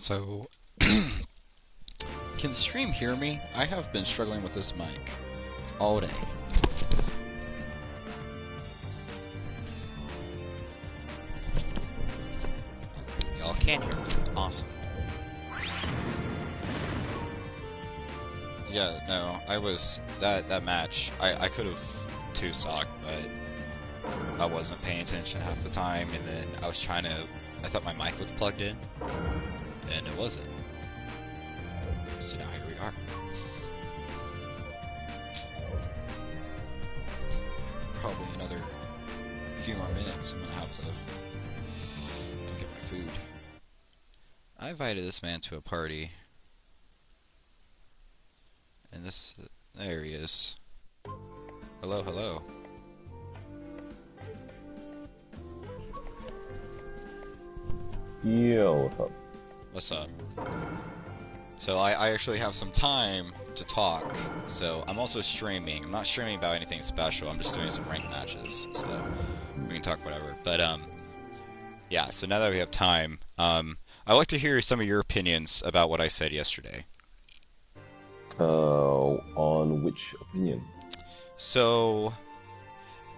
So, can the stream hear me? I have been struggling with this mic all day. Y'all can hear me. Awesome. Yeah, no, I was... That match, I could have two-socked, but I wasn't paying attention half the time, and then I was trying to... I thought my mic was plugged in, and it wasn't. So now here we are. Probably another few more minutes, I'm gonna have to go get my food. I invited this man to a party. And this... there he is. Hello, hello. Yo, what's up? What's up? So I actually have some time to talk, so I'm also streaming. I'm not streaming about anything special, I'm just doing some ranked matches, so we can talk whatever. But, yeah, so now that we have time, I'd like to hear some of your opinions about what I said yesterday. On which opinion? So,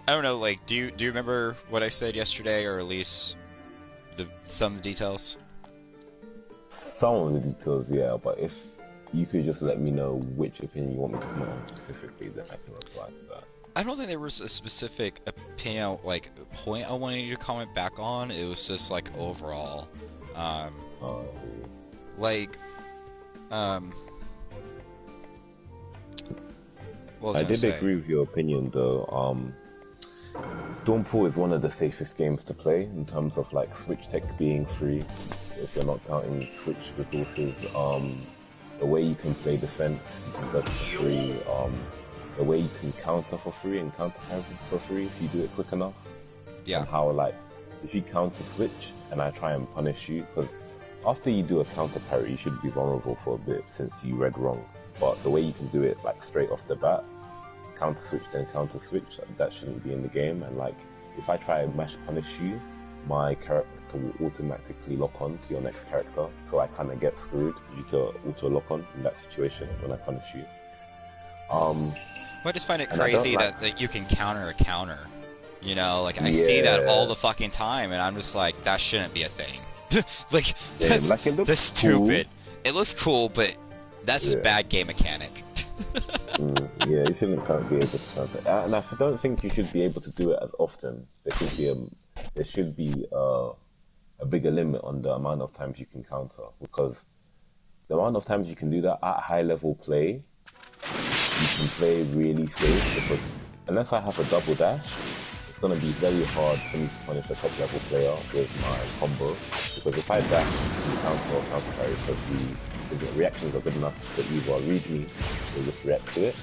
I don't know, like, do you remember what I said yesterday, or at least some of the details? Some of the details, yeah, but if you could just let me know which opinion you want me to comment on specifically, then I can reply to that. I don't think there was a specific opinion, like, point I wanted you to comment back on. It was just, like, overall. Like, what was I did say? agree with your opinion, though. Stormpool is one of the safest games to play in terms of, like, switch tech being free. If you're not counting switch resources, the way you can play defense for free, the way you can counter for free and counter for free if you do it quick enough. Yeah. And how, like, if you counter switch and I try and punish you, because after you do a counter parry, you should be vulnerable for a bit since you read wrong. But the way you can do it, like, straight off the bat, counter switch then counter switch, that shouldn't be in the game. And, like, if I try and mash punish you, my character will automatically lock on to your next character, so I kind of get screwed due to auto lock on in that situation when I punish you. I just find it crazy that you can counter a counter. You know, like, I see that all the fucking time, and I'm just like, that shouldn't be a thing. Like, that's stupid. It looks cool, but that's just bad game mechanic. Yeah, you shouldn't be able to counter. And I don't think you should be able to do it as often. There should be a bigger limit on the amount of times you can counter, because the amount of times you can do that at high level play, you can play really safe, because unless I have a double dash, it's going to be very hard for me to punish a top level player with my combo, because if I dash and counter or counter parry, because the reactions are good enough to either read me or just react to it.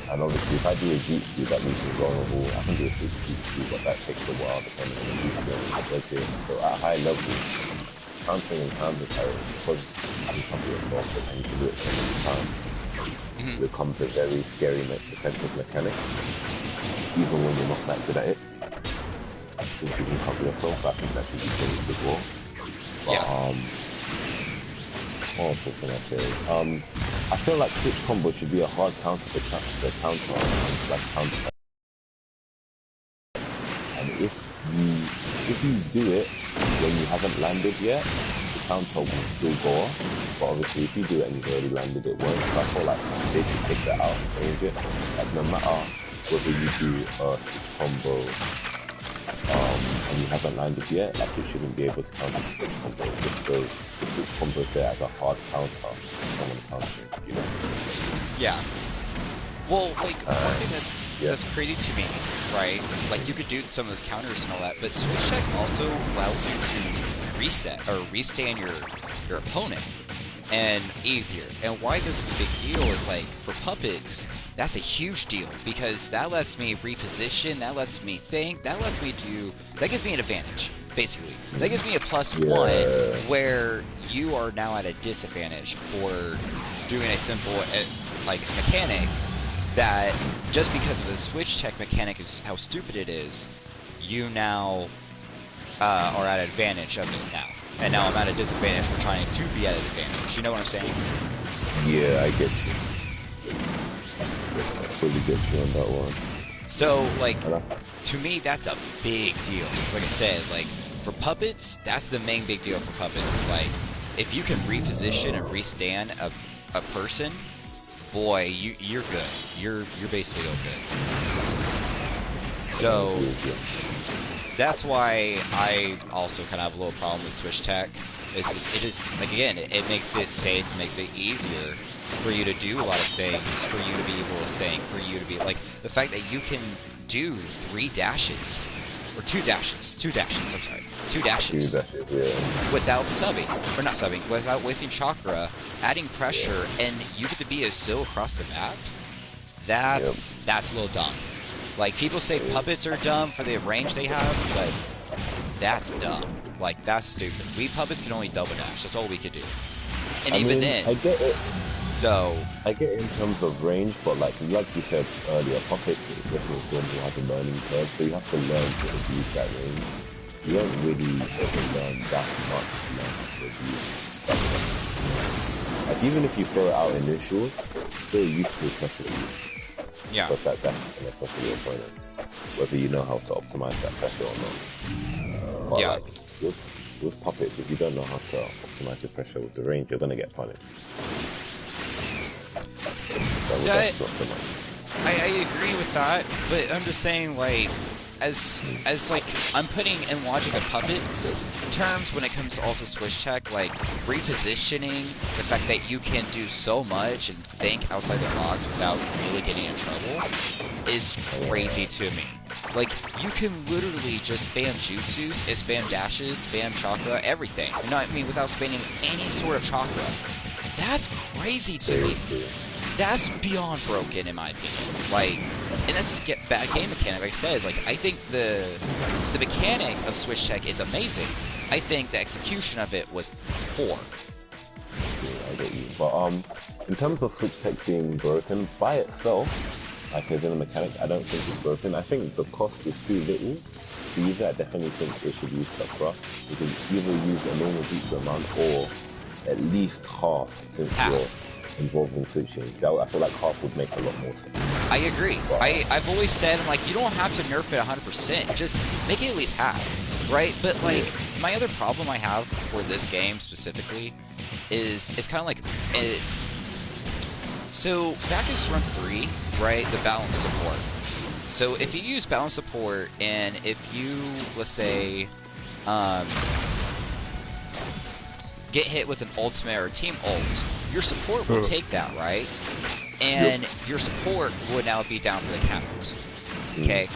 And obviously if I do a jutsu that makes me vulnerable, I can do a switch jutsu, but that takes a while depending on the jutsu and the budget. So at high level, countering and counter parry, because you can do it so often and you can do it so many times, it becomes a very scary defensive mechanic. Even when you're not that good at it, since you can cover yourself, I think that should be changed as well. But, what else can I say? I feel like switch combo should be a hard counter to counter, like counter. And if you do it when you haven't landed yet, the counter will still go off. But obviously, if you do it and you've already landed, it won't. So I feel like they should take that out and change it. Like, no matter whether you do a switch combo and you haven't landed yet, like, you shouldn't be able to counter the switch combo, just so the switch combo is there as a hard counter if someone countering, you know? Yeah. Well, like, one thing that's crazy to me, right? Like, you could do some of those counters and all that, but switch check also allows you to reset or restand your opponent and easier. And why this is a big deal is, like, for puppets, that's a huge deal, because that lets me reposition, that lets me think, that gives me an advantage, basically. That gives me a +1, where you are now at a disadvantage for doing a simple, like, mechanic that, just because of the switch tech mechanic is how stupid it is, you now are at advantage of it now. and now I'm at a disadvantage for trying to be at an advantage. You know what I'm saying? Yeah, I get you. I fully get you on that one. So, like, And to me, that's a big deal. Like I said, like, for puppets, that's the main big deal for puppets. It's like, if you can reposition and restand a person, boy, you're good. You're basically okay. So, that's why I also kind of have a little problem with Switch Tech. It just like, again, it makes it safe, it makes it easier for you to do a lot of things, for you to be able to think, for you to be, like, the fact that you can do 3 dashes, or 2 dashes, I'm sorry, 2 dashes, without subbing, or not subbing, without wasting chakra, adding pressure, and you get to be as still across the map. That's a little dumb. Like, people say puppets are dumb for the range they have, but that's dumb. Like, that's stupid. We puppets can only double dash. That's all we could do. And I mean, then, I get it. So I get it in terms of range, but like you said earlier, puppets is definitely going to have a learning curve, so you have to learn to abuse that range. You don't really ever learn that much to learn how to abuse that range. Like, even if you throw it out initial, it's still useful pressure to use. yeah. But that's an effort for your opponent, whether you know how to optimize that pressure or not. But Yeah. like, with puppets, if you don't know how to optimize your pressure with the range, you're going to get punished. I agree with that, but I'm just saying, like, as like, I'm putting in logic of puppets terms when it comes to also Switch Tech, like, repositioning, the fact that you can do so much and think outside the box without really getting in trouble is crazy to me. Like, you can literally just spam jutsus, spam dashes, spam chakra, everything. You know what I mean? Without spamming any sort of chakra. That's crazy to me. That's beyond broken, in my opinion. Like, and that's just bad game mechanic. Like I said, like, I think the mechanic of Switch Tech is amazing. I think the execution of it was poor. I get you. But in terms of Switch Tech being broken by itself, like as in a mechanic, I don't think it's broken. I think the cost is too little to use it. I definitely think they should use chakra. You can either use a normal beat amount or at least half, since you're involved in switching. I feel like half would make a lot more sense. I agree. I've always said, I'm like, you don't have to nerf it 100%. Just make it at least half, right? But, like, my other problem I have for this game specifically is it's kind of like, so back in Run 3, right, the balance support. So if you use balance support, and if you, let's say, get hit with an ultimate or a team ult, your support will take that, right? And your support would now be down for the count. Okay?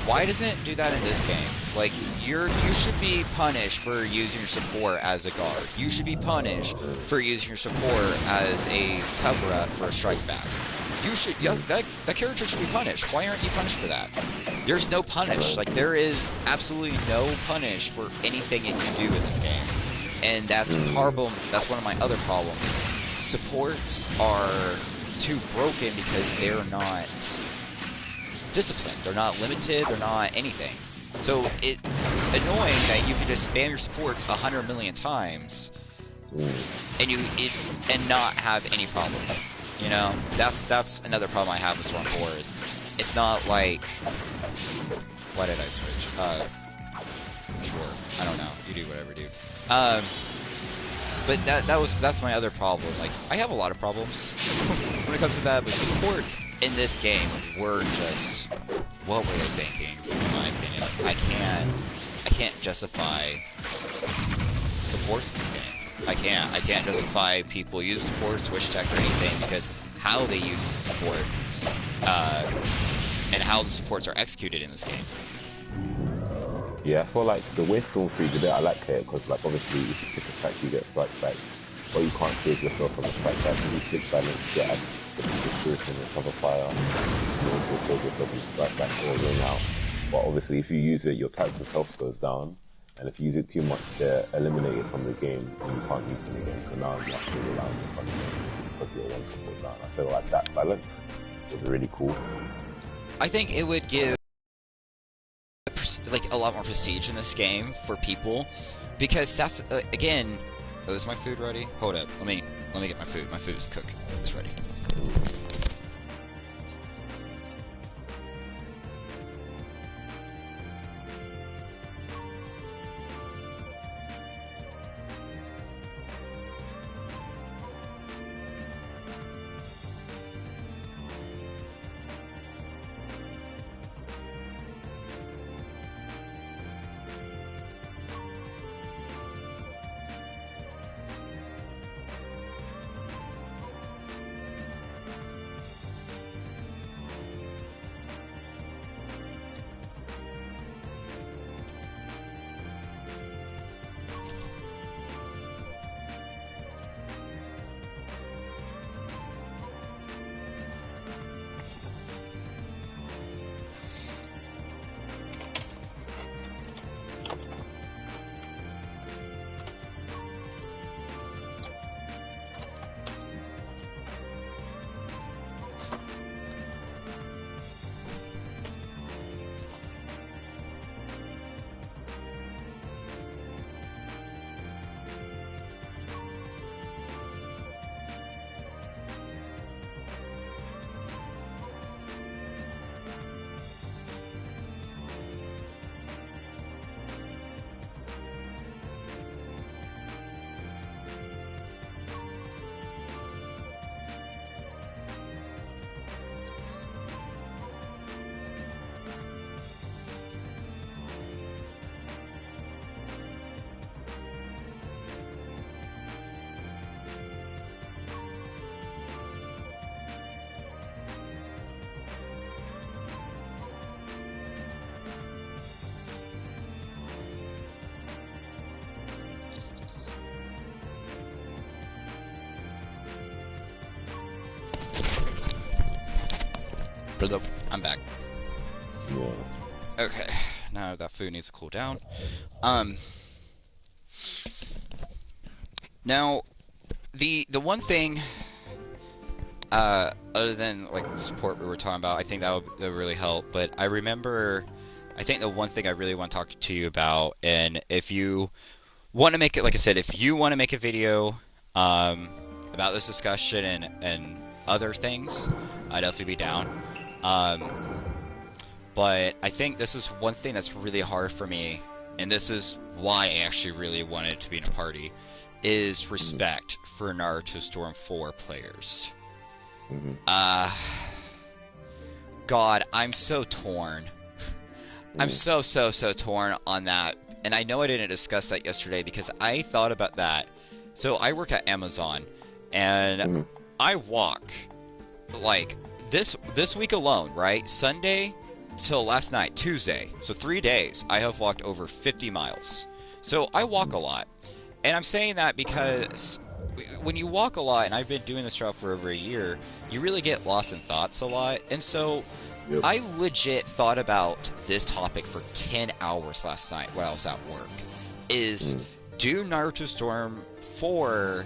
Why doesn't it do that in this game? Like, you should be punished for using your support as a guard. You should be punished for using your support as a cover-up for a strike back. You should, that character should be punished. Why aren't you punished for that? There's no punish. Like, there is absolutely no punish for anything that you do in this game. And that's horrible. That's one of my other problems. Supports are too broken because they're not disciplined. They're not limited. They're not anything. So it's annoying that you can just spam your supports 100 million times and not have any problem. You know, that's another problem I have with Storm 4 is it's not like, why did I switch? Sure, I don't know. You do whatever, dude. But that's my other problem. Like, I have a lot of problems when it comes to that, but supports in this game were just, what were they thinking, in my opinion? Like, I can't justify supports in this game. I can't justify people use support, Switch Tech, or anything, because how they use supports, and how the supports are executed in this game. Yeah, I feel like the way Storm 3 did it, I like it, because, like, obviously if you pick a track you get strike back, but you can't save yourself from a strike back. If you click balance, you get the spirit and recover fire, you also save yourself from strike back or ring out. But obviously if you use it, your character's health goes down, and if you use it too much, they're eliminated from the game, and you can't use them again. So now you have to rely on your punishment because you're one support down. I feel like that balance was really cool. I think it would give like a lot more prestige in this game for people, because that's again. Oh, is my food ready? Hold up. Let me get my food. My food is cooked. It's ready. I'm back. Yeah. Okay, now that food needs to cool down. Now, the one thing, other than like the support we were talking about, I think that would really help. But I think the one thing I really want to talk to you about, and if you want to make it, like I said, if you want to make a video, about this discussion and other things, I'd definitely be down. But I think this is one thing that's really hard for me, and this is why I actually really wanted to be in a party, is respect for Naruto Storm 4 players. God, I'm so torn. I'm so torn on that. And I know I didn't discuss that yesterday because I thought about that. So I work at Amazon, and I walk, like, this week alone, right? Sunday till last night, Tuesday. So 3 days, I have walked over 50 miles. So I walk a lot. And I'm saying that because when you walk a lot, and I've been doing this job for over a year, you really get lost in thoughts a lot. And so I legit thought about this topic for 10 hours last night while I was at work. Do Naruto Storm 4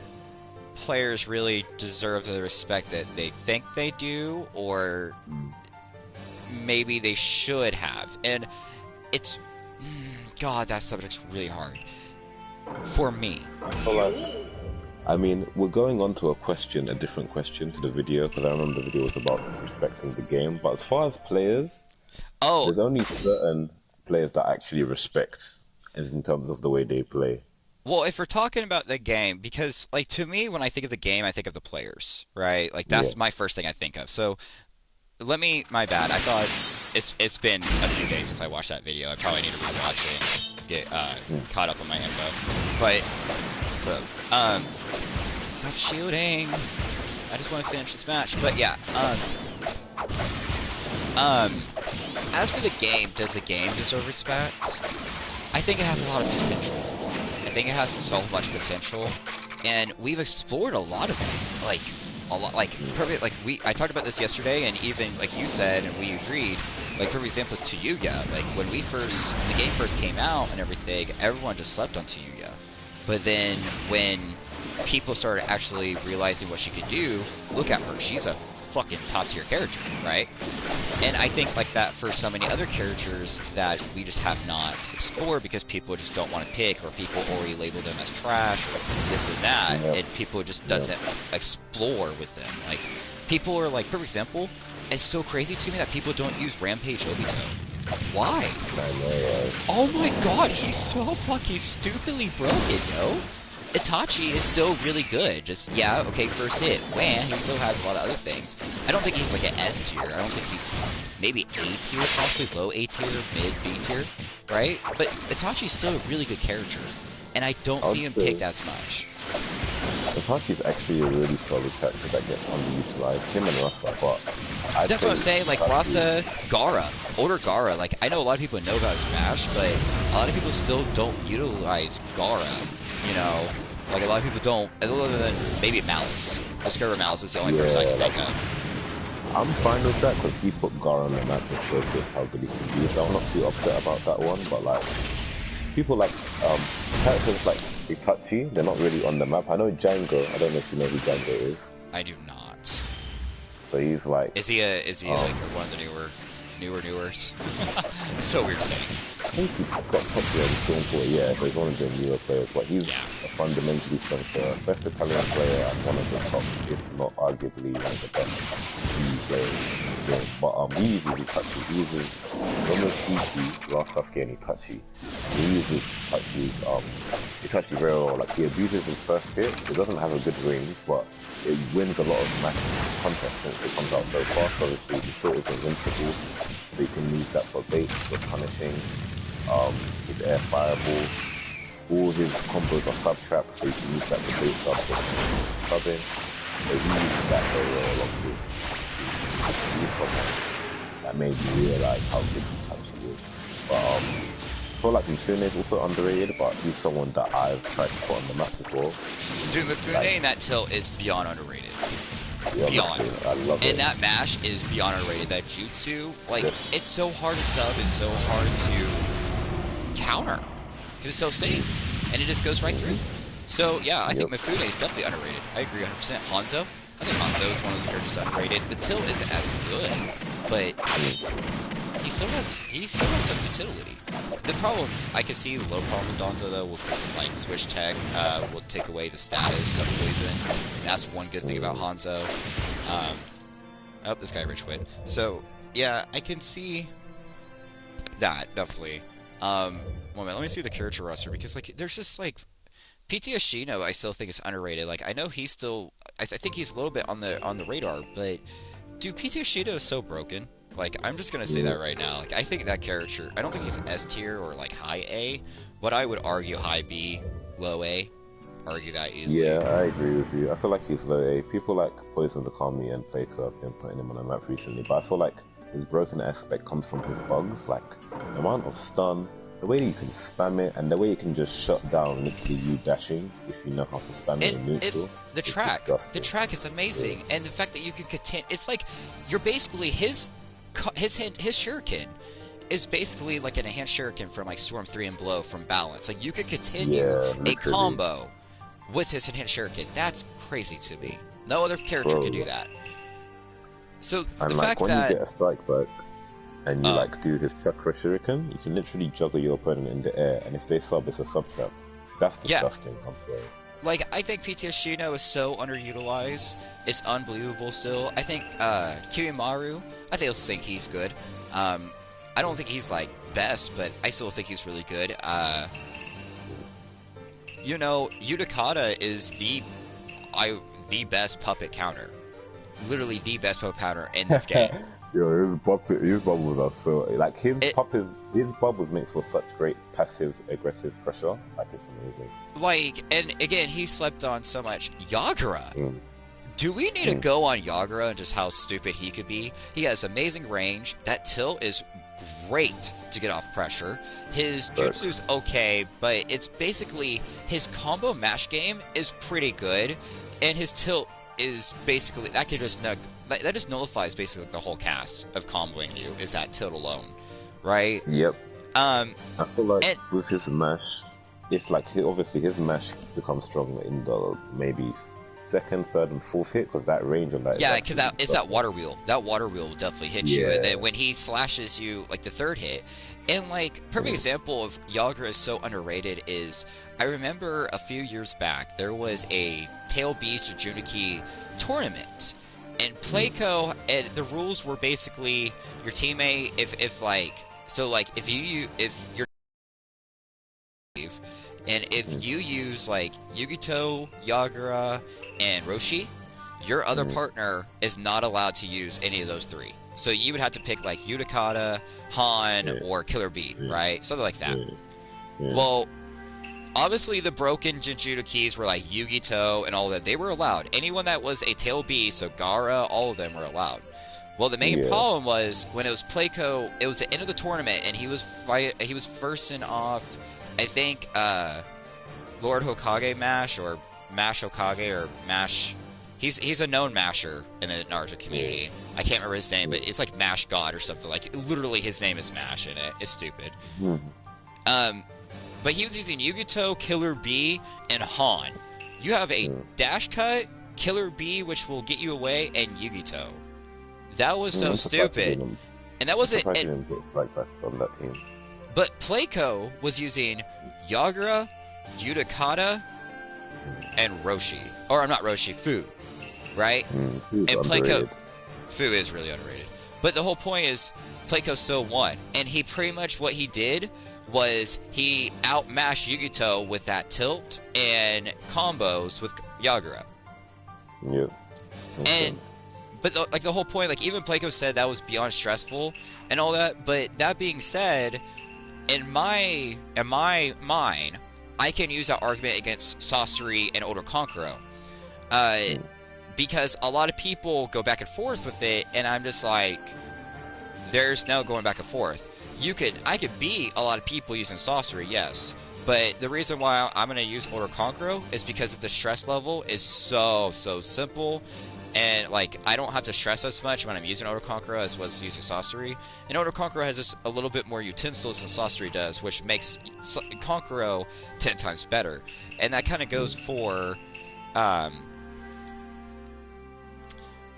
players really deserve the respect that they think they do, or maybe they should have? And it's... God, that subject's really hard. For me. I mean, we're going on to a different question to the video, because I remember the video was about disrespecting the game. But as far as players, there's only certain players that actually respect, in terms of the way they play. Well, if we're talking about the game, because, like, to me, when I think of the game, I think of the players, right? Like, that's my first thing I think of. So, my bad. I thought it's been a few days since I watched that video. I probably need to rewatch it and get caught up on my info. But, so, stop shooting. I just want to finish this match. But yeah, as for the game, does the game deserve respect? I think it has a lot of potential. I think it has so much potential, and we've explored a lot of it. Like, I talked about this yesterday, and even like you said, and we agreed. Like, for example, with Tayuya, like when the game first came out and everything, everyone just slept on Tayuya. But then when people started actually realizing what she could do, look at her. She's a fucking top tier character, right? And I think like that for so many other characters that we just have not explored because people just don't want to pick, or people already label them as trash, or this and that, and people just doesn't explore with them. Like, people are like, for example, it's so crazy to me that people don't use Rampage Obito. Why? Oh my god, he's so fucking stupidly broken, yo. Itachi is still really good. Just, yeah, okay, first hit. Wham, he still has a lot of other things. I don't think he's like an S tier. I don't think he's maybe A tier, possibly low A tier, mid B tier, right? But Itachi's still a really good character, and I don't see him picked as much. Itachi's actually a really solid character that gets underutilized. Him and Rasa, but that's what I'm saying. Like Rasa, Gaara, older Gaara. Like, I know a lot of people know about Smash, but a lot of people still don't utilize Gaara. You know, like a lot of people don't, other than maybe Malice. Discover Malice is the only person I can think of. I'm fine with that because he put Gaara on the map to showcase how good he can be. So I'm not too upset about that one. But like, people like characters like Itachi, they're not really on the map. I know Django. I don't know if you know who Django is. I do not. So he's like. Is he like one of the newers? It's so weird saying. I think he got popular in film for yeah, so he's one of the newer players, but he's a fundamentally strong player, best Italian player and one of the top, if not arguably one of the best players in the game. But he uses Itachi, he uses almost Iki, Sasuke and Itachi. He uses Itachi very well, like he abuses his first hit, it doesn't have a good range, but it wins a lot of match contests since it comes out so fast. Obviously, he thought it was invincible, so you can use that for bait, for punishing. His air fireball, all his combos are sub traps, so you can use that for bait sub for subbing. So he uses that very well along with that made me realise how good Itachi is. But I feel like Mifune is also underrated, but he's someone that I've tried to put on the map before. Dude, Mifune in that tilt is beyond underrated. Beyond. I love it. And that mash is beyond underrated. That jutsu, like, it's so hard to sub, it's so hard to counter, because it's so safe, and it just goes right through. So, yeah, I think Mifune is definitely underrated. I agree 100%. Hanzo? I think Hanzo is one of those characters underrated. The tilt isn't as good, but he still has some utility. The problem, I can see low problem with Hanzo though, with like switch tech will take away the status of poison. That's one good thing about Hanzo. Oh, this guy rage quit. So yeah, I can see that definitely. One minute, let me see the character roster, because like there's just like pt8 I still think is underrated. Like, I know he's still, I think he's a little bit on the radar, but dude, pt8 is so broken. Like, I'm just gonna say that right now. Like, I think that character, I don't think he's S tier or like high A, but I would argue high B, low A. Argue that easily. Yeah, I agree with you. I feel like he's low A. People like Poison the Kami and Faker have been putting him on the map recently, but I feel like his broken aspect comes from his bugs, like the amount of stun, the way that you can spam it, and the way you can just shut down literally you dashing if you know how to spam it in neutral. The track is amazing, and the fact that you can continue, it's like you're basically his shuriken is basically like an enhanced shuriken from like Storm 3 and Blow from Balance. Like, you could continue a combo with his enhanced shuriken. That's crazy to me. No other character could do that. So the fact when that you get a strike back and you like do his chakra shuriken, you can literally juggle your opponent in the air, and if they sub, it's a sub trap. That's disgusting. I'm sorry. Like, I think pt8 is so underutilized. It's unbelievable still. I think Kiyomaru, I think he's good. I don't think he's like best, but I still think he's really good. You know, Utakata is the best puppet counter. Literally the best puppet counter in this game. Yo, his bubbles are so, like, his bubbles make for such great passive aggressive pressure. Like, it's amazing. Like, and again, he slept on so much. Yagura. Do we need to go on Yagura and just how stupid he could be? He has amazing range. That tilt is great to get off pressure. His jutsu's okay, but it's basically his combo mash game is pretty good, and his tilt is basically that just nullifies basically the whole cast of comboing you, is that tilt alone, right? Yep. I feel like with his mash, it's like obviously his mash becomes stronger in the maybe second, third, and fourth hit because that range on that is Yeah, because actually it's that water wheel. That water wheel will definitely hit you, and then yeah. when he slashes you, like the third hit, and like perfect example of Yagra is so underrated is I remember a few years back there was a Tail Beast Jujuniki tournament, and Playco, and the rules were basically your teammate if like so like if you're and if you use like Yugito, Yagura, and Roshi, your other partner is not allowed to use any of those three. So you would have to pick like Utakata, Han, or Killer Bee, right? Something like that. Well, obviously the broken Jinjudo keys were like Yugito and all that. They were allowed. Anyone that was a Tail Bee, so Gara, all of them were allowed. Well, the main problem was when it was Playco, it was the end of the tournament, and he was firsting off, I think, Lord Hokage Mash, or Mash Hokage, or Mash. He's a known masher in the Naruto community. I can't remember his name, but it's like Mash God or something. Like literally, his name is Mash in it. It's stupid. But he was using Yugito, Killer Bee, and Han. You have a dash cut, Killer Bee, which will get you away, and Yugito. That was so stupid. And that wasn't. Like that on that team. But Playco was using Yagura, Utakata, and Roshi. Or I'm not Roshi, Fu. Right? And Playco. Fu is really underrated. But the whole point is, Playco still won. And he pretty much, what he did was he outmashed Yugito with that tilt and combos with Yagura. Yep. And but like the whole point, like even Playco said that was beyond stressful and all that. But that being said, in my mind, I can use that argument against Sasori and Oda Kankuro, because a lot of people go back and forth with it, and I'm just like, there's no going back and forth. I could beat a lot of people using Sasori, yes, but the reason why I'm going to use Oda Kankuro is because the stress level is so simple. And, like, I don't have to stress as much when I'm using Oda Kankuro as was using Sasori. And Oda Kankuro has just a little bit more utensils than Sasori does, which makes Kankuro 10 times better. And that kind of goes for, I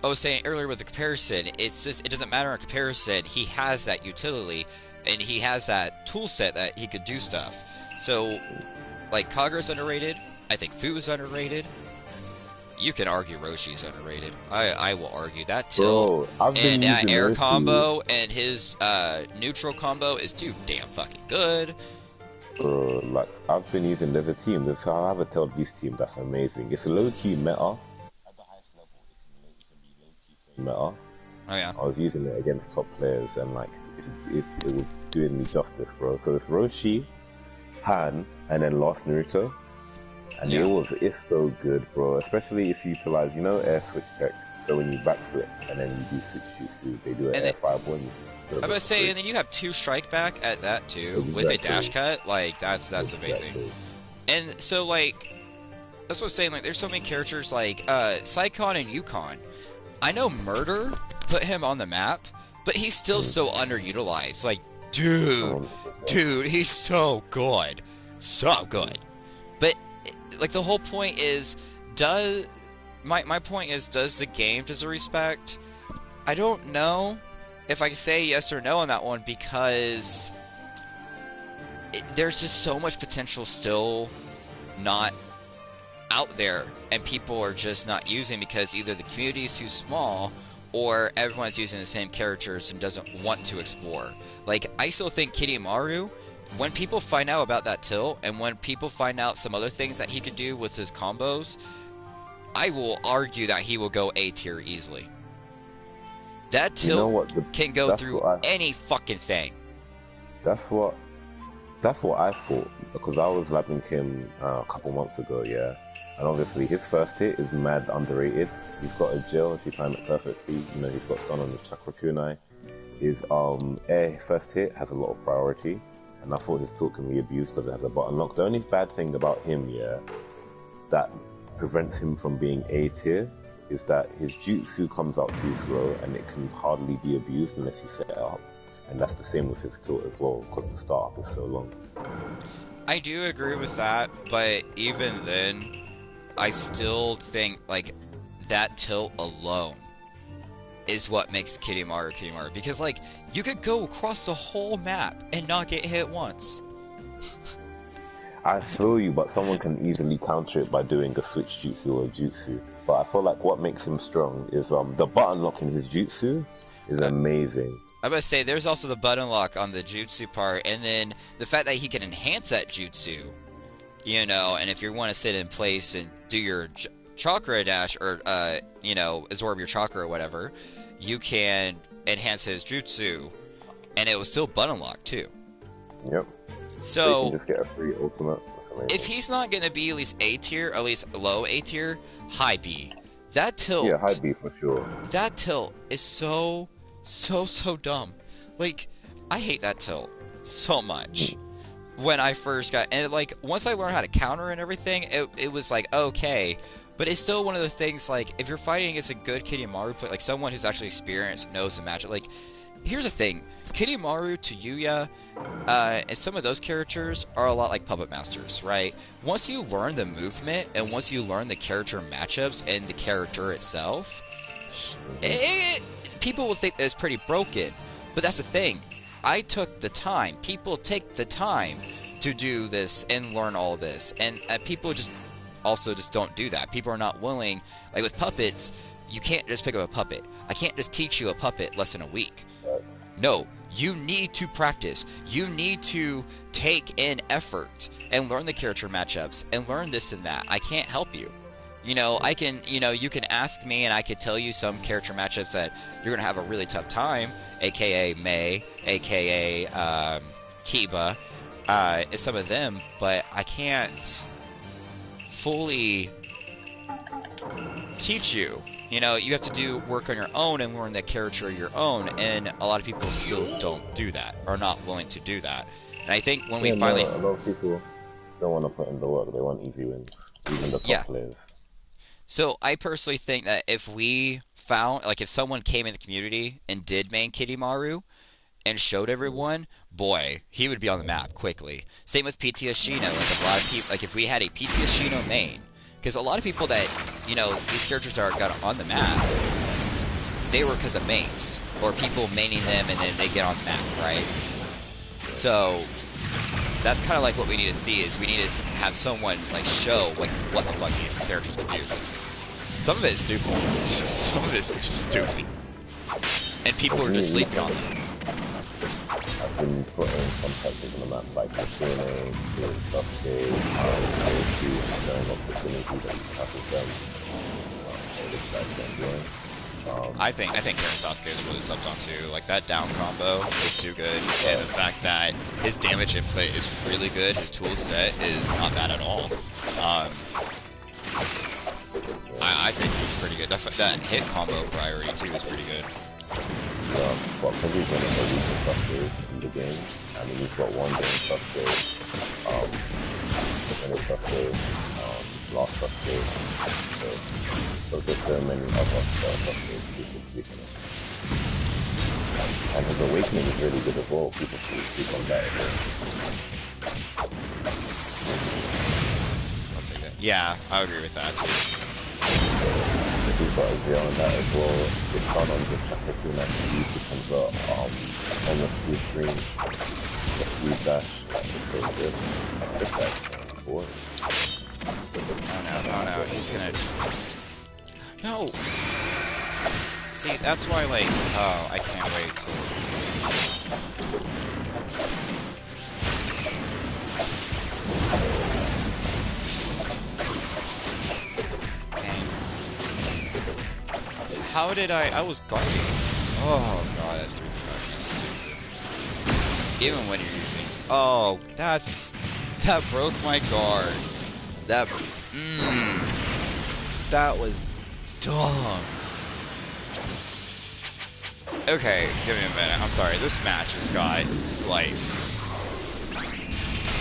was saying earlier with the comparison, it's just, it doesn't matter in comparison. He has that utility, and he has that tool set that he could do stuff. So, like, Kagura's underrated. I think Fu is underrated. You can argue Roshi's underrated. I will argue that tilt and that air combo and his neutral combo is too damn fucking good. Like I've been using. There's a team. I have a Tail Beast team that's amazing. It's a low key meta. At the highest level, it can be low key meta. Oh yeah. I was using it against top players, and like it was doing me justice, bro. So it's Roshi, Han, and then last Naruto. And it's so good, bro. Especially if you utilize, air switch tech. So when you backflip and then you do switch jutsu, they do an air fireball. I was about to say, and then you have 2 strike back at that too, with a dash cut. Like that's amazing. And so like, that's what I'm saying. Like, there's so many characters like Saikon and Yukon. I know Murder put him on the map, but he's still so underutilized. Like, dude, he's so good, But like the whole point is, my point is, does the game deserve respect? I don't know if I can say yes or no on that one, because there's just so much potential still not out there, and people are just not using because either the community is too small or everyone's using the same characters and doesn't want to explore. Like, I still think Kidimaru, when people find out about that tilt, and when people find out some other things that he could do with his combos, I will argue that he will go A tier easily. That tilt can go through any fucking thing. That's what I thought, because I was labbing him a couple months ago, yeah. And obviously his first hit is mad underrated. He's got a gel if you time it perfectly. He's got stun on his chakra kunai. His air first hit has a lot of priority. And I thought his tilt can be abused because it has a button lock. The only bad thing about him, yeah, that prevents him from being A tier is that his jutsu comes out too slow and it can hardly be abused unless you set it up. And that's the same with his tilt as well, because the startup is so long. I do agree with that, but even then, I still think, like, that tilt alone is what makes Kitty Maru. Because, like, you could go across the whole map and not get hit once. I feel you, but someone can easily counter it by doing a switch jutsu or a jutsu. But I feel like what makes him strong is the button lock in his jutsu is amazing. I'm gonna say there's also the button lock on the jutsu part, and then the fact that he can enhance that jutsu, you know, and if you want to sit in place and do your chakra dash or you know, absorb your chakra or whatever, you can enhance his jutsu, and it was still button lock too. Yep. So you can just get a free ultimate. If he's not gonna be at least A tier, or at least low A tier, high B. That tilt. Yeah, high B for sure. That tilt is so dumb. Like, I hate that tilt so much. When I first got, and like, once I learned how to counter and everything, it was like, okay. But it's still one of the things, like, if you're fighting against a good Kitty-Maru player, like someone who's actually experienced, knows the matchup, like, here's the thing. Kitty-Maru to Yuya, and some of those characters are a lot like Puppet Masters, right? Once you learn the movement, and once you learn the character matchups and the character itself, people will think that it's pretty broken. But that's the thing. I took the time. People take the time to do this and learn all this. And people just don't do that. People are not willing. Like with puppets, you can't just pick up a puppet. I can't just teach you a puppet less than a week. No, you need to practice. You need to take in effort and learn the character matchups and learn this and that. I can't help you. You know, I can, you know, you can ask me and I could tell you some character matchups that you're going to have a really tough time, aka Mei, aka Kiba, and some of them, but I can't fully teach you. You know, you have to do work on your own and learn that character of your own, and a lot of people still don't do that, or not willing to do that. And I think when we finally... a lot of people don't want to put in the work, they want easy wins, even the top players. So I personally think that if we found, like if someone came in the community and did main Kitty-Maru and showed everyone, boy, he would be on the map quickly. Same with PT Ashino. Like a lot of people, like if we had a PT Ashino main, because a lot of people that, you know, these characters are got on the map, they were because of mains, or people maining them and then they get on the map, right? So that's kind of like what we need to see, is we need to have someone like show like what the fuck these characters can do. Some of it is stupid. Some of it is just stupid. And people are just sleeping on them. I've been putting some characters on the map like Kushine, Sasuke, showing off the synergy that you can have with them. I think Karen Sasuke is really slept on too. Like that down combo is too good, and the fact that his damage input is really good, his tool set is not bad at all. I think it's pretty good. That hit combo priority too is pretty good. But because he's one of the weaker Sasuke in the game, I mean he's got one game Sasuke, second Sasuke, last Sasuke, so there's so many other Sasuke people weakening. And his awakening is really good as well, people speak on that as well. I'll take that. Yeah, I agree with that too. If he's got a zero on that as well, it's fun on the chapter 2 and he becomes a almost full screen, the free dash, so good. Just like, boy. Oh no, he's gonna... No! See, that's why, like, oh, I can't wait till... How did I was guarding. Oh god, that's 3 stupid. Even when you're using... Oh, that broke my guard. That was dumb. Okay, give me a minute. I'm sorry. This match just got, like,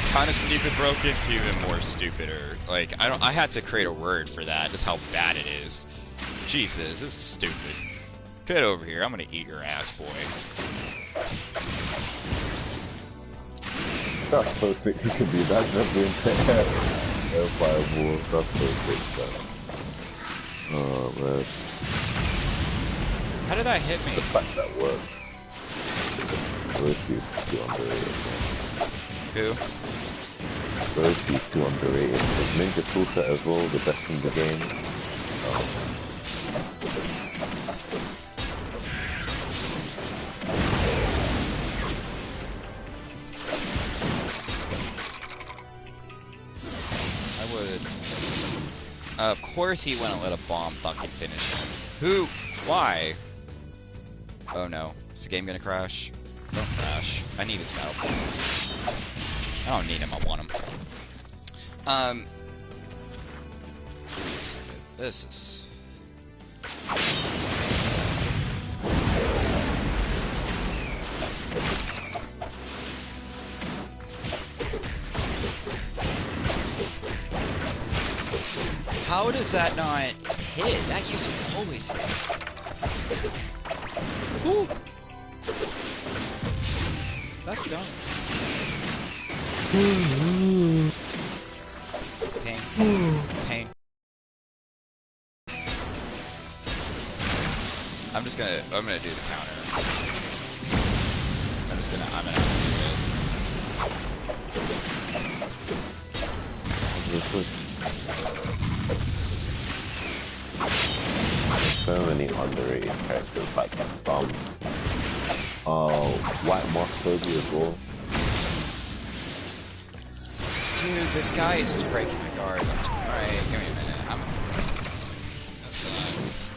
kind of stupid broken to even more stupider. Like, I had to create a word for that. Just how bad it is. Jesus, this is stupid. Get over here. I'm gonna eat your ass, boy. That's so sick. He could be that just into air. Air fireball, that's so good. Oh man, How did that hit me? the fact that works. Roshi is too underrated. Who? Roshi is too underrated. His ninja tool set as well, the best in the game. I would. Of course he wouldn't let a bomb fucking finish him. Who? Why? Oh no. Is the game gonna crash? Don't crash. I need his battle points. I don't need him, I want him. Give me a second. This is... How does that not hit? That used to always hit. Woo! That's dumb. Pain. Pain. I'm gonna do the counter. I'm gonna This is So many underrated characters like White Moss Toby as well. Dude, this guy is just breaking my guard. Alright, give me a minute. I'm gonna do this. That sucks.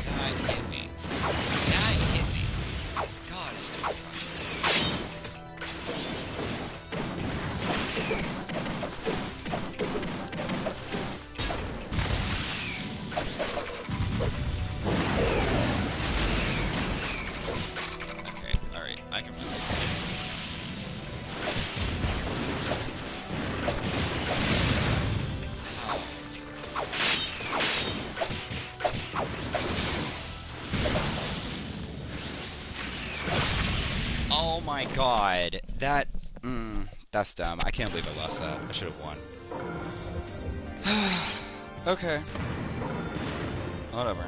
That hit me. That hit me. God, it's doing crushes. Okay, alright, I can run this game. Oh my god, that's dumb. I can't believe I lost that. I should have won. Okay. Whatever.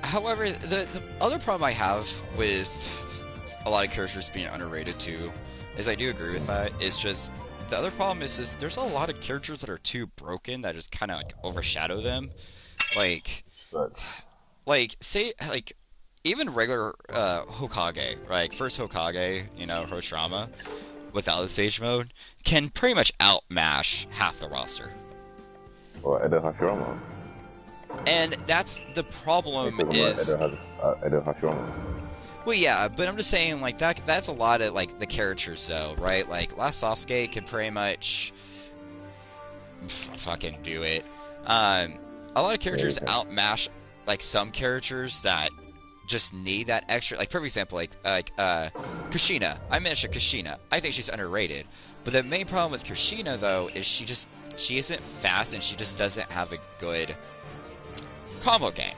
However, the other problem I have with a lot of characters being underrated too, is I do agree with that, is just, the other problem is just, there's a lot of characters that are too broken that just kind of like overshadow them. Like, say, like, even regular Hokage, right? First Hokage, you know, Hirashirama, without the stage mode, can pretty much outmash half the roster. Or Edo Hashirama. And that's the problem is... Edo Hashirama. Well, yeah, but I'm just saying, like, that's a lot of, like, the characters, though, right? Like, Last Sasuke can pretty much fucking do it. A lot of characters outmash, like, some characters that just need that extra, like, for example, like Kushina. I mentioned Kushina. I think she's underrated. But the main problem with Kushina, though, is she isn't fast and she just doesn't have a good combo game.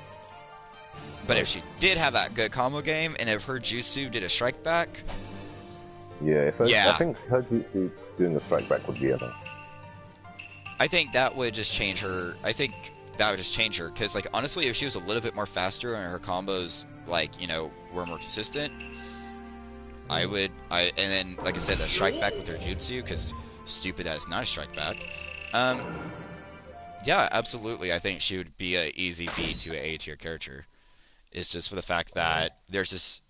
But if she did have that good combo game, and if her jutsu did a strike back... Yeah, I think her jutsu doing a strike back would be enough. I think that would just change her. I think that would just change her, because, like, honestly, if she was a little bit more faster and her combos, like, you know, were more consistent, and then, like I said, the strike back with her jutsu, because stupid that is not a strike back. Yeah, absolutely, I think she would be a easy B to a A tier character. It's just for the fact that there's just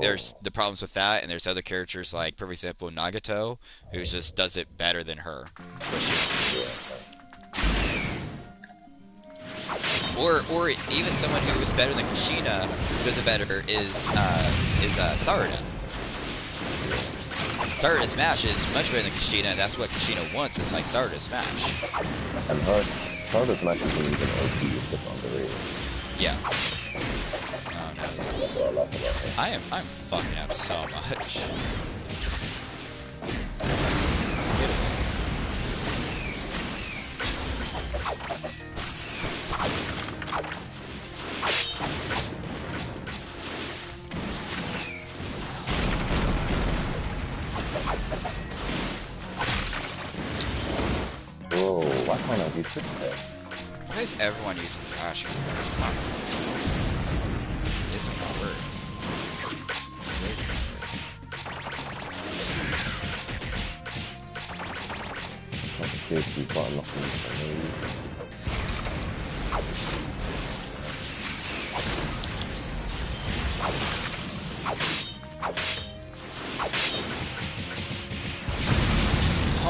there's the problems with that, and there's other characters like, for example, Nagato, who just does it better than her. Or even someone who is better than Kushina, who does it better, is Sarada. Sarada Smash is much better than Kushina, and that's what Kushina wants, is like Sarada Smash. And Sarada Smash isn't even OP, it's just underrated. Yeah. Oh no, this is... I'm fucking up so much. can't have these tricks there. Why is everyone using Dash? Isn't gonna work. It is gonna work. Not you've got nothing for me.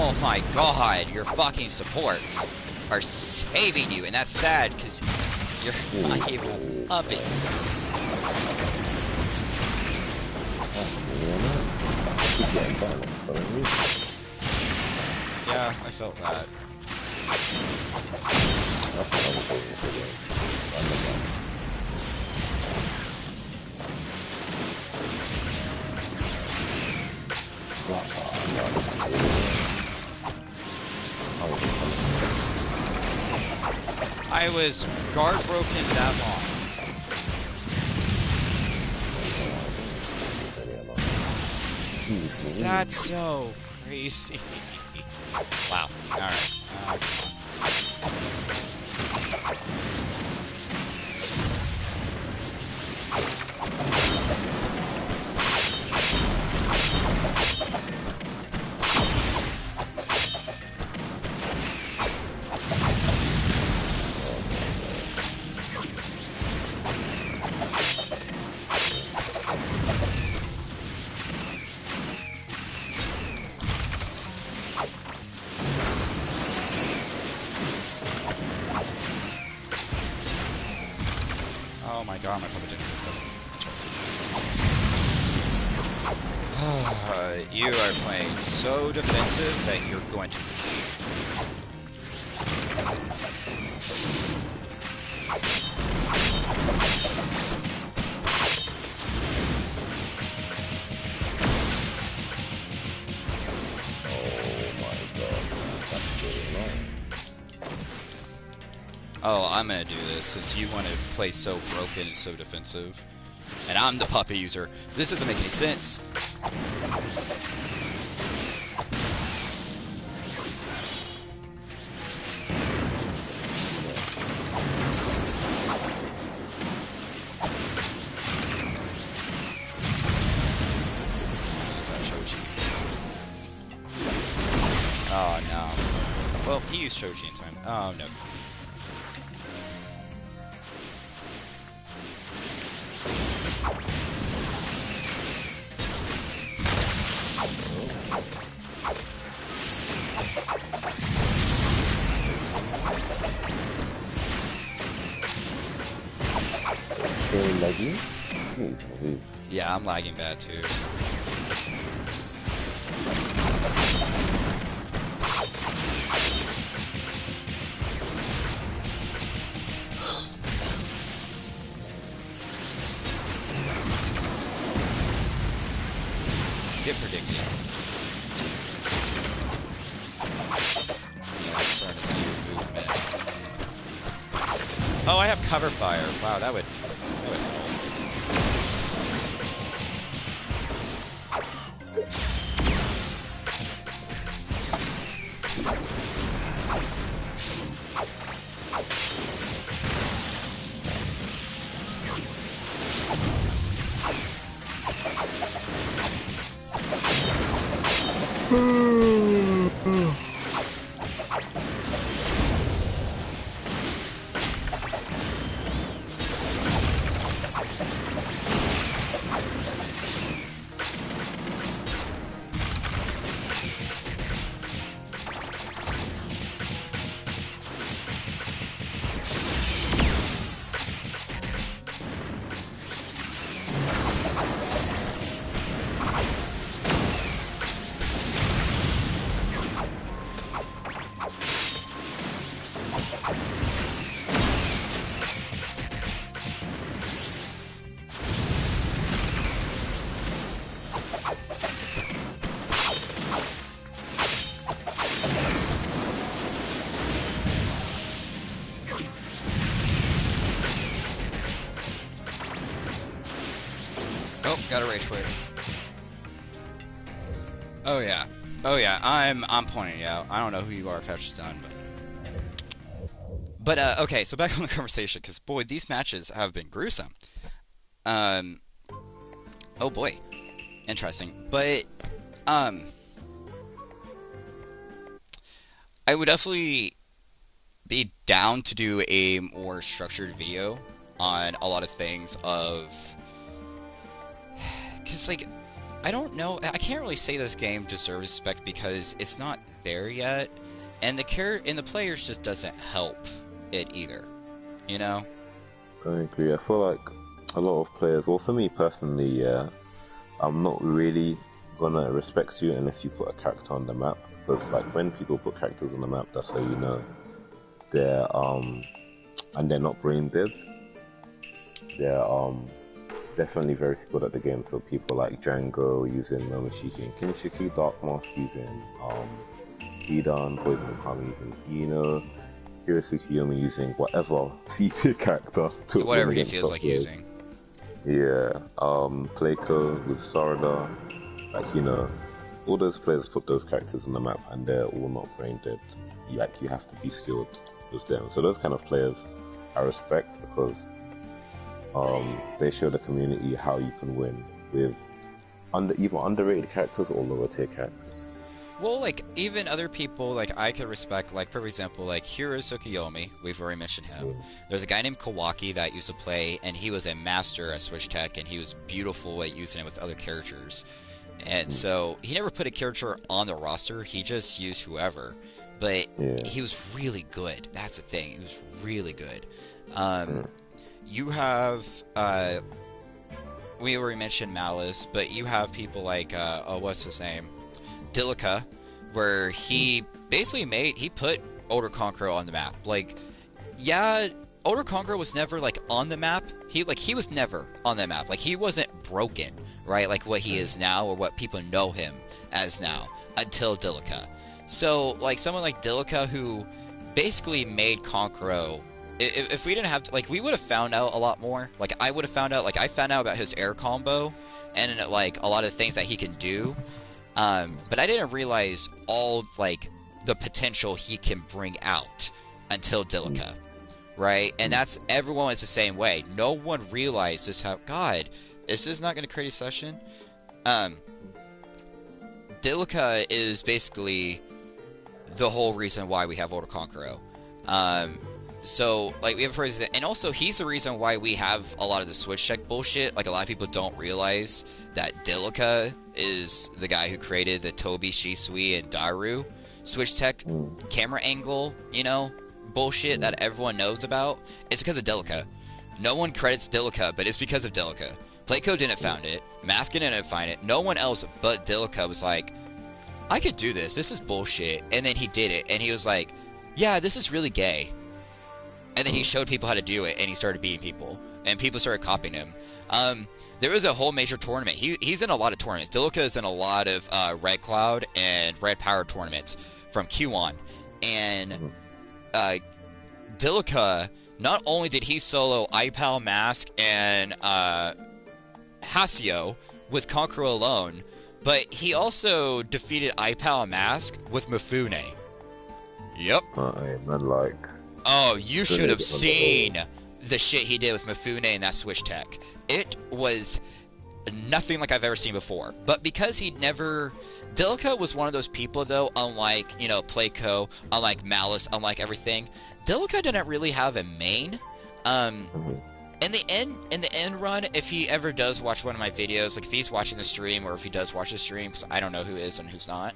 Oh my god, your fucking supports are saving you, and that's sad because you're not able to up it. Yeah, I felt that. I was guard broken that long. That's so crazy. Wow. Alright. Oh my god, my puppet didn't You are playing so defensive that you're going to lose. Oh, I'm gonna do this since you want to play so broken and so defensive. And I'm the puppet user. This doesn't make any sense. Is that Shoji? Oh no. Well, he used Shoji in time. Oh no. Lagging? Yeah, I'm lagging bad too. Get predicted. Yeah, I'm starting to see your movement. Oh, I have cover fire. Wow, that would help. Oh, got a rage quit. Oh yeah. Oh yeah, I'm pointing you out. I don't know who you are if that's done, but But okay, so back on the conversation, because boy, these matches have been gruesome. Um, oh boy, interesting. But um, I would definitely be down to do a more structured video on a lot of things of, because like I don't know, I can't really say this game deserves respect because it's not there yet, and the players just doesn't help it either, you know. I agree. I feel like a lot of players, well, for me personally, yeah, I'm not really gonna respect you unless you put a character on the map. Because like when people put characters on the map, that's how you know they're and they're not brain dead. They're definitely very skilled at the game. So people like Django using Momoshiki and Kinshiki, Dark Mask using Hidan, Poison Kami using Ino, Hirosuke Yomi using whatever C-tier character to win Whatever he against feels top like players. using. Yeah, Playco with Sarada, like all those players put those characters on the map and they're all not brain dead. You have to be skilled with them. So those kind of players I respect because they show the community how you can win with either underrated characters or lower tier characters. Well, like even other people, like I could respect, like for example, like Hiro Tsukiyomi. We've already mentioned him. Mm. There's a guy named Kawaki that used to play, and he was a master at Switch Tech, and he was beautiful at using it with other characters. And Mm. so he never put a character on the roster. He just used whoever. But Yeah. he was really good. That's the thing. He was really good. Um, Mm. you have we already mentioned Malice, but you have people like oh, what's his name? Dilica, where Mm. he basically he put Older Conqueror on the map. Like, yeah, Older Conqueror was never like on the map. He was never on the map. Like he wasn't broken, right? Like what he Mm. is now or what people know him as now until Dilica. So like someone like Dilica who basically made Conqueror. If we didn't have to, like, we would have found out a lot more. Like I would have found out, like I found out about his air combo and like a lot of things that he can do. But I didn't realize all like the potential he can bring out until Mm. Dilica, right? And Mm. that's everyone is the same way. No one realizes how God, this is not going to create a session. Um, Dilica is basically the whole reason why we have Older Conqueror. Um, so like we have president, and also he's the reason why we have a lot of the switch check bullshit. Like a lot of people don't realize that Dilica is the guy who created the Tobi, Shisui, and Daru switch tech Mm. camera angle, bullshit Mm. that everyone knows about. It's because of Dilica. No one credits Dilica, but it's because of Dilica. Playco didn't found it. Maskin didn't find it. No one else but Dilica was like, I could do this. This is bullshit. And then he did it, and he was like, yeah, this is really gay. And then he Mm. showed people how to do it, and he started beating people, and people started copying him. There was a whole major tournament. He's in a lot of tournaments. Dilica is in a lot of Red Cloud and Red Power tournaments from Q on. And Mm. Dilica, not only did he solo iPal Mask and Hasio with Conqueror alone, but he also defeated iPal Mask with Mifune. Yep. Man, like Oh, you should have grenade on the seen wall. the shit he did with Mifune and that Switch Tech. It was nothing like I've ever seen before. But because he'd never... Dilica was one of those people, though, unlike, Playco, unlike Malice, unlike everything. Dilica didn't really have a main. Mhm. In the end run, if he ever does watch one of my videos, like if he's watching the stream or if he does watch the stream, because I don't know who is and who's not,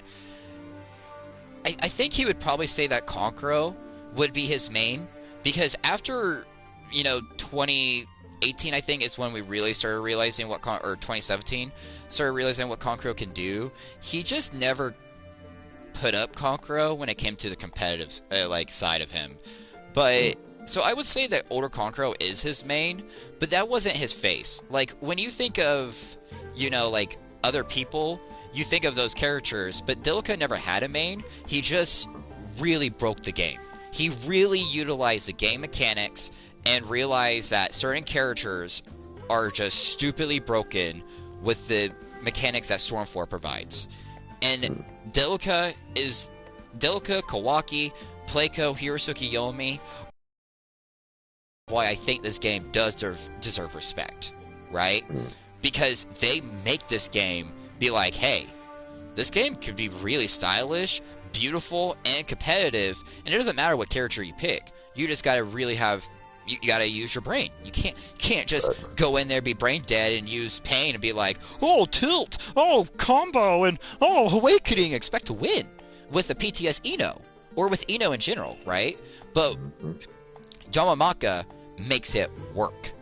I think he would probably say that Conqueror would be his main, because after 2018 I think is when we really started realizing or 2017 started realizing what Conqueror can do. He just never put up Conqueror when it came to the competitive side of him. But so I would say that Older Conqueror is his main, but that wasn't his face. Like when you think of like other people, you think of those characters, but Dilica never had a main. He just really broke the game. He really utilized the game mechanics and realized that certain characters are just stupidly broken with the mechanics that Storm4 provides. And Dilica, Kawaki, Playco, Hirosuke Yomi why I think this game does deserve respect, right? Because they make this game be like, hey, this game could be really stylish, beautiful, and competitive, and it doesn't matter what character you pick. You just gotta really have, you gotta use your brain. You can't just go in there, be brain dead, and use pain and be like, oh, tilt, oh, combo, and oh, awakening, expect to win with the PTS Eno, or with Eno in general, right? But Yamamaka makes it work.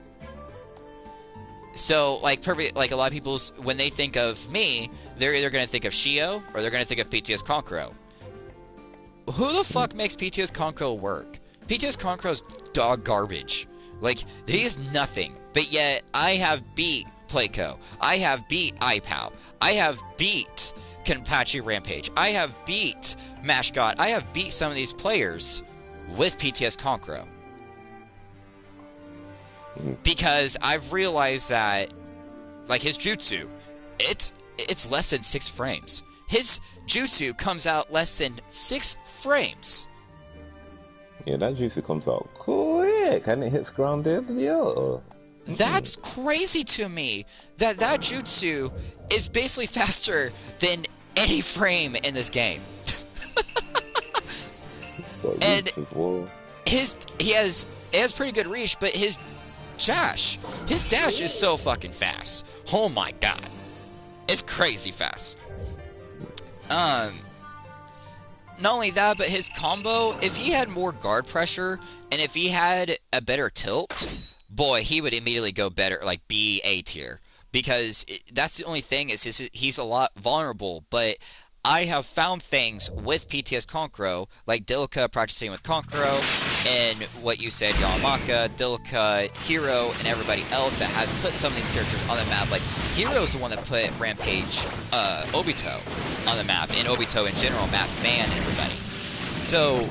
So, like a lot of people's, when they think of me, they're either going to think of Shio, or they're going to think of PTS Konkuro. Who the fuck makes PTS Konkuro work? PTS Konkuro's dog garbage. Like, he is nothing. But yet, I have beat Playco. I have beat iPow. I have beat Kenpachi Rampage. I have beat Mashgot. I have beat some of these players with PTS Konkuro. Because I've realized that, like, his jutsu, it's less than 6 frames. His jutsu comes out less than 6 frames. Yeah, that jutsu comes out quick, and it hits grounded. Yeah. That's crazy to me. That jutsu is basically faster than any frame in this game. And he has pretty good reach, but his dash is so fucking fast. Oh my god, it's crazy fast. Not only that, but his combo, if he had more guard pressure and if he had a better tilt, boy, he would immediately go better, like be A tier, because that's the only thing, is he's a lot vulnerable. But I have found things with PTS Konkuro, like Dilica practicing with Konkuro, and what you said, Yamamaka, Dilica, Hero, and everybody else that has put some of these characters on the map. Like, Hero's the one that put Rampage, Obito on the map, and Obito in general, Masked Man, and everybody. So,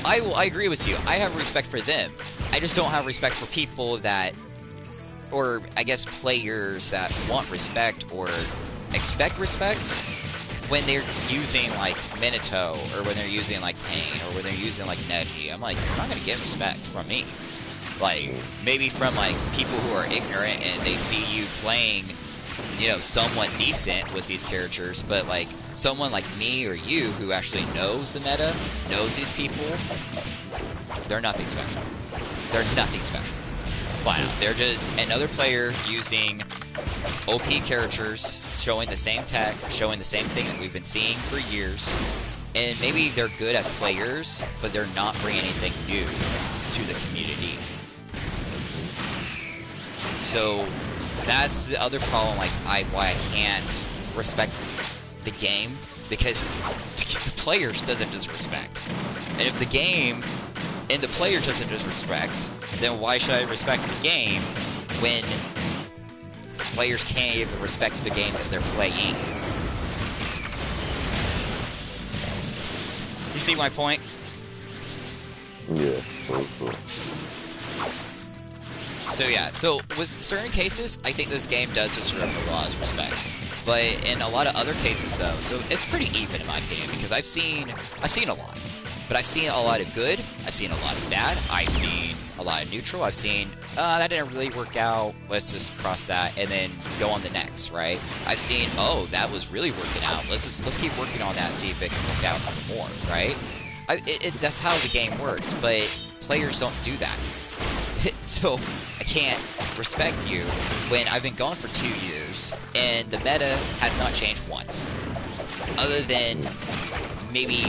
I agree with you. I have respect for them. I just don't have respect for people that, or I guess players that want respect or expect respect when they're using like Minato, or when they're using like Pain, or when they're using like Neji. I'm like, you're not gonna get respect from me. Like, maybe from like people who are ignorant and they see you playing, you know, somewhat decent with these characters, but like someone like me or you who actually knows the meta, knows these people, they're nothing special. They're nothing special. Flat out. They're just another player using OP characters, showing the same tech, showing the same thing that we've been seeing for years. And maybe they're good as players, but they're not bringing anything new to the community. So that's the other problem, like, why I can't respect the game, because the players doesn't disrespect. And if the game and the player doesn't disrespect, then why should I respect the game when players can't even respect the game that they're playing? You see my point? Yeah, cool. So yeah, so with certain cases, I think this game does deserve a lot of respect. But in a lot of other cases though, so it's pretty even in my opinion, because I've seen a lot. But I've seen a lot of good, I've seen a lot of bad, I've seen a lot of neutral, I've seen, that didn't really work out, let's just cross that, and then go on the next, right? I've seen, oh, that was really working out, let's keep working on that, see if it can work out more, right? That's how the game works, but players don't do that. So, I can't respect you when I've been gone for 2 years, and the meta has not changed once. Other than maybe,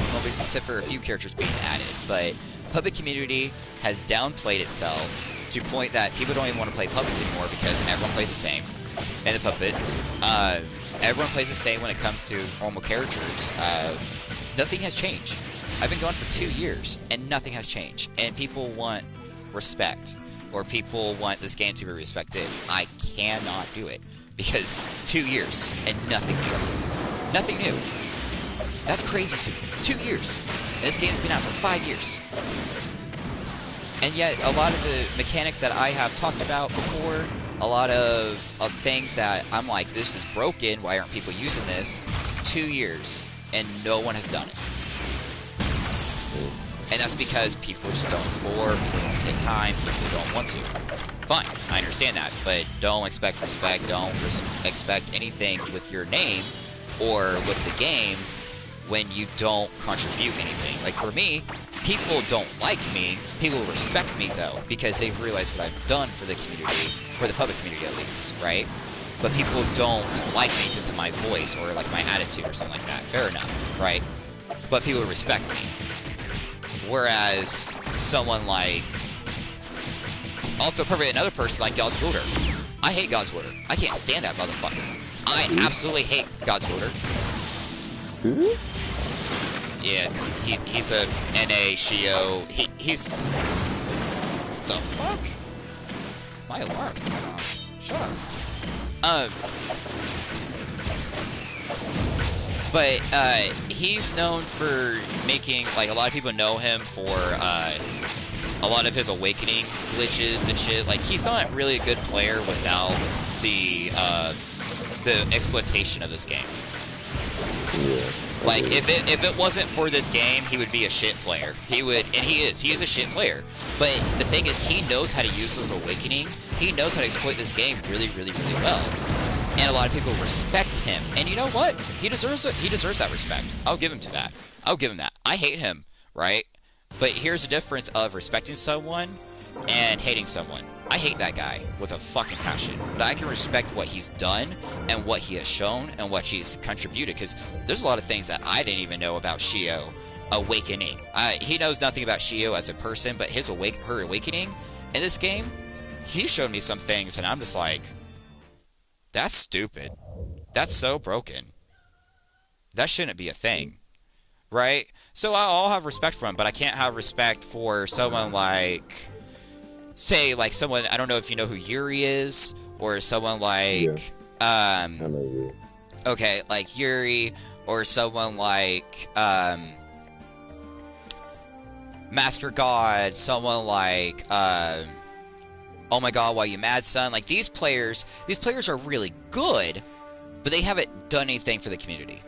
except for a few characters being added, but Puppet community has downplayed itself to the point that people don't even want to play puppets anymore because everyone plays the same. And the puppets, everyone plays the same when it comes to normal characters. Nothing has changed. I've been gone for 2 years, and nothing has changed. And people want respect, or people want this game to be respected. I cannot do it, because 2 years, and nothing new. Nothing new. That's crazy to me. 2 years. And this game's been out for 5 years. And yet, a lot of the mechanics that I have talked about before, a lot of things that I'm like, this is broken, why aren't people using this? 2 years, and no one has done it. And that's because people just don't explore, people don't take time, people don't want to. Fine, I understand that, but don't expect respect, don't expect anything with your name or with the game when you don't contribute anything. Like for me, people don't like me, people respect me though, because they've realized what I've done for the community, for the public community at least, right? But people don't like me because of my voice or like my attitude or something like that. Fair enough, right? But people respect me. Whereas someone like, also probably another person like God's Builder. I hate God's Builder. I can't stand that motherfucker. I absolutely hate God's Builder. Who? Yeah, he's a NA Shio. He's what the fuck? My alarm's going off. Shut up. But he's known for making, like, a lot of people know him for a lot of his awakening glitches and shit. Like, he's not really a good player without the exploitation of this game. Yeah. Like, if it wasn't for this game, he would be a shit player. He would, and he is a shit player. But the thing is, he knows how to use those awakening. He knows how to exploit this game really, really, really well. And a lot of people respect him. And you know what? He deserves it. He deserves that respect. I'll give him to that. I'll give him that. I hate him, right? But here's the difference of respecting someone and hating someone. I hate that guy with a fucking passion, but I can respect what he's done and what he has shown and what he's contributed, because there's a lot of things that I didn't even know about Shio awakening. He knows nothing about Shio as a person, but her awakening in this game, he showed me some things, and I'm just like, that's stupid. That's so broken. That shouldn't be a thing, right? So I'll have respect for him, but I can't have respect for someone like, say, like someone, I don't know if you know who Yuri is, or someone like, I know Yuri. Okay, like Yuri, or someone like, Master God, someone like, oh my god, why you mad, son? Like, these players are really good, but they haven't done anything for the community.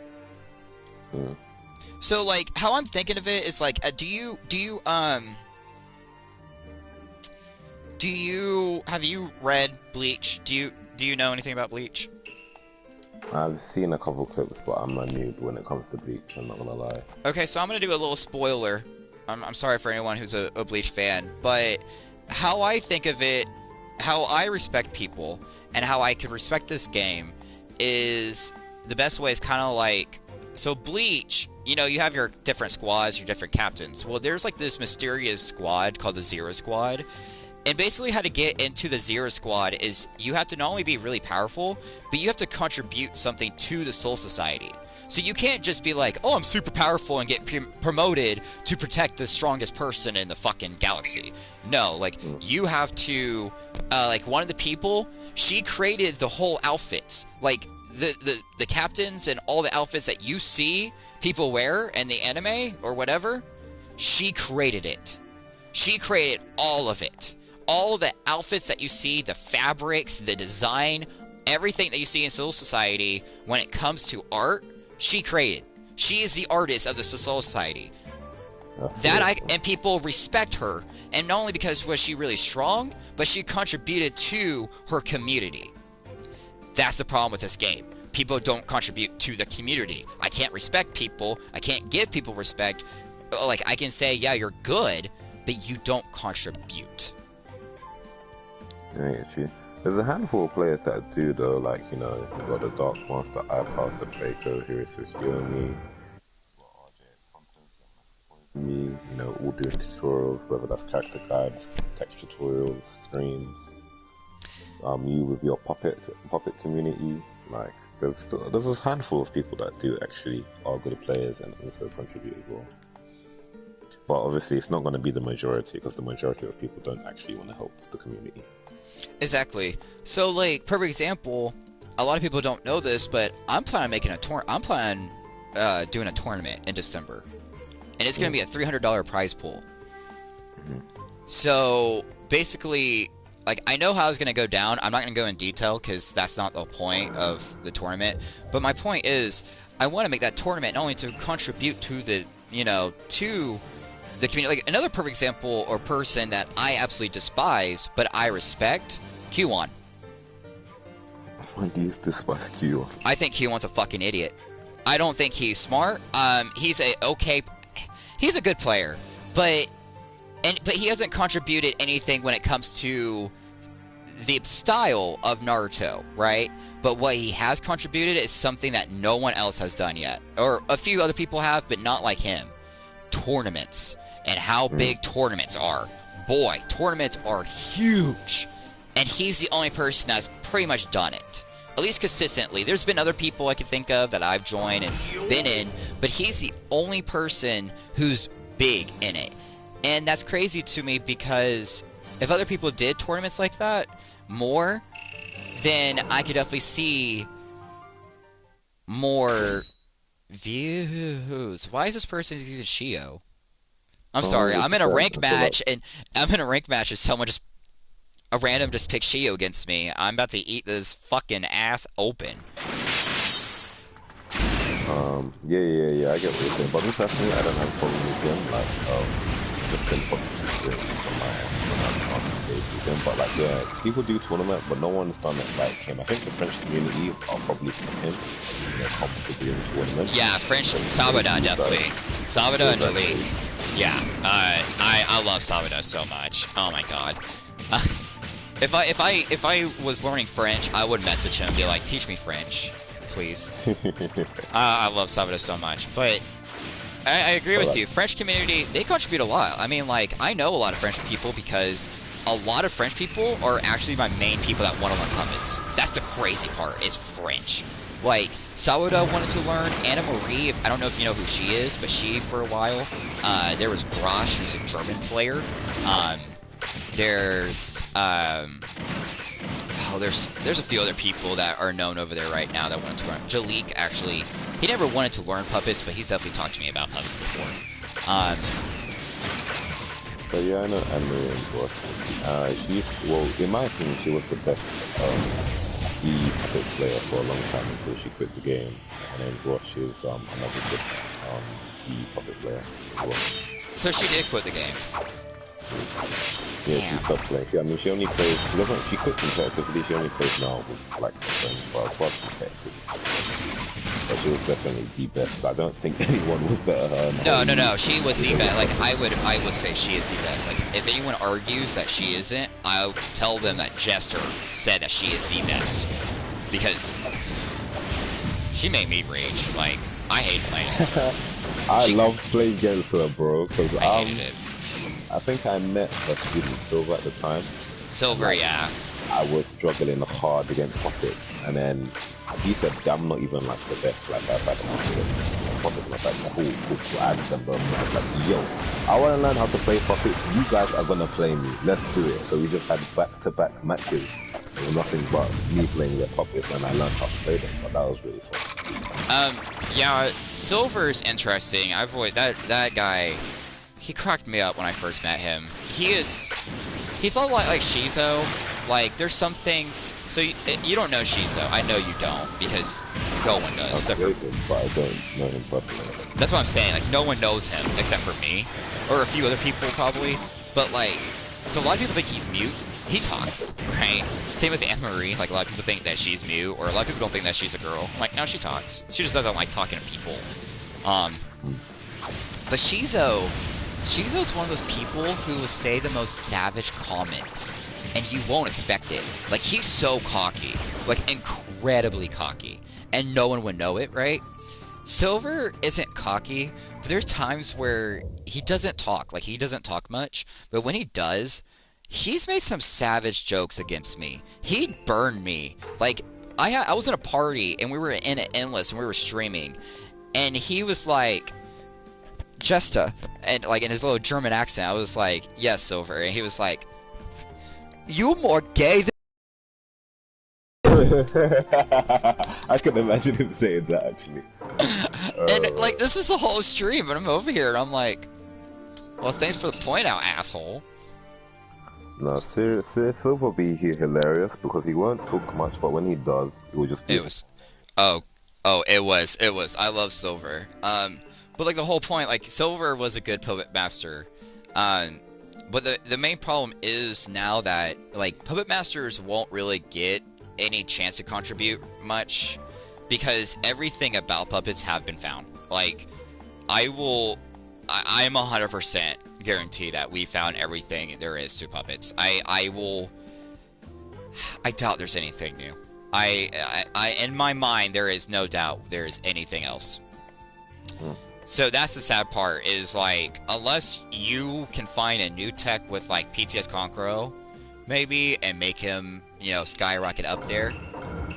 Mm. So, like, how I'm thinking of it is, like, have you read Bleach? Do you know anything about Bleach? I've seen a couple clips, but I'm a noob when it comes to Bleach, I'm not gonna lie. Okay, so I'm gonna do a little spoiler. I'm sorry for anyone who's a Bleach fan, but how I think of it, how I respect people, and how I can respect this game is, the best way is kind of like, so Bleach, you know, you have your different squads, your different captains. Well, there's like this mysterious squad called the Zero Squad. And basically how to get into the Zero Squad is you have to not only be really powerful, but you have to contribute something to the Soul Society. So you can't just be like, oh, I'm super powerful and get promoted to protect the strongest person in the fucking galaxy. No, like, you have to, like, one of the people, she created the whole outfits. Like, the captains and all the outfits that you see people wear in the anime or whatever, she created it. She created all of it. All the outfits that you see, the fabrics, the design, everything that you see in Soul Society, when it comes to art, she created. She is the artist of the Soul Society. And people respect her, and not only because was she really strong, but she contributed to her community. That's the problem with this game. People don't contribute to the community. I can't respect people. I can't give people respect. Like, I can say, yeah, you're good, but you don't contribute. Yeah, true. There's a handful of players that do though, like, you know, you've got the Dark Master, iPass, the Faker, Hirisu Yomi, me, you know, all doing tutorials, whether that's character guides, text tutorials, streams, you with your puppet community, like, there's a handful of people that do actually are good players and also contribute as well. But obviously it's not going to be the majority, because the majority of people don't actually want to help the community. Exactly. So, like, perfect example, a lot of people don't know this, but I'm planning on making doing a tournament in December. And it's going to be a $300 prize pool. So, basically, like, I know how it's going to go down. I'm not going to go in detail, because that's not the point of the tournament. But my point is, I want to make that tournament not only to contribute to the, you know, to the community. Like another perfect example or person that I absolutely despise, but I respect, Q1. When do you despise Q? I think Q1's a fucking idiot. I don't think he's smart. He's he's a good player, but he hasn't contributed anything when it comes to the style of Naruto, right? But what he has contributed is something that no one else has done yet, or a few other people have, but not like him. Tournaments and how big tournaments are. Boy, tournaments are huge, and he's the only person that's pretty much done it. At least consistently. There's been other people I can think of that I've joined and been in, but he's the only person who's big in it. And that's crazy to me because if other people did tournaments like that more, then I could definitely see more views. Why is this person using Shio? I'm sorry, I'm in a rank match, and someone just a random just picked Shio against me. I'm about to eat this fucking ass open. Yeah, I get what you're saying. But me personally, I don't have a problem with him. Like, just been positive experience on my end when I'm on stage with him. But like, yeah, people do tournament, but no one's done it like him. I think the French community are probably for him. They're comfortable in tournaments. Yeah, French Sabada definitely. Sabada and Jalik. Yeah, I love Sabada so much. Oh my god. If I was learning French, I would message him and be like, teach me French, please. I love Sabada so much, but I agree with you. French community, they contribute a lot. I mean, like, I know a lot of French people because a lot of French people are actually my main people that want to learn puppets. That's the crazy part, is French. Like, Sawada wanted to learn, Anna Marie, I don't know if you know who she is, but she, for a while, there was Grosh, who's a German player. There's a few other people that are known over there right now that want to learn. Jalik, actually, he never wanted to learn puppets, but he's definitely talked to me about puppets before. So yeah, I know Anne-Marie and Grosh. Well, in my opinion, she was the best puppet player for a long time until she quit the game. And then Grosh is another good puppet player as well. So she did quit the game. Yeah, she stopped playing. She only plays. She quit competitively. She only plays now with like friends, but quite competitive. But she was definitely the best. I don't think anyone was better than her. No. She was the best. Like I would say she is the best. Like if anyone argues that she isn't, I'll tell them that Jester said that she is the best because she made me rage. Like I hate playing against her. I love playing against her, bro. Because I hated it. I think I met her student Silver at the time. Silver, like, yeah. I was struggling hard against Puppet, and then he said, I'm not even like the best, like I've had a Puppet. And I was like, cool. I remember, I was like, yo, I want to learn how to play Puppet. You guys are going to play me. Let's do it. So we just had back-to-back matches. It was nothing but me playing their Puppets, and I learned how to play them, but that was really fun. Yeah, Silver's interesting. I've always, that guy, he cracked me up when I first met him. He's a lot like Shizo. Like, there's some things... So, you don't know Shizo. I know you don't, because no one does. But I don't know him personally. That's what I'm saying. Like, no one knows him, except for me. Or a few other people, probably. But, like... So, a lot of people think he's mute. He talks, right? Same with Anne-Marie. Like, a lot of people think that she's mute, or a lot of people don't think that she's a girl. I'm like, no, she talks. She just doesn't like talking to people. But Shizo's one of those people who will say the most savage comments, and you won't expect it. Like, he's so cocky, like, incredibly cocky, and no one would know it, right? Silver isn't cocky, but there's times where he doesn't talk. Like, he doesn't talk much, but when he does, he's made some savage jokes against me. He burned me. Like, I was in a party, and we were in an Endless, and we were streaming, and he was like... Jesta, and like in his little German accent, I was like, yes, Silver, and he was like, you more gay than... I can imagine him saying that, actually. And like, this was the whole stream, and I'm over here, and I'm like, well, thanks for the point out, asshole. No, seriously, Silver will be hilarious, because he won't talk much, but when he does, it will just be... It was, it was, I love Silver. But like the whole point, like Silver was a good puppet master. Um, but the main problem is now that like puppet masters won't really get any chance to contribute much because everything about puppets have been found. Like I'm 100% guarantee that we found everything there is to puppets. I doubt there's anything new. In my mind, there is no doubt there is anything else. So that's the sad part, is like, unless you can find a new tech with like PTS Conqueror, maybe, and make him, you know, skyrocket up there,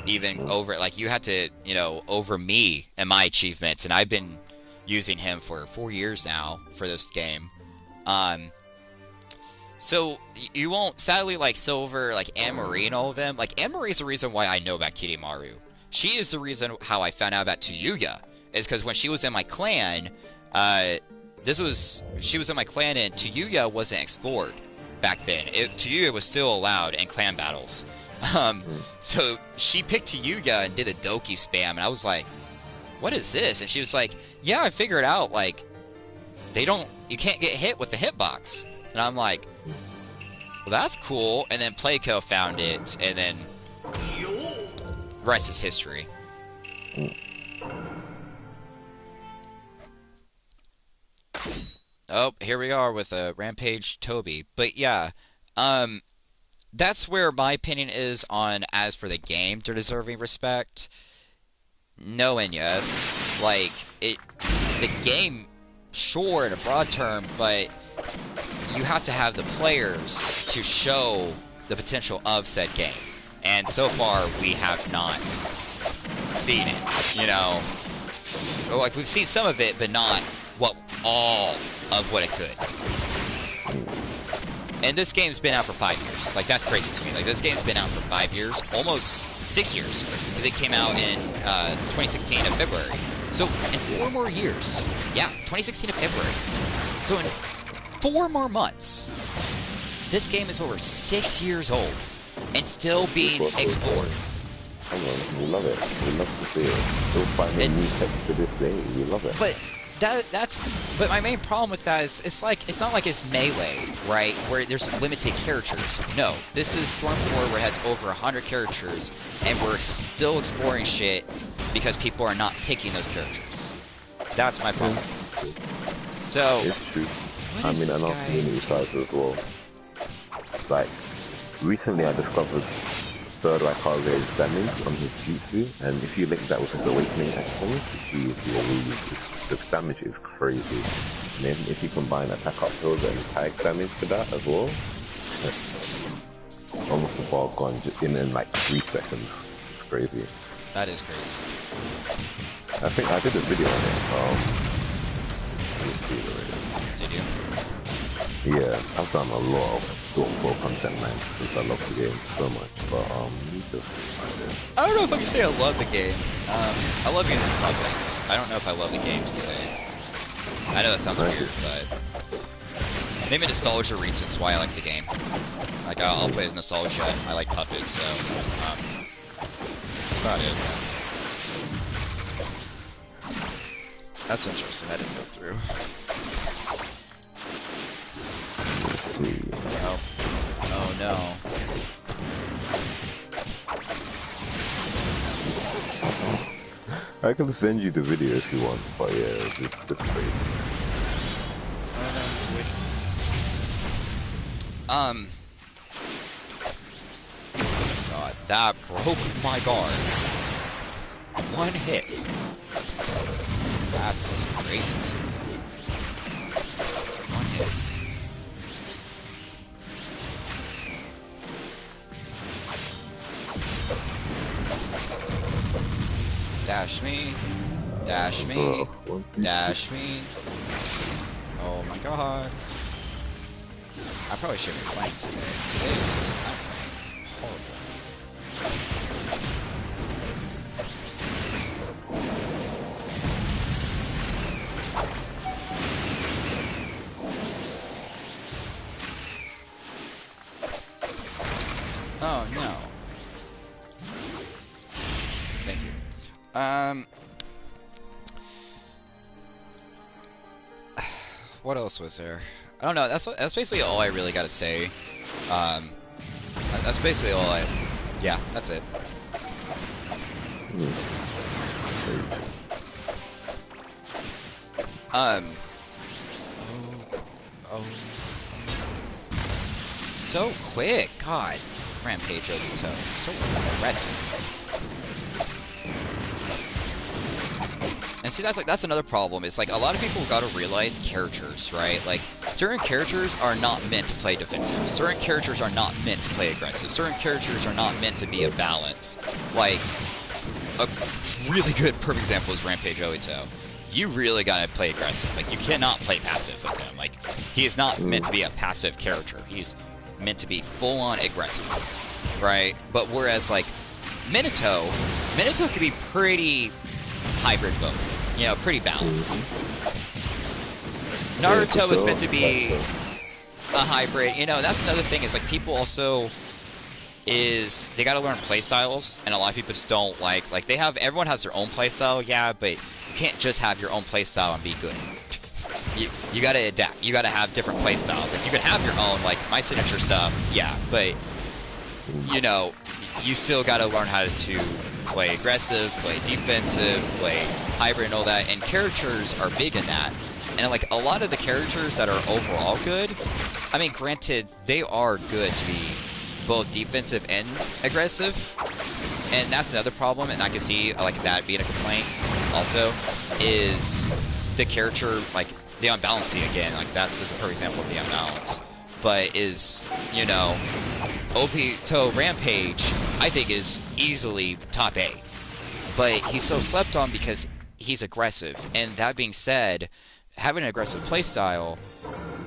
even over, like, you had to, you know, over me and my achievements, and I've been using him for 4 years now for this game. So you won't, sadly, like Silver, like Anne-Marie and all of them. Like Anne-Marie is the reason why I know about Kirimaru. She is the reason how I found out about Tayuya. Is because when she was in my clan, she was in my clan and Tayuya wasn't explored back then. Tayuya was still allowed in clan battles. So she picked Tayuya and did a Doki spam, and I was like, what is this? And she was like, yeah, I figured out, like, you can't get hit with the hitbox. And I'm like, well, that's cool. And then Playco found it, and then rest is history. Oh, here we are with a Rampage Toby. But yeah, that's where my opinion is on as for the game to deserving respect. No and yes. Like, the game, sure, in a broad term, but you have to have the players to show the potential of said game. And so far, we have not seen it, you know? Or, like, we've seen some of it, but not all of what it could. And this game's been out for 5 years. Like, that's crazy to me. Like, this game's been out for 5 years, almost 6 years, because it came out in 2016 of February. So, in 4 more years, yeah, 2016 of February. So, in 4 more months, this game is over 6 years old and still being explored. We love it. We love to see it. Still finding new text to this day. We love it. But but my main problem with that is it's not like it's Melee, right, where there's limited characters. No, this is Stormcore where it has over 100 characters, and we're still exploring shit because people are not picking those characters. That's my problem. So, it's true. I mean, and our community size as well. Like, recently I discovered third Raikaze's damage from his jutsu, and if you link that with his awakening action, you see if the damage is crazy. And then if you combine attack up throws and tag damage to that as well, it's almost a bar gone just in like 3 seconds. It's crazy. That is crazy. I think I did a video on it. Let me see it already. Did you? Yeah, I've done a lot of Stormcore content, man, since I love the game so much. But I don't know if I can say I love the game. I love using puppets. I don't know if I love the game to say. I know that sounds weird, but maybe nostalgia reasons why I like the game. Like I'll play as nostalgia. I like puppets, so that's about it. That's interesting. I didn't go through. Oh. Oh no. I can send you the video if you want, but yeah, it's crazy. God, that broke my guard. One hit. That's just crazy too. One hit. Dash me, dash me, dash me. Oh my god. I probably shouldn't be playing today. Today is just horrible. Oh no. Thank you. what else was there? I don't know. That's basically all I really got to say. Um, that's basically all I. Yeah, that's it. Um. Oh. So quick, God. Rampage over toe. So aggressive. And see, that's another problem. It's like a lot of people gotta realize characters, right? Like certain characters are not meant to play defensive. Certain characters are not meant to play aggressive. Certain characters are not meant to be a balance. Like a really good perfect example is Rampage Obito. You really gotta play aggressive. Like you cannot play passive with him. Like he is not meant to be a passive character. He's meant to be full-on aggressive, right? But whereas like Minato can be pretty hybrid both. You know, pretty balanced. Naruto is meant to be a hybrid. You know, that's another thing is like people also they gotta learn play styles, and a lot of people just don't like everyone has their own play style, yeah, but you can't just have your own play style and be good. You gotta adapt. You gotta have different play styles. Like you can have your own, like my signature stuff, yeah, but you know, you still gotta learn how to play aggressive, play defensive, play hybrid and all that, and characters are big in that. And like a lot of the characters that are overall good, I mean, granted, they are good to be both defensive and aggressive, and that's another problem, and I can see like that being a complaint also, is the character, like, the unbalancing again, like that's just a perfect example of the unbalance. But is, you know, Obito Rampage, I think, is easily top 8. But he's so slept on because he's aggressive. And that being said, having an aggressive playstyle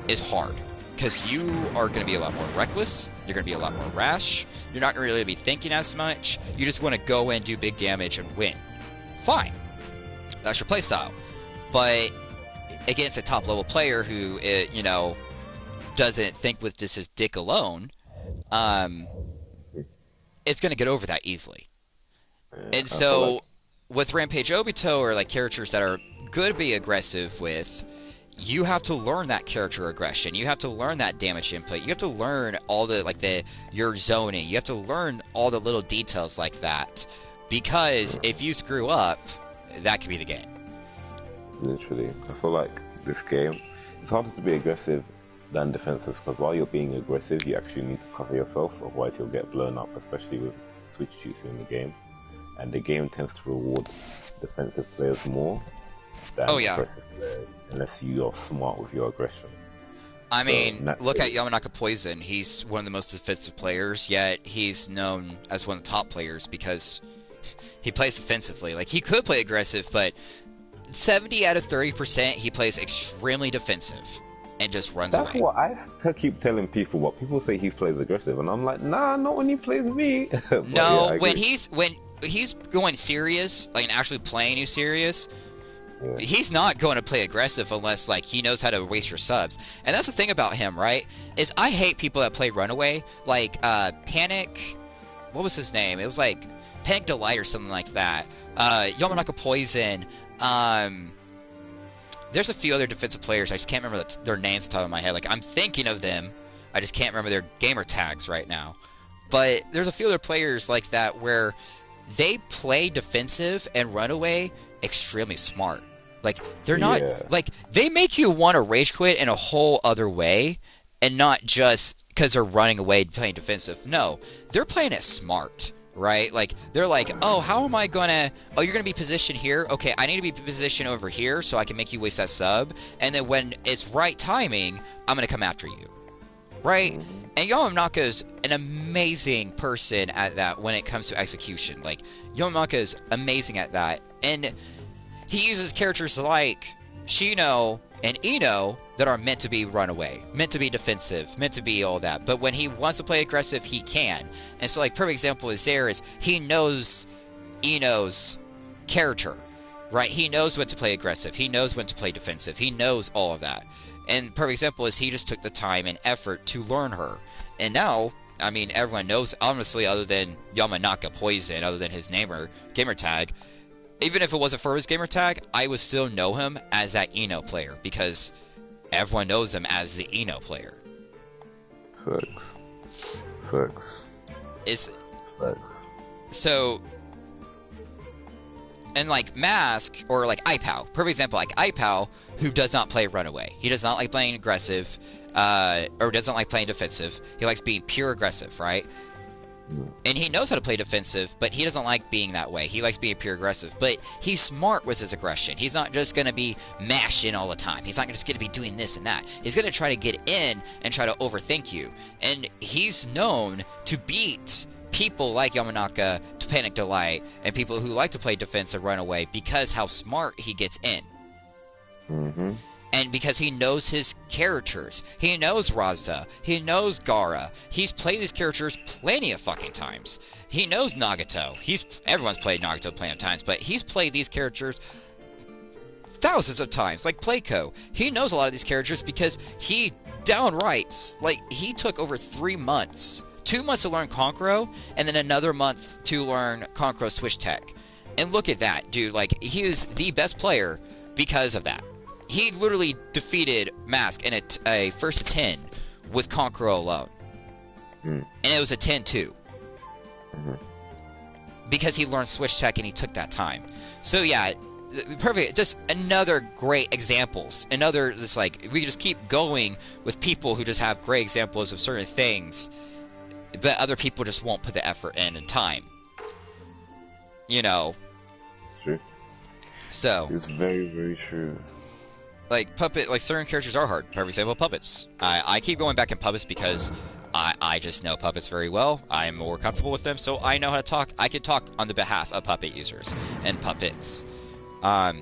is hard. Because you are going to be a lot more reckless, you're going to be a lot more rash, you're not going to really be thinking as much, you just want to go in, do big damage, and win. Fine. That's your playstyle. But against a top-level player who, you know, doesn't think with just his dick alone, it's going to get over that easily. And so, with Rampage Obito, or like characters that are good to be aggressive with, you have to learn that character aggression. You have to learn that damage input. You have to learn all the, like, your zoning. You have to learn all the little details like that. Because if you screw up, that could be the game. Literally. I feel like this game, it's harder to be aggressive than defensive, because while you're being aggressive, you actually need to cover yourself, otherwise you'll get blown up, especially with switch shoots in the game. And the game tends to reward defensive players more than aggressive players, unless you are smart with your aggression. I mean, look at Yamanaka Poison. He's one of the most defensive players, yet he's known as one of the top players because he plays defensively. Like, he could play aggressive, but 70 out of 30% he plays extremely defensive and just runs away. That's what I keep telling people. What people say, he plays aggressive, and I'm like, nah, not when he plays me. No, yeah, when he's going serious, like actually playing you serious, he's not going to play aggressive unless, like, he knows how to waste your subs. And that's the thing about him, right? Is I hate people that play Runaway, like Panic. What was his name? It was like Panic Delight or something like that. Yamanaka Poison. There's a few other defensive players. I just can't remember their names off the top of my head. Like, I'm thinking of them, I just can't remember their gamer tags right now. But there's a few other players like that where they play defensive and Runaway extremely smart. Like, they're not, like, they make you want to rage quit in a whole other way, and not just because they're running away playing defensive. No, they're playing it smart, right? Like, they're like, oh, how am I gonna, oh, you're gonna be positioned here? Okay, I need to be positioned over here so I can make you waste that sub, and then when it's right timing, I'm gonna come after you, right? And Yamanaka's an amazing person at that when it comes to execution. Like, Yamanaka's amazing at that, and he uses characters like Shino and Ino that are meant to be runaway, meant to be defensive, meant to be all that. But when he wants to play aggressive, he can. And so, like, perfect example is he knows Ino's character, right? He knows when to play aggressive. He knows when to play defensive. He knows all of that. And perfect example is he just took the time and effort to learn her. And now, I mean, everyone knows, honestly, other than Yamanaka Poison, other than his gamer tag, even if it wasn't for his gamer tag, I would still know him as that Ino player, because everyone knows him as the Eno player. Facts. It's Facts. so, and like Mask or like iPow, perfect example, like iPow, who does not play Runaway. He does not like playing aggressive, or doesn't like playing defensive. He likes being pure aggressive, right? And he knows how to play defensive, but he doesn't like being that way. He likes being pure aggressive, but he's smart with his aggression. He's not just going to be mashing all the time. He's not just going to be doing this and that. He's going to try to get in and try to overthink you. And he's known to beat people like Yamanaka, to Panic Delight, and people who like to play defense and run away because how smart he gets in. Mm-hmm. And because he knows his characters. He knows Raza. He knows Gara. He's played these characters plenty of fucking times. He knows Nagato. Everyone's played Nagato plenty of times, but he's played these characters thousands of times, like Playco. He knows a lot of these characters because he downright, like, he took over 3 months. 2 months to learn Konkoro, and then another month to learn Konkoro Switch Tech. And look at that, dude. Like, he is the best player because of that. He literally defeated Mask in a first to 10 with Konkoro alone. And it was a 10-2. Because he learned Switch Tech and he took that time. So yeah, perfect. Just another great examples. Another, just like, we just keep going with people who just have great examples of certain things, but other people just won't put the effort in and time. You know? True. So. It's very, very true. Like, certain characters are hard. For example, puppets. I keep going back in puppets because I just know puppets very well. I'm more comfortable with them, so I know how to talk. I can talk on the behalf of puppet users and puppets. But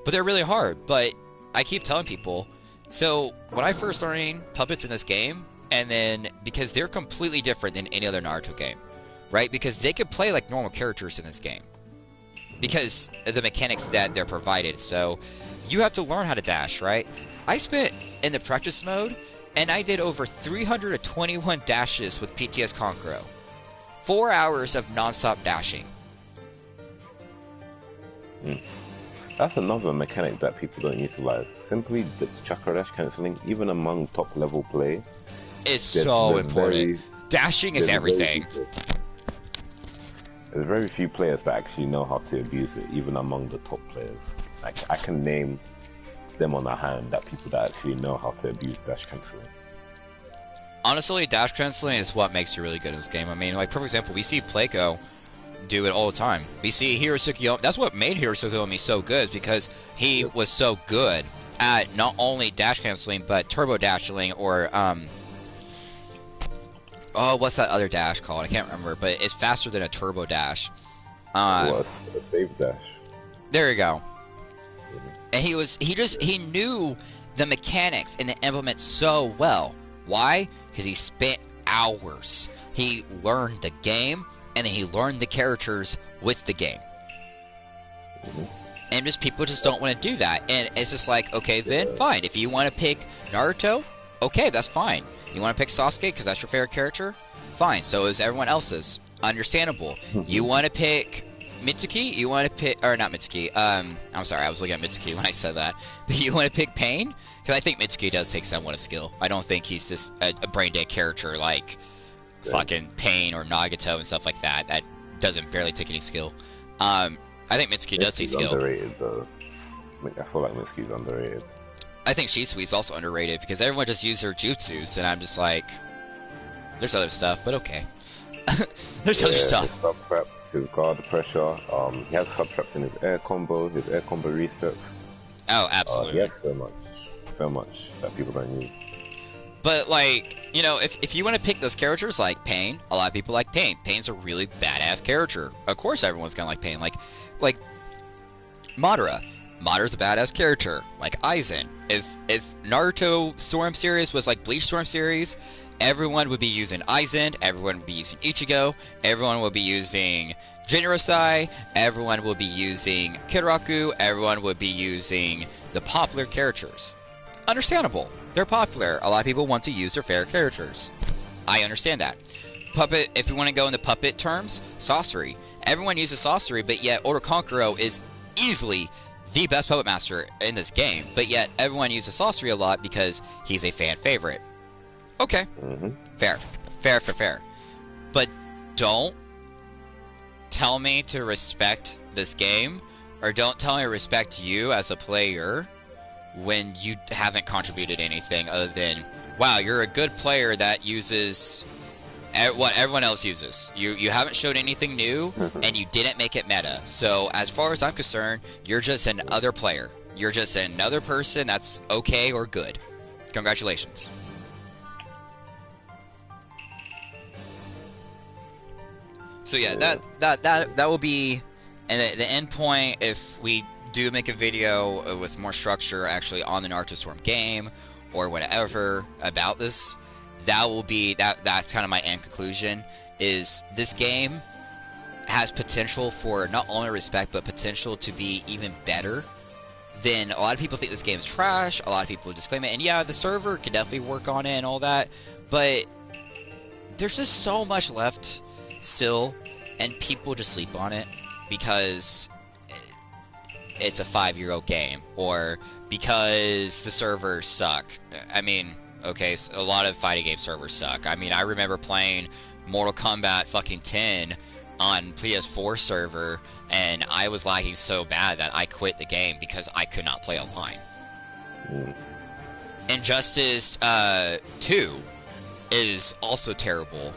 they're really hard. But I keep telling people, so when I first learning puppets in this game, and then, because they're completely different than any other Naruto game, right? Because they could play like normal characters in this game. Because of the mechanics that they're provided. So you have to learn how to dash, right? I spent in the practice mode, and I did over 321 dashes with PTS Konkoro. 4 hours of non-stop dashing. That's another mechanic that people don't utilize. Simply the chakra dash cancelling, even among top level play. It's so important. Dashing is everything. There's very few players that actually know how to abuse it, even among the top players. Like, I can name them on a hand that people that actually know how to abuse dash cancelling. Honestly, dash cancelling is what makes you really good in this game. I mean, like, for example, we see Playco do it all the time. We see Hirosuke Omi. That's what made Hirosuke Omi so good, because he was so good at not only dash cancelling, but turbo dashing, or, oh, what's that other dash called? I can't remember, but it's faster than a turbo dash. What? A save dash. There you go. And he knew the mechanics and the implement so well. Why? Because he spent hours. He learned the game, and then he learned the characters with the game. And just people just don't want to do that. And it's just like, okay, then fine. If you want to pick Naruto, okay, that's fine. You want to pick Sasuke because that's your favorite character? Fine, so is everyone else's. Understandable. You want to pick Mitsuki? You want to pick... Or not Mitsuki. I'm sorry, I was looking at Mitsuki when I said that. But you want to pick Pain? Because I think Mitsuki does take somewhat of skill. I don't think he's just a brain-dead character like fucking Pain or Nagato and stuff like that. That doesn't barely take any skill. I think Mitsuki does take skill. Underrated, though. I feel like Mitsuki's underrated. I think Shisui's also underrated because everyone just uses her jutsus, and I'm just like, there's other stuff, but okay. There's other stuff. His sub trap, his guard pressure. He has sub traps in his air combo resets. Oh, absolutely. He has so much that people don't use. But like, you know, if you want to pick those characters like Pain, a lot of people like Pain. Pain's a really badass character. Of course, everyone's gonna like Pain. Like Madara. Madara's a badass character, like Aizen. If Naruto Storm series was like Bleach Storm series, everyone would be using Aizen, everyone would be using Ichigo, everyone would be using Jinrosai, everyone would be using Kiraku, everyone would be using the popular characters. Understandable. They're popular. A lot of people want to use their favorite characters. I understand that. Puppet, if you want to go into puppet terms, Sorcery. Everyone uses Sorcery, but yet Order Konkoro is easily the best puppet master in this game, but yet everyone uses Saucery a lot because he's a fan favorite. Okay, fair, fair. But don't tell me to respect this game, or don't tell me to respect you as a player when you haven't contributed anything other than, wow, you're a good player that uses what everyone else uses. You haven't showed anything new, and you didn't make it meta. So as far as I'm concerned, you're just another player. You're just another person that's okay or good. Congratulations. So yeah, that will be, and the end point, if we do make a video with more structure actually on the Naruto Storm game or whatever about this, that will be that's kind of my end conclusion, is this game has potential for not only respect but potential to be even better than a lot of people think. This game is trash, a lot of people disclaim it, and yeah, the server can definitely work on it and all that, but there's just so much left still, and people just sleep on it because it's a 5-year-old game, or because the servers suck. I mean, okay, so a lot of fighting game servers suck. I mean, I remember playing Mortal Kombat fucking 10 on PS4 server, and I was lagging so bad that I quit the game because I could not play online. Injustice 2 is also terrible.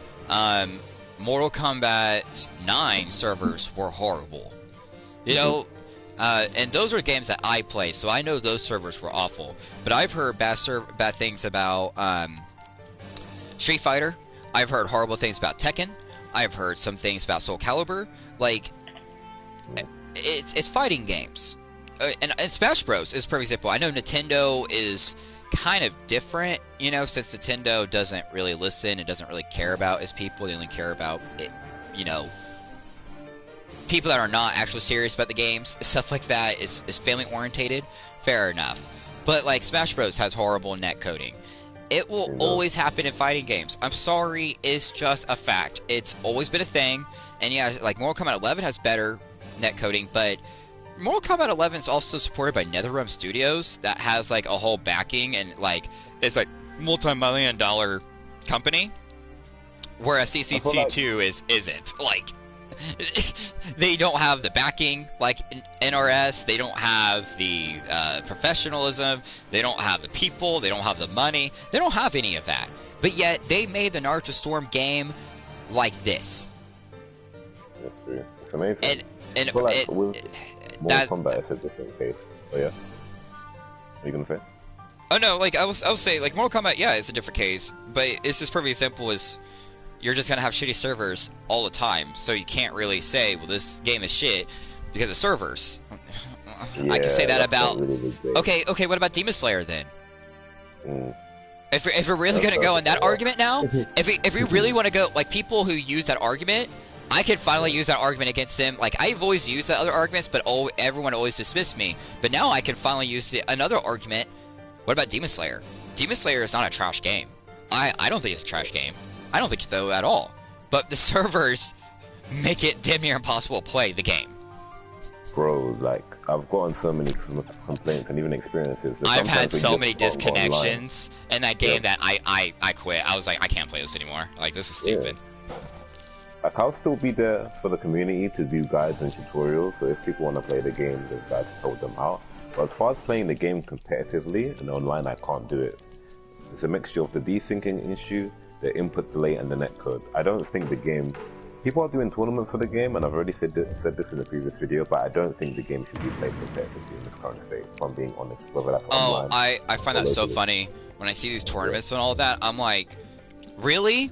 Mortal Kombat 9 servers were horrible. You know, and those are games that I play, so I know those servers were awful. But I've heard bad things about Street Fighter. I've heard horrible things about Tekken. I've heard some things about Soul Calibur. Like, it's fighting games. And Smash Bros. Is a perfect example. I know Nintendo is kind of different, you know, since Nintendo doesn't really listen and doesn't really care about its people. They only care about it, you know, people that are not actually serious about the games, stuff like that is family orientated. Fair enough. But like Smash Bros has horrible net coding. It will always happen in fighting games. I'm sorry, it's just a fact. It's always been a thing. And yeah, like Mortal Kombat 11 has better net coding, but Mortal Kombat 11 is also supported by NetherRealm Studios that has like a whole backing, and like it's like multi-million-dollar company, whereas CCC2 isn't. Like, they don't have the backing like NRS, they don't have the professionalism, they don't have the people, they don't have the money, they don't have any of that. But yet they made the Naruto Storm game like this. That's true. It's amazing. And Mortal Kombat is a different case. Oh yeah. Are you gonna say? Oh no, like I was saying, like Mortal Kombat, yeah, it's a different case, but it's just perfectly simple as you're just gonna have shitty servers all the time, so you can't really say, well, this game is shit because of servers. Yeah, I can say that about. Really okay, what about Demon Slayer then? If we're really gonna go in that argument now, if we really want to go, like people who use that argument, I can finally use that argument against them. Like, I've always used the other arguments, but everyone always dismissed me. But now I can finally use another argument. What about Demon Slayer? Demon Slayer is not a trash game. I don't think it's a trash game. I don't think so at all. But the servers make it damn near impossible to play the game. Bro, like, I've gotten so many complaints and even experiences. I've had so many disconnections in that game that I quit. I was like, I can't play this anymore. Like, this is stupid. Yeah. Like, I'll still be there for the community to do guides and tutorials, so if people want to play the game, there's guys to help them out. But as far as playing the game competitively and online, I can't do it. It's a mixture of the desyncing issue, the input delay, and the netcode. I don't think the game... People are doing tournaments for the game, and I've already said this in the previous video, but I don't think the game should be played competitively in this current state, if I'm being honest, whether that's online. I find that so funny. When I see these tournaments and all that, I'm like, really?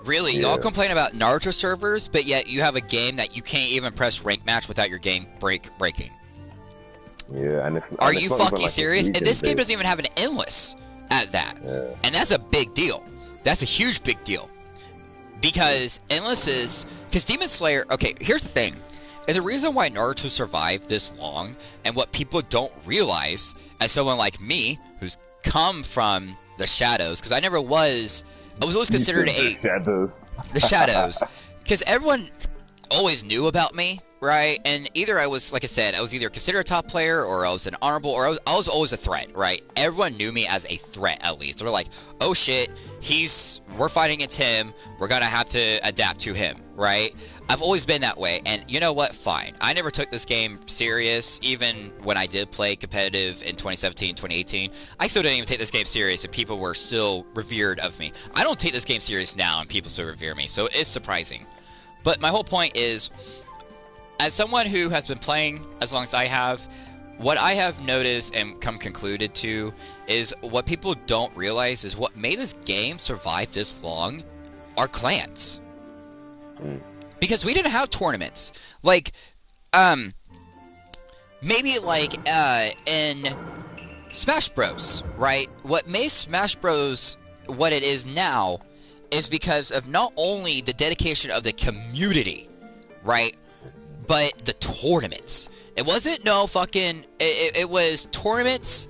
Really? Yeah. Y'all complain about Naruto servers, but yet you have a game that you can't even press rank match without your game breaking. Yeah, and are you fucking serious? And this game doesn't even have an endless at that. Yeah. And that's a big deal. That's a huge big deal. Because endless is... Because Demon Slayer... Okay, here's the thing. And the reason why Naruto survived this long, and what people don't realize, as someone like me, who's come from the shadows, because I never was... I was always considered the shadows. The shadows. Because everyone... always knew about me, right? And either I was, like I said, I was either considered a top player, or I was an honorable, or I was always a threat, right? Everyone knew me as a threat, at least. They were like, oh shit, we're fighting against him, we're gonna have to adapt to him, right? I've always been that way, and you know what? Fine. I never took this game serious, even when I did play competitive in 2017, 2018. I still didn't even take this game serious, and people were still revered of me. I don't take this game serious now, and people still revere me, so it's surprising. But my whole point is, as someone who has been playing as long as I have, what I have noticed and come concluded to is what people don't realize is what made this game survive this long are clans. Because we didn't have tournaments. Like, maybe like in Smash Bros, right? What made Smash Bros what it is now is because of not only the dedication of the community, right, but the tournaments. It wasn't it was tournaments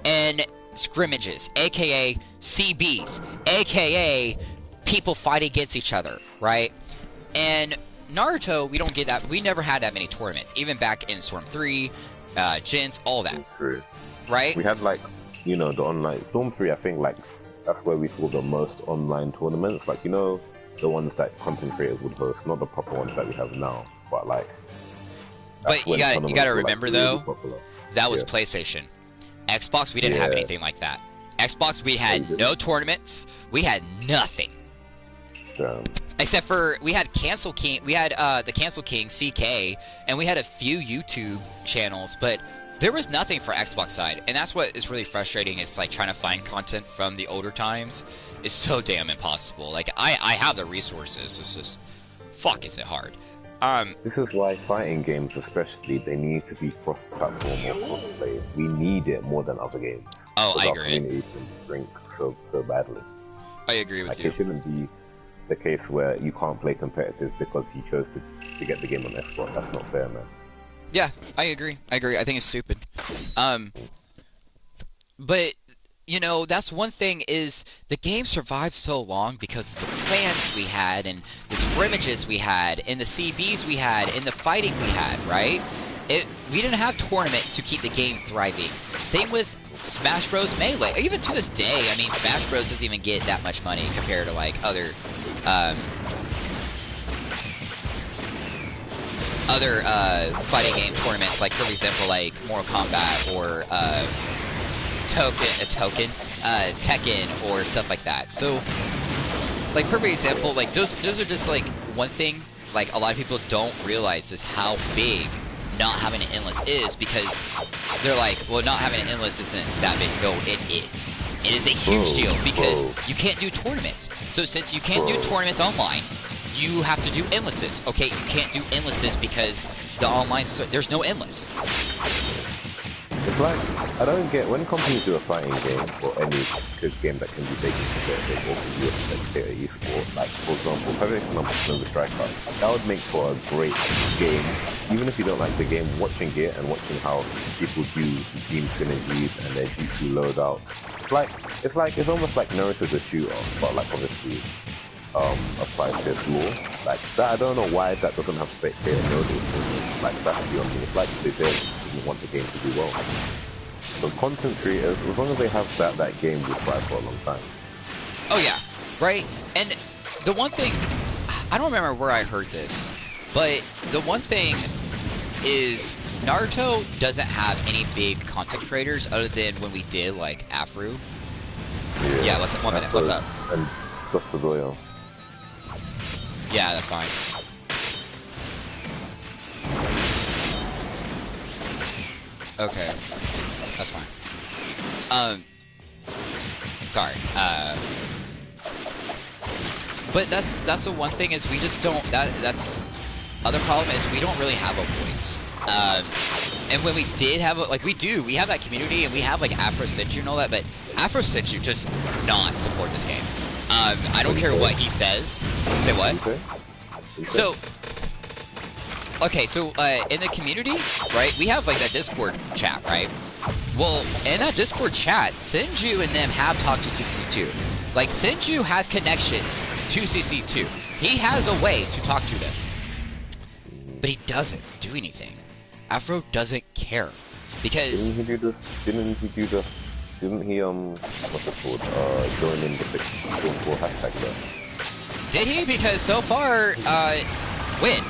and scrimmages, aka CBs, aka people fighting against each other, right? And Naruto, we don't get that. We never had that many tournaments, even back in Storm 3, Gens, all that. True. Right? We had like, the online Storm 3. I think like that's where we saw the most online tournaments. Like the ones that content creators would host, not the proper ones that we have now, but like. But you gotta remember like, though, really that was PlayStation. Xbox, we didn't have anything like that. Xbox, we had no tournaments. We had nothing. Except for we had Cancel King, the Cancel King CK, and we had a few YouTube channels, but there was nothing for Xbox side, and that's what is really frustrating. Is like trying to find content from the older times is so damn impossible. Like I have the resources, it's just is it hard. This is why fighting games, especially, they need to be cross-platform or cross-play. We need it more than other games. Oh, I agree. agree. Our community shrink so badly. I agree with you. It shouldn't be the case where you can't play competitive because you chose to get the game on Xbox. That's not fair, man. Yeah, I agree. I think it's stupid. But that's one thing is the game survived so long because of the clans we had and the scrimmages we had and the CBs we had and the fighting we had, right? We didn't have tournaments to keep the game thriving. Same with Smash Bros. Melee. Even to this day, I mean, Smash Bros. Doesn't even get that much money compared to like other fighting game tournaments, like for example, like Mortal Kombat or Tekken or stuff like that. So, like for example, like those are just like one thing. Like a lot of people don't realize is how big not having an endless is, because they're like, well, not having an endless isn't that big. No, it is. It is a huge deal because you can't do tournaments. So since you can't do tournaments online, you have to do endlesses. Okay, you can't do endlesses because the online there's no endless. It's like, I don't get, when companies do a fighting game or any game that can be taken competitive or can be a spectator esport, like for example, the Striker, that would make for a great game. Even if you don't like the game, watching it and watching how people do team synergies and their G2 loadouts, it's almost like Naruto the shooter, but like obviously applies this law. Like that, I don't know why that doesn't have spectator notice. Like that's beyond me. It's like they didn't want the game to do well. So content creators, as long as they have that game will thrive for a long time. Oh yeah, right. And the one thing, I don't remember where I heard this, but the one thing is Naruto doesn't have any big content creators other than when we did like Afro. Yeah, what's up? 1 minute. What's up? And just the Doyle. Yeah, that's fine. Okay, that's fine. Sorry. But that's the one thing is we just don't. That's other problem is we don't really have a voice. And when we did have we have that community and we have like Afro Senju and all that, but Afro Senju just not support this game. I don't care what he says. Say what? So, okay, so in the community, right, we have like that Discord chat, right? Well, in that Discord chat, Senju and them have talked to CC2. Like, Senju has connections to CC2. He has a way to talk to them. but he doesn't do anything. Afro doesn't care because Didn't he do the? Didn't he do the? Didn't he what's it called? Join in the Storm 4 hashtag though. did he? Because so far, when?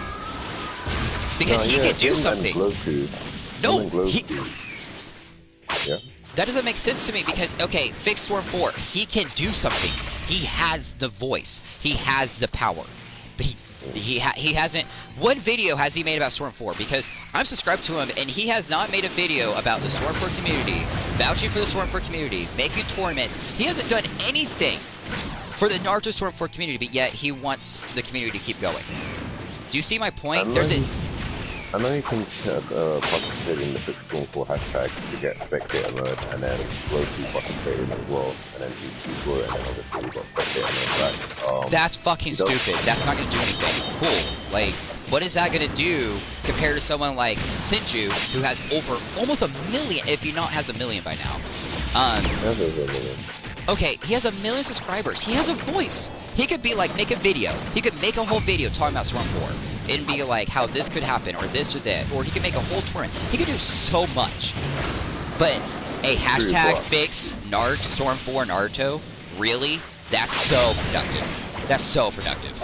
Because No, he yeah, could do him something. And Glowku. No, Him and Glowku. Yeah. That doesn't make sense to me because, okay, fix Storm 4, he can do something. He has the voice. He has the power. But he hasn't... What video has he made about Storm 4? Because I'm subscribed to him, and he has not made a video about the Storm 4 community, vouching for the Storm 4 community, making tournaments. He hasn't done anything for the Naruto Storm 4 community, but yet he wants the community to keep going. Do you see my point? I know you can participate in the Fix Storm 4 hashtag to get spectator mode, and then Glowku participated in as well, and then he grew it, and then obviously we got spectator mode back. That's fucking stupid. That's not gonna do anything. Cool. Like, what is that gonna do compared to someone like Sinju, who has over almost 1 million, if he not has 1 million by now? That's over 1 million. Okay, he has 1 million subscribers. He has a voice. He could be like, make a video. He could make a whole video talking about Storm 4. And be like, how this could happen, or this or that. Or he could make a whole tournament. He could do so much. But a hashtag fix Naruto Storm 4 Naruto, really? That's so productive. That's so productive.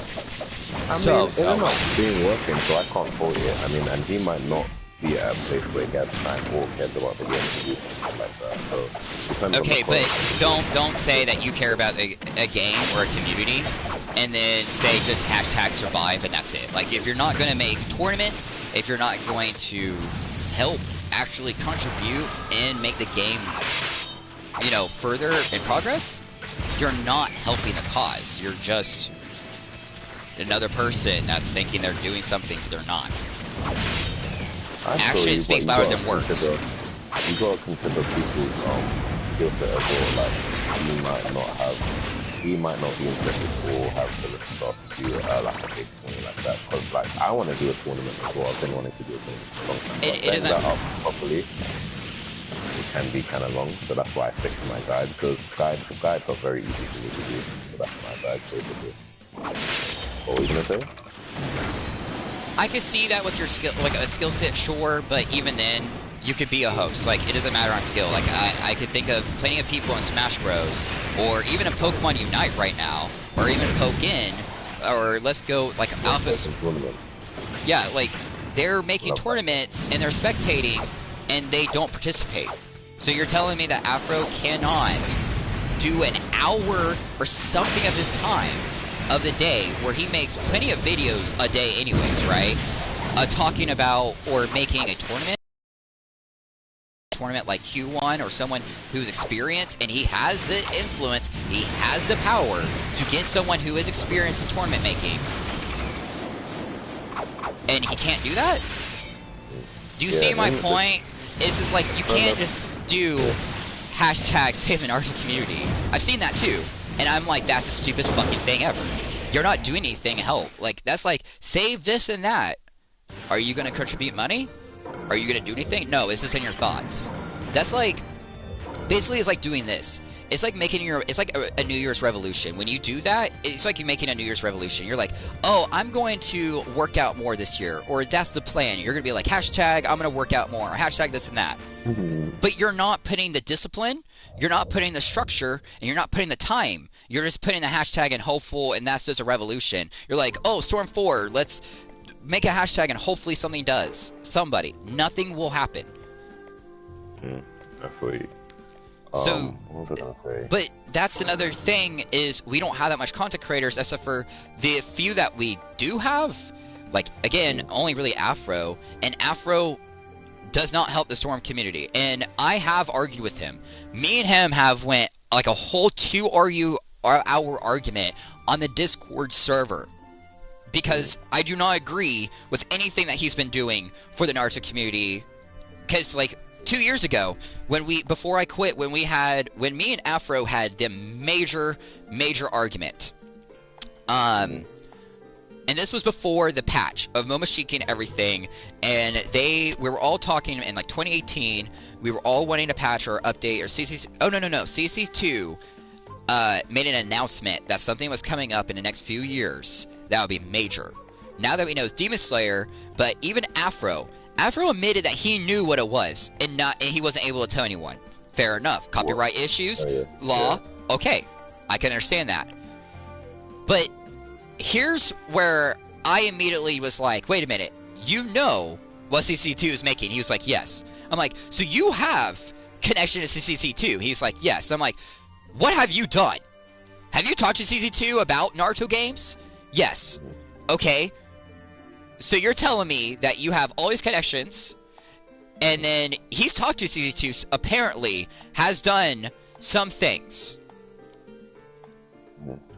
I mean, it's not being working, so I can't fault it. I mean, and he might not be at a place where he has time or cares about the game to do something like that. So, okay, but don't say that you care about a game or a community, and then say just hashtag survive and that's it. Like, if you're not going to make tournaments, if you're not going to help actually contribute and make the game, you know, further in progress, you're not helping the cause. You're just another person that's thinking they're doing something they're not. Action speaks louder than words. You gotta consider people's skill set as well. Like, he might not be interested or have the stuff to do like a big tournament like that. Because like, I want to do a tournament as well. I've been wanting to do a tournament for a long time. But setting that up properly, it can be kind of long. So that's why I stick to my guide, because guides are very easy for me to do. So that's my guide basically. What were you gonna say? I could see that with your skill, like a skill set, sure, but even then, you could be a host. Like, it doesn't matter on skill. Like, I could think of plenty of people in Smash Bros, or even in Pokemon Unite right now, or even Pokken, or let's go, like, Alpha... Yeah, like, they're making tournaments, and they're spectating, and they don't participate. So you're telling me that Afro cannot do an hour or something of his time of the day where he makes plenty of videos a day anyways, right? Talking about or making a tournament like Q1 or someone who's experienced, and he has the influence, he has the power to get someone who is experienced in tournament making, and he can't do that? Do you see my point? It's just like, you can't just do hashtag save the Naruto community. I've seen that too. And I'm like, that's the stupidest fucking thing ever. You're not doing anything to help. Like, that's like, save this and that. Are you going to contribute money? Are you going to do anything? No, this is in your thoughts. That's like, basically it's like doing this. It's like making it's like a New Year's resolution. When you do that, it's like you're making a New Year's resolution. You're like, oh, I'm going to work out more this year. Or that's the plan. You're going to be like, hashtag, I'm going to work out more. Or hashtag this and that. But you're not putting the discipline, you're not putting the structure, and you're not putting the time. You're just putting the hashtag and hopeful, and that's just a revolution. You're like, oh, Storm 4, let's make a hashtag and hopefully something does. Somebody. Nothing will happen. I feel you. So, what was I gonna say? but that's another thing, is we don't have that much content creators, except for the few that we do have. Like, again, only really Afro, and Afro does not help the Storm community. And I have argued with him. Me and him have went like a whole 2 hour argument on the Discord server, because I do not agree with anything that he's been doing for the Naruto community. Because, like, 2 years ago, before I quit, when me and Afro had the major argument, and this was before the patch of Momoshiki and everything, and we were all talking in like 2018, we were all wanting to patch or update or CC2 made an announcement that something was coming up in the next few years that would be major. Now that we know it's Demon Slayer, but even Afro admitted that he knew what it was, and he wasn't able to tell anyone. Fair enough. Copyright issues, law, okay, I can understand that. But here's where I immediately was like, wait a minute, you know what CC2 is making? He was like, yes. I'm like, so you have connection to CC2? He's like, yes. I'm like, what have you done? Have you talked to CC2 about Naruto games? Yes. Okay. So you're telling me that you have all these connections, and then he's talked to CC2, apparently has done some things.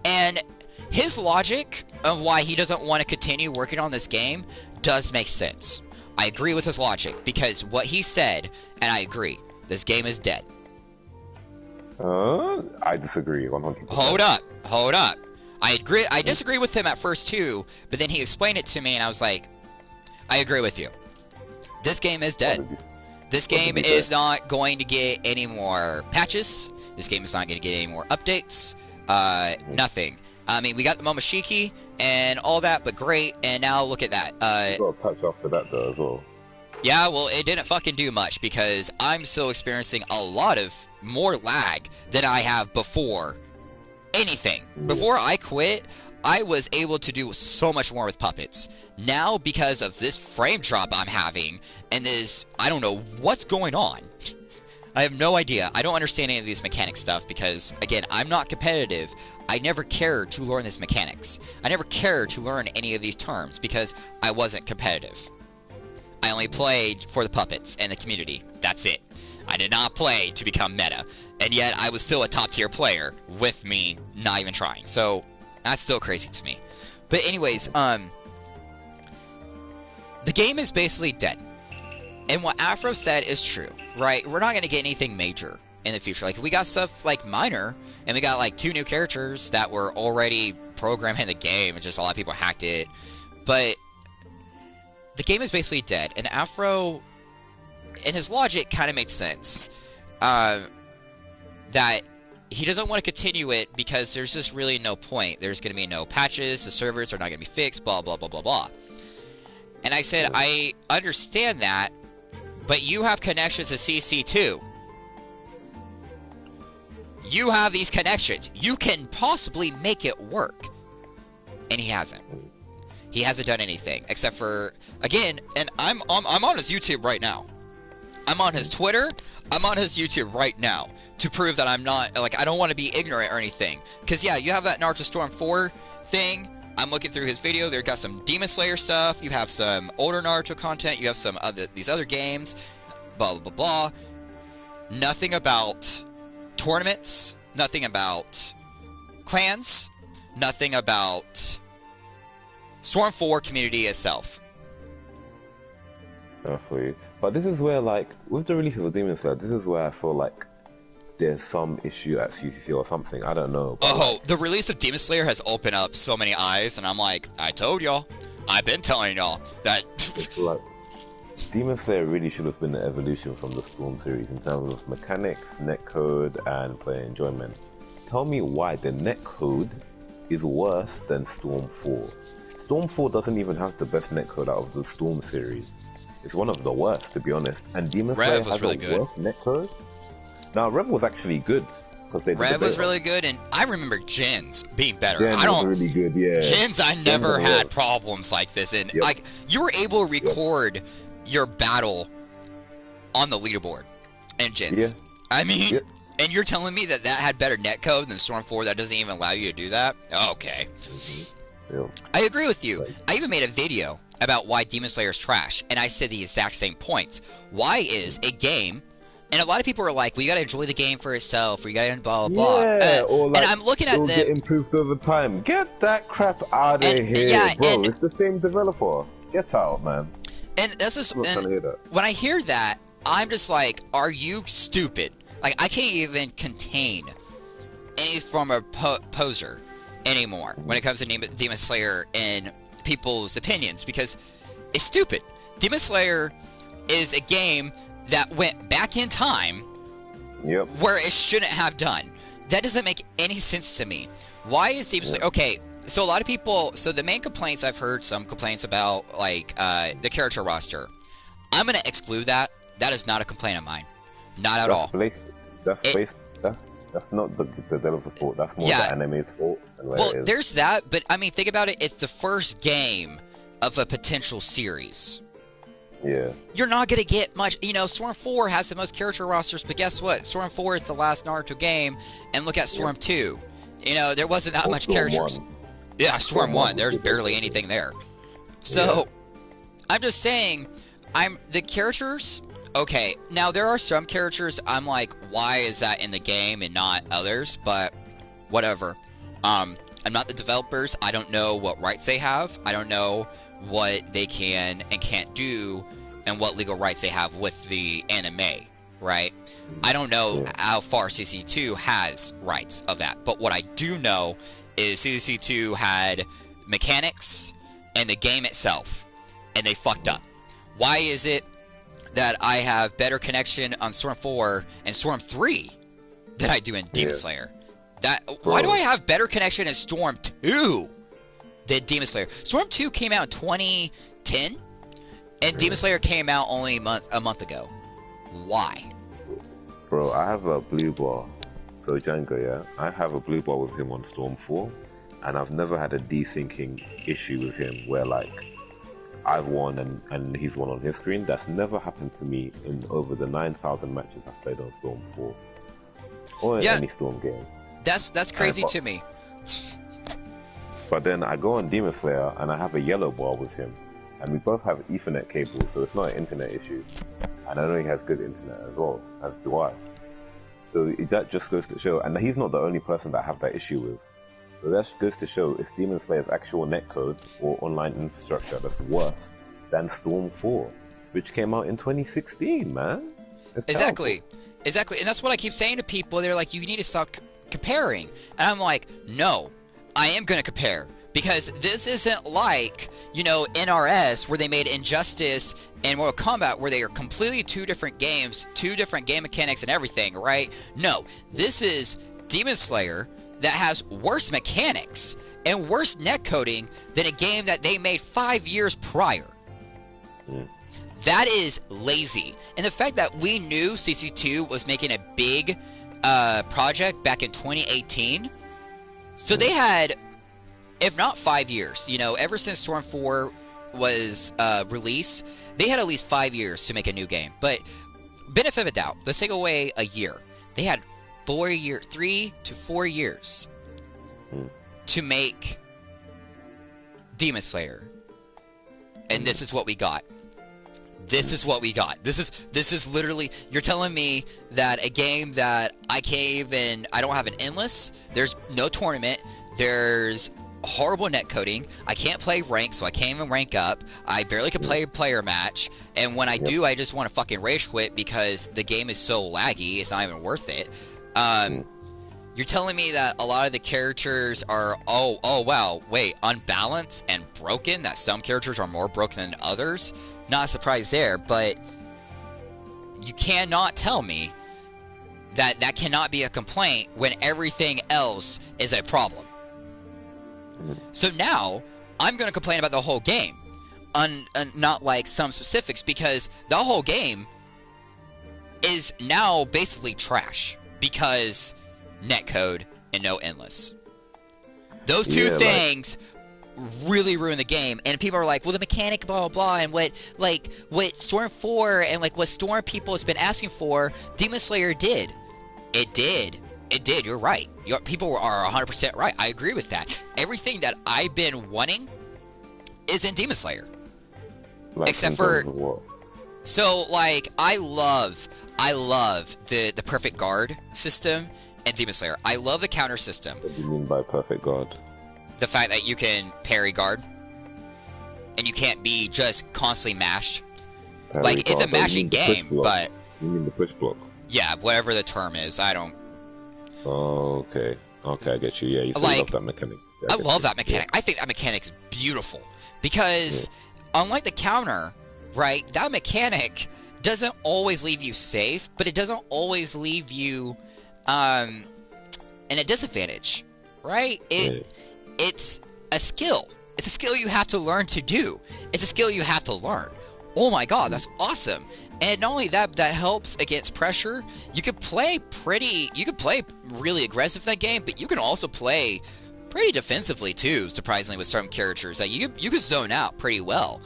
And his logic of why he doesn't want to continue working on this game does make sense. I agree with his logic, because what he said, and I agree, this game is dead. I disagree 100%. Hold up. I disagree with him at first too, but then he explained it to me and I was like, I agree with you. This game is dead. This game is not going to get any more patches. This game is not going to get any more updates. Nothing. I mean, we got the Momoshiki and all that, but great, and now look at that. You got a patch after that though as well. Yeah, well, it didn't fucking do much, because I'm still experiencing a lot of more lag than I have before anything. Before I quit, I was able to do so much more with puppets. Now, because of this frame drop I'm having, and this, I don't know what's going on. I have no idea. I don't understand any of these mechanic stuff, because, again, I'm not competitive. I never cared to learn these mechanics. I never cared to learn any of these terms, because I wasn't competitive. I only played for the puppets and the community. That's it. I did not play to become meta. And yet, I was still a top-tier player with me not even trying. So, that's still crazy to me. But anyways, the game is basically dead. And what Afro said is true, right? We're not going to get anything major in the future. Like, we got stuff like minor, and we got like 2 new characters that were already programmed in the game, and just a lot of people hacked it. But the game is basically dead, and Afro, and his logic kind of makes sense. That he doesn't want to continue it because there's just really no point. There's going to be no patches, the servers are not going to be fixed, blah, blah, blah, blah, blah. And I said, I understand that, but you have connections to CC2. You have these connections. You can possibly make it work. And he hasn't. He hasn't done anything, except for, again, and I'm on his YouTube right now. I'm on his Twitter, I'm on his YouTube right now, to prove that I'm not, like, I don't want to be ignorant or anything. Because, yeah, you have that Naruto Storm 4 thing. I'm looking through his video. They've got some Demon Slayer stuff. You have some older Naruto content. You have some these other games. Blah, blah, blah, blah. Nothing about tournaments. Nothing about clans. Nothing about Storm 4 community itself. Definitely. But this is where, like, with the release of Demon Slayer, this is where I feel like there's some issue at CCC or something. I don't know. Oh, the release of Demon Slayer has opened up so many eyes, and I'm like, I told y'all. I've been telling y'all that. It's like, Demon Slayer really should have been an evolution from the Storm series in terms of mechanics, netcode, and player enjoyment. Tell me why the netcode is worse than Storm 4. Storm 4 doesn't even have the best netcode out of the Storm series. It's one of the worst, to be honest. And Demon Slayer has really a good. worse netcode. Now, Rev was actually good. Rev was really good, and I remember Jin's being better. Gen was really good, yeah. Jin's, I never had problems like this, and like you were able to record your battle on the leaderboard in Jin's. Yeah. I mean, and you're telling me that had better netcode than Storm 4 that doesn't even allow you to do that? Okay. I agree with you. I even made a video about why Demon Slayer is trash, and I said the exact same points. Why is a game, and a lot of people are like, we gotta enjoy the game for itself, we gotta blah blah blah. Or like, and I'm looking at them. Get improved over time. Get that crap out of here, bro. It's the same developer. Get out, man. And that's just when I hear that, I'm just like, are you stupid? Like, I can't even contain any form of poser anymore when it comes to Demon Slayer and people's opinions, because it's stupid. Demon Slayer is a game that went back in time where it shouldn't have done. That doesn't make any sense to me. Why is Demon Slayer... Okay, So a lot of people. So the main complaints I've heard, some complaints about like the character roster. I'm gonna exclude that. That is not a complaint of mine. Not at all. That's based. That's not the developer's fault. That's more Yeah. the anime's fault. And where Well, it is. there's that, but I mean, think about it. It's the first game of a potential series. Yeah. You're not gonna get much. You know, Storm 4 has the most character rosters, but guess what? Storm 4 is the last Naruto game, and look at Storm 2. You know, there wasn't that much characters. Yeah, Storm 1. There's barely anything there. So, I'm just saying, the characters. Okay, now there are some characters I'm like, why is that in the game and not others? But whatever. I'm not the developers. I don't know what rights they have. I don't know what they can and can't do and what legal rights they have with the anime, right? I don't know how far CC2 has rights of that. But what I do know is CC2 had mechanics and the game itself, and they fucked up. Why is it that I have better connection on Storm 4 and Storm 3 than I do in Demon Slayer? Why do I have better connection in Storm 2 than Demon Slayer? Storm 2 came out in 2010, and Demon Slayer came out only a month ago. Why? Bro, I have a blue bar. So Django, yeah? I have a blue bar with him on Storm 4, and I've never had a desyncing issue with him where, like, I've won and he's won on his screen. That's never happened to me in over the 9,000 matches I've played on Storm 4. Or in any Storm game. That's crazy to me. But then I go on Demon Slayer and I have a yellow bar with him. And we both have Ethernet cables, so it's not an internet issue. And I know he has good internet as well, as do I. So that just goes to show, and he's not the only person that I have that issue with. So that goes to show if Demon Slayer's actual netcode or online infrastructure that's worse than Storm 4, which came out in 2016, man. Exactly. Exactly. And that's what I keep saying to people. They're like, you need to stop comparing. And I'm like, no, I am going to compare. Because this isn't like, you know, NRS, where they made Injustice and Mortal Kombat, where they are completely two different games, two different game mechanics and everything, right? No, this is Demon Slayer that has worse mechanics and worse netcoding than a game that they made 5 years prior. That is lazy. And the fact that we knew CC2 was making a big project back in 2018, so they had, if not 5 years, you know, ever since Storm 4 was released, they had at least 5 years to make a new game. But benefit of a doubt, let's take away a year. They had 3 to 4 years to make Demon Slayer, and this is what we got. This is what we got. This is literally, you're telling me that a game that I cave and I don't have an endless, there's no tournament, there's horrible netcoding, I can't play rank, so I can't even rank up, I barely can play a player match, and when I do, I just want to fucking rage quit because the game is so laggy, it's not even worth it. You're telling me that a lot of the characters are, oh wow, wait, unbalanced and broken, that some characters are more broken than others? Not a surprise there, but you cannot tell me that that cannot be a complaint when everything else is a problem. So now, I'm going to complain about the whole game, not like some specifics, because the whole game is now basically trash because netcode and no endless. Those two things really ruin the game, and people are like, well, the mechanic, blah blah blah, and what Storm 4 and like what Storm people has been asking for, Demon Slayer did. It did. You're right. People are 100% right. I agree with that. Everything that I've been wanting is in Demon Slayer, like, except for what? So like I love the perfect guard system in Demon Slayer. I love the counter system. What do you mean by perfect guard? The fact that you can parry guard, and you can't be just constantly mashed. Parry like, guard. It's a mashing game, but... You mean the push block? Yeah, whatever the term is, I don't... Oh, okay. Okay, I get you. Yeah, you love that mechanic. Yeah, I love that mechanic. Yeah. I think that mechanic is beautiful. Because, unlike the counter, right, that mechanic doesn't always leave you safe, but it doesn't always leave you in a disadvantage, right? It's a skill. It's a skill you have to learn to do. It's a skill you have to learn. Oh my god, that's awesome. And not only that, that helps against pressure. You could play really aggressive in that game, but you can also play pretty defensively too, surprisingly, with certain characters. That you could zone out pretty well.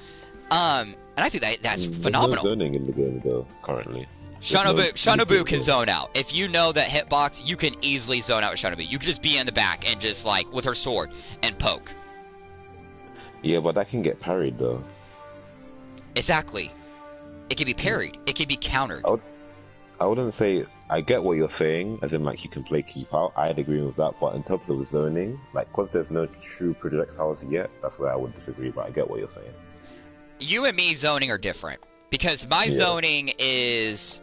And I think that's phenomenal. There's no zoning in the game though, currently. Shinobu can zone out. If you know that hitbox, you can easily zone out with Shinobu. You could just be in the back and just, like, with her sword, and poke. Yeah, but that can get parried though. Exactly. It can be parried. It can be countered. I wouldn't say... I get what you're saying, as in, like, you can play keep out. I'd agree with that, but in terms of zoning, like, because there's no true projectiles yet, that's where I would disagree, but I get what you're saying. You and me zoning are different. Because my zoning is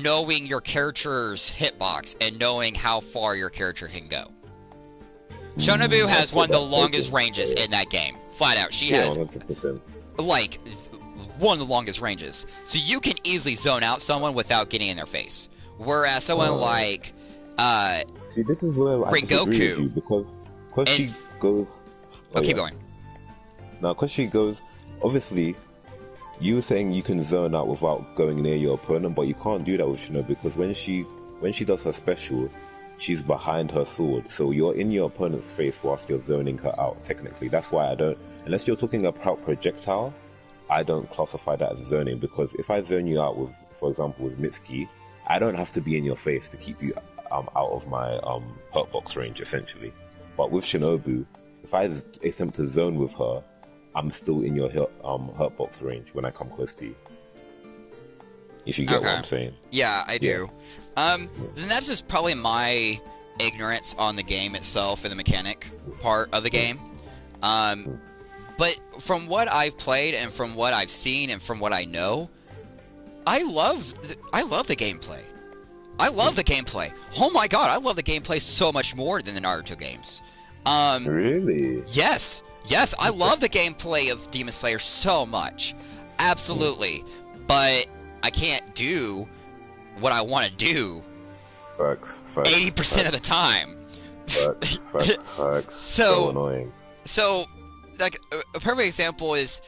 knowing your character's hitbox and knowing how far your character can go. Shinobu has one of the longest ranges in that game. Flat out. She has, 100%. like, one of the longest ranges. So you can easily zone out someone without getting in their face. Whereas someone like see, this is where I disagree with you, because she goes... keep going. Now, because she goes... Obviously, you were saying you can zone out without going near your opponent, but you can't do that with Shinobu, because when she does her special, she's behind her sword, so you're in your opponent's face whilst you're zoning her out, technically. That's why I don't... Unless you're talking about projectile, I don't classify that as zoning, because if I zone you out with, for example, with Mitsuki, I don't have to be in your face to keep you out of my hurtbox range, essentially. But with Shinobu, if I attempt to zone with her, I'm still in your hurtbox range when I come close to you. If you get what I'm saying. Yeah, I do. Then that's just probably my ignorance on the game itself and the mechanic part of the game. But from what I've played and from what I've seen and from what I know, I love the gameplay. I love the gameplay. Oh my god, I love the gameplay so much more than the Naruto games. Really? Yes. Yes, I love the gameplay of Demon Slayer so much. Absolutely. But I can't do what I want to do 80% of the time. Facts. So annoying. So, like, a perfect example is,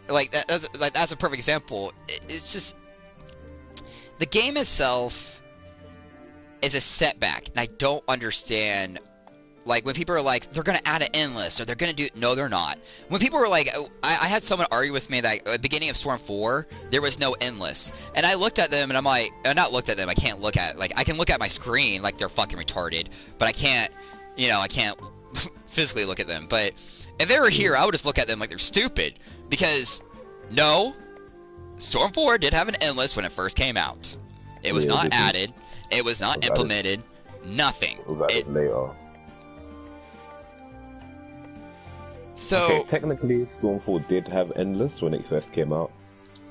like, that's a perfect example. It's just, the game itself is a setback, and I don't understand. Like, when people are like, they're going to add an endless, or they're going to do... No, they're not. When people were like... I had someone argue with me that at the beginning of Storm 4, there was no endless. And I looked at them, and I'm like... not looked at them, I can't look at... Like, I can look at my screen like they're fucking retarded, but I can't... You know, I can't physically look at them. But if they were here, I would just look at them like they're stupid. Because, no, Storm 4 did have an endless when it first came out. It was not added. It was not implemented. Nothing. It later. So, okay, technically, Storm 4 did have Endless when it first came out.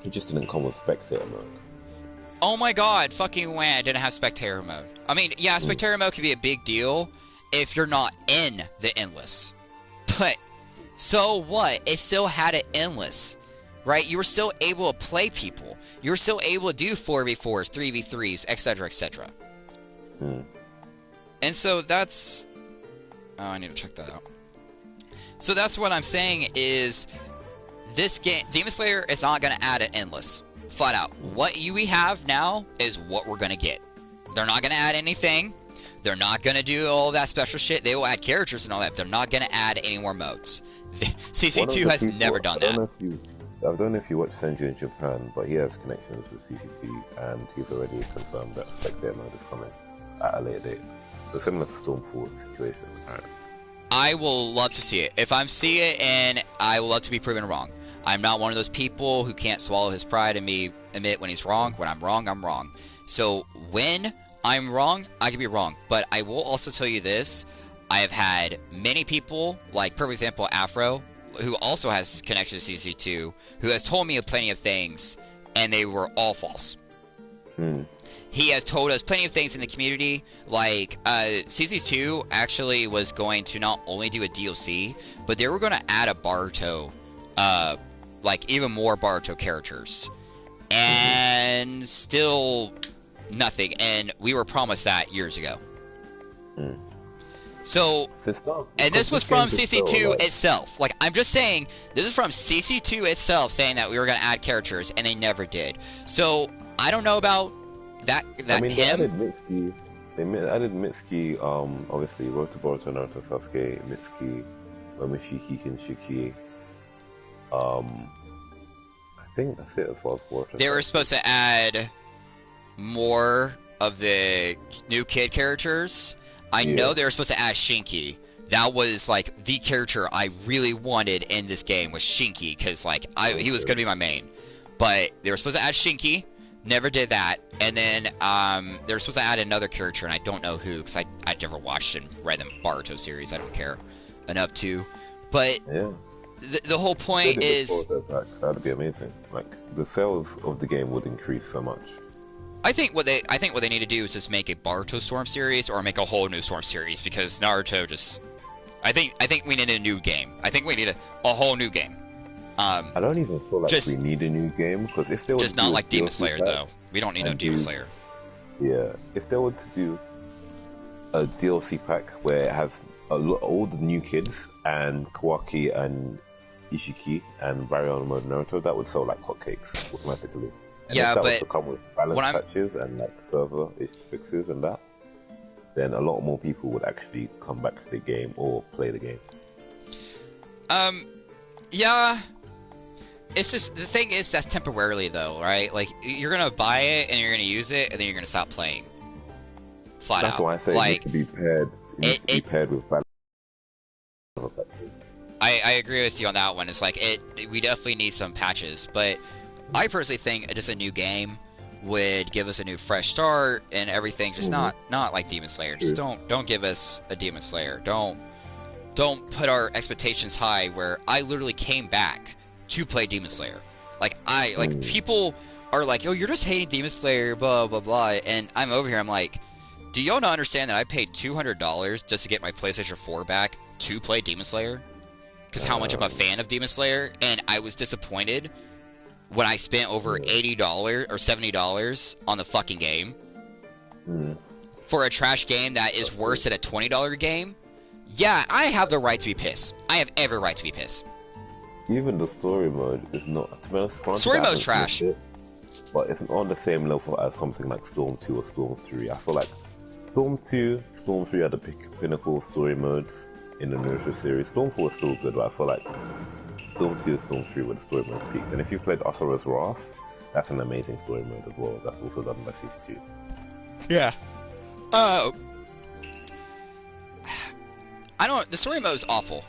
It just didn't come with Spectator mode. Oh my god, fucking when it didn't have Spectator mode. I mean, yeah, Spectator mode can be a big deal if you're not in the Endless. But, so what? It still had an Endless, right? You were still able to play people. You were still able to do 4v4s, 3v3s, etc., etc. And so that's... Oh, I need to check that out. So that's what I'm saying is, this game, Demon Slayer is not going to add an endless. Flat out. What we have now is what we're going to get. They're not going to add anything. They're not going to do all that special shit. They will add characters and all that. They're not going to add any more modes. CC2 has never done that. I don't know if you watch Senju in Japan, but he has connections with CC2, and he's already confirmed that Spectator mode is coming at a later date. So similar to Storm 4 situation, apparently. I will love to see it. If I'm seeing it, and I will love to be proven wrong. I'm not one of those people who can't swallow his pride and admit when he's wrong. When I'm wrong, I'm wrong. So when I'm wrong, I can be wrong. But I will also tell you this. I have had many people, like, for example, Afro, who also has connection to CC2, who has told me of plenty of things, and they were all false. He has told us plenty of things in the community, like, CC2 actually was going to not only do a DLC, but they were going to add a Baruto, like, even more Baruto characters. And still nothing, and we were promised that years ago. So, and this was from CC2 itself. Like, I'm just saying, this is from CC2 itself saying that we were going to add characters, and they never did. So, I don't know about that I mean, him. They added Mitsuki, obviously, Roto Boruto, Naruto, Sasuke, Mitsuki, Momoshiki, Kinshiki. I think that's it as far as Boruto. They were supposed to add more of the new kid characters. I know they were supposed to add Shinki. That was like the character I really wanted in this game was Shinki, because like he was gonna be my main. But they were supposed to add Shinki, never did that. And then they were supposed to add another character, and I don't know who, because I never watched and read the Boruto series. I don't care enough to. But the whole point is that'd be amazing. Like the sales of the game would increase so much. I think what they need to do is just make a Boruto Storm series or make a whole new Storm series, because Naruto just I think we need a new game. I think we need a whole new game. I don't even feel like we need a new game, because if they were just not like Demon Slayer though. We don't need no Demon Slayer. Yeah, if they were to do a DLC pack where it has all the new kids and Kawaki and Ishiki and Baryon mode Naruto, that would sell like hotcakes automatically. And yeah, if that but was to come with balance patches and like server fixes and that, then a lot more people would actually come back to the game or play the game. Yeah. It's just, the thing is, that's temporarily though, right? Like, you're gonna buy it and you're gonna use it and then you're gonna stop playing. Flat out. That's why I say like, it needs to be paired. It needs to be paired with balance. I agree with you on that one. It's like, we definitely need some patches, but I personally think just a new game would give us a new fresh start and everything. Just not like Demon Slayer. Just don't give us a Demon Slayer. Don't put our expectations high, where I literally came back to play Demon Slayer. Like people are like, oh, you're just hating Demon Slayer, blah blah blah, and I'm over here, I'm like, do y'all not understand that I paid $200 just to get my PlayStation 4 back to play Demon Slayer? Because how much I'm a fan of Demon Slayer, and I was disappointed when I spent over $80 or $70 on the fucking game for a trash game that is worse than a $20 game. Yeah, I have the right to be pissed. I have every right to be pissed. Even the story mode is not, to be honest, story mode's trash. But it's on the same level as something like Storm 2 or Storm 3. I feel like Storm 2, Storm 3 are the pinnacle story modes in the Naruto series. Storm 4 is still good, but I feel like Storm 2 and Storm 3 were the story modes peaked. And if you played Asura's Wrath, that's an amazing story mode as well. That's also done by CC2. Yeah. The story mode is awful.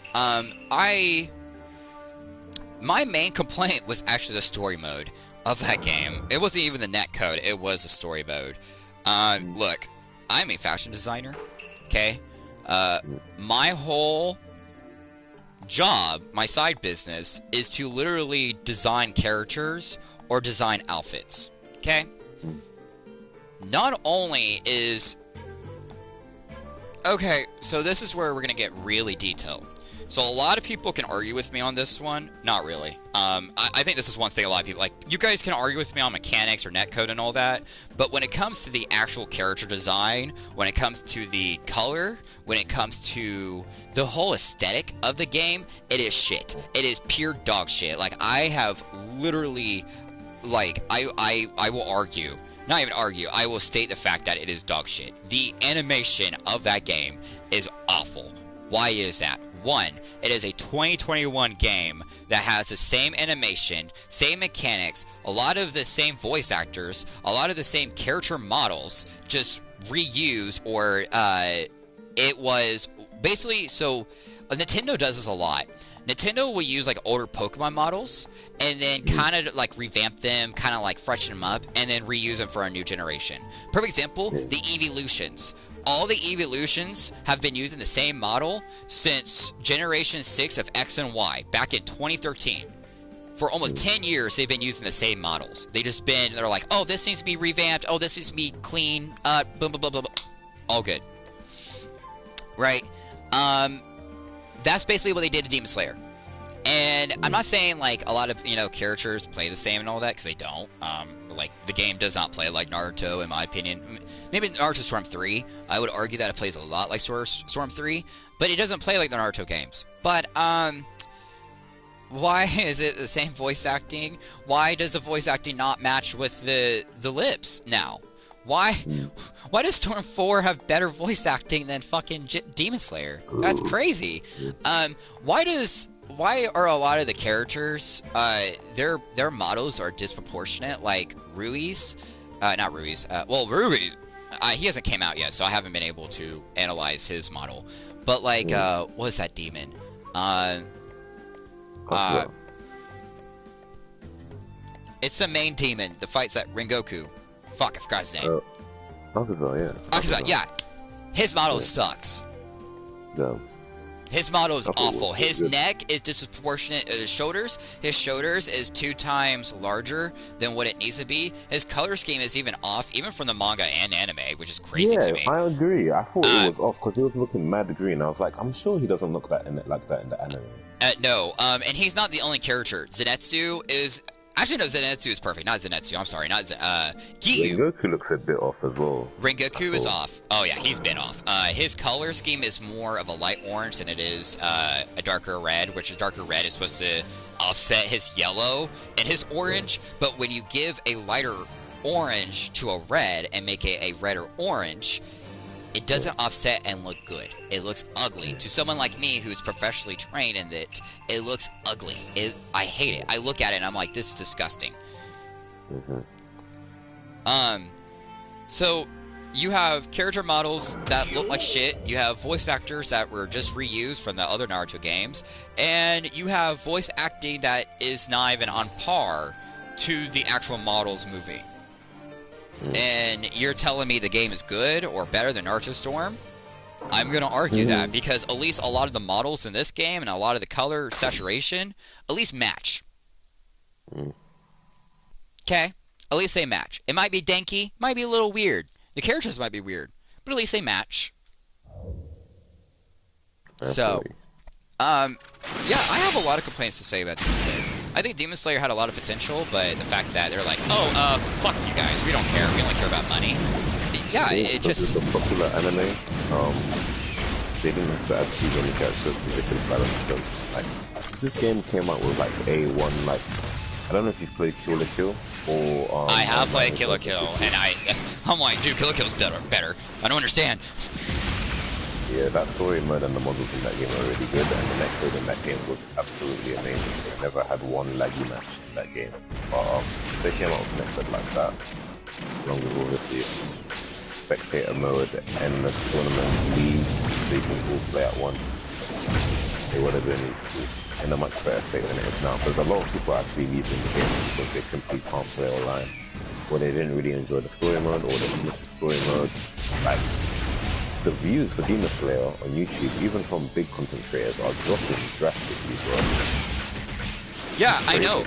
My main complaint was actually the story mode of that game. It wasn't even the net code, it was the story mode. Look, I'm a fashion designer, okay? My whole job, my side business, is to literally design characters or design outfits, okay? Not only is... Okay, so this is where we're gonna get really detailed. So a lot of people can argue with me on this one. Not really. I think this is one thing a lot of people, like, you guys can argue with me on mechanics or netcode and all that, but when it comes to the actual character design, when it comes to the color, when it comes to the whole aesthetic of the game, it is shit. It is pure dog shit. Like, I have literally, like, I will argue, not even argue, I will state the fact that it is dog shit. The animation of that game is awful. Why is that? One, it is a 2021 game that has the same animation, same mechanics, a lot of the same voice actors, a lot of the same character models, just reused, or it was basically, so Nintendo does this a lot. Nintendo will use like older Pokemon models and then kind of like revamp them, kind of like freshen them up, and then reuse them for a new generation. Perfect example, the Evolutions. All the Evolutions have been using the same model since Generation 6 of X and Y, back in 2013. For almost 10 years, they've been using the same models. They're like, oh, this needs to be revamped, oh, this needs to be clean, blah, blah, blah, blah, blah. All good. Right? That's basically what they did to Demon Slayer. And I'm not saying like a lot of characters play the same and all that, because they don't. Like the game does not play like Naruto, in my opinion. Maybe Naruto Storm 3. I would argue that it plays a lot like Storm 3, but it doesn't play like the Naruto games. But why is it the same voice acting? Why does the voice acting not match with the lips now? Why does Storm 4 have better voice acting than fucking Demon Slayer? That's crazy. Why are a lot of the characters their models are disproportionate? Like Rui's, not Rui's. Well, Rui, he hasn't came out yet, so I haven't been able to analyze his model. But like, what is that demon? It's the main demon that fights at Rengoku. Fuck, I forgot his name. Akaza, yeah. His model sucks. No. His model is awful. His neck is disproportionate. His shoulders is 2 times larger than what it needs to be. His color scheme is even off, even from the manga and anime, which is crazy to me. Yeah, I agree. I thought it was off because he was looking mad green. I was like, I'm sure he doesn't look like that in the anime. No, and he's not the only character. Zenitsu is... Actually, no, Zenitsu is perfect. Not Zenitsu, I'm sorry. Not Giyu. Rengoku looks a bit off as well. Rengoku is off. Oh, yeah, he's been off. His color scheme is more of a light orange than it is a darker red, which a darker red is supposed to offset his yellow and his orange. But when you give a lighter orange to a red and make it a redder orange, it doesn't offset and look good. It looks ugly. To someone like me who's professionally trained in it, it looks ugly. I hate it. I look at it and I'm like, this is disgusting. So you have character models that look like shit. You have voice actors that were just reused from the other Naruto games, and you have voice acting that is not even on par to the actual models moving. And you're telling me the game is good or better than Naruto Storm? I'm going to argue that, because at least a lot of the models in this game and a lot of the color saturation at least match. Okay? At least they match. It might be danky, might be a little weird. The characters might be weird, but at least they match. So, yeah, I have a lot of complaints to say about Demon Slayer. I think Demon Slayer had a lot of potential, but the fact that they're like, oh, fuck you guys, we don't care, we only care about money. Yeah, it just... It's a popular anime. They didn't have to add too many characters to make it balance them. Like, this game came out with like A1, like, I don't know if you've played Kill la Kill or... I have played Kill la Kill, and I'm like, dude, Kill la Kill's better. I don't understand. Yeah, that story mode and the models in that game are really good, and the next code in that game was absolutely amazing. I never had one laggy match in that game. But they came out with next code like that, along with obviously spectator mode, endless tournament league, so you can all play at once. They would have been in a much better state than it is now, because a lot of people are actually leaving the game because they simply can't play online, or they didn't really enjoy the story mode, or they missed the story mode. Like, the views for Demon Slayer on YouTube, even from big content creators, are dropping drastically, bro. Yeah, I know.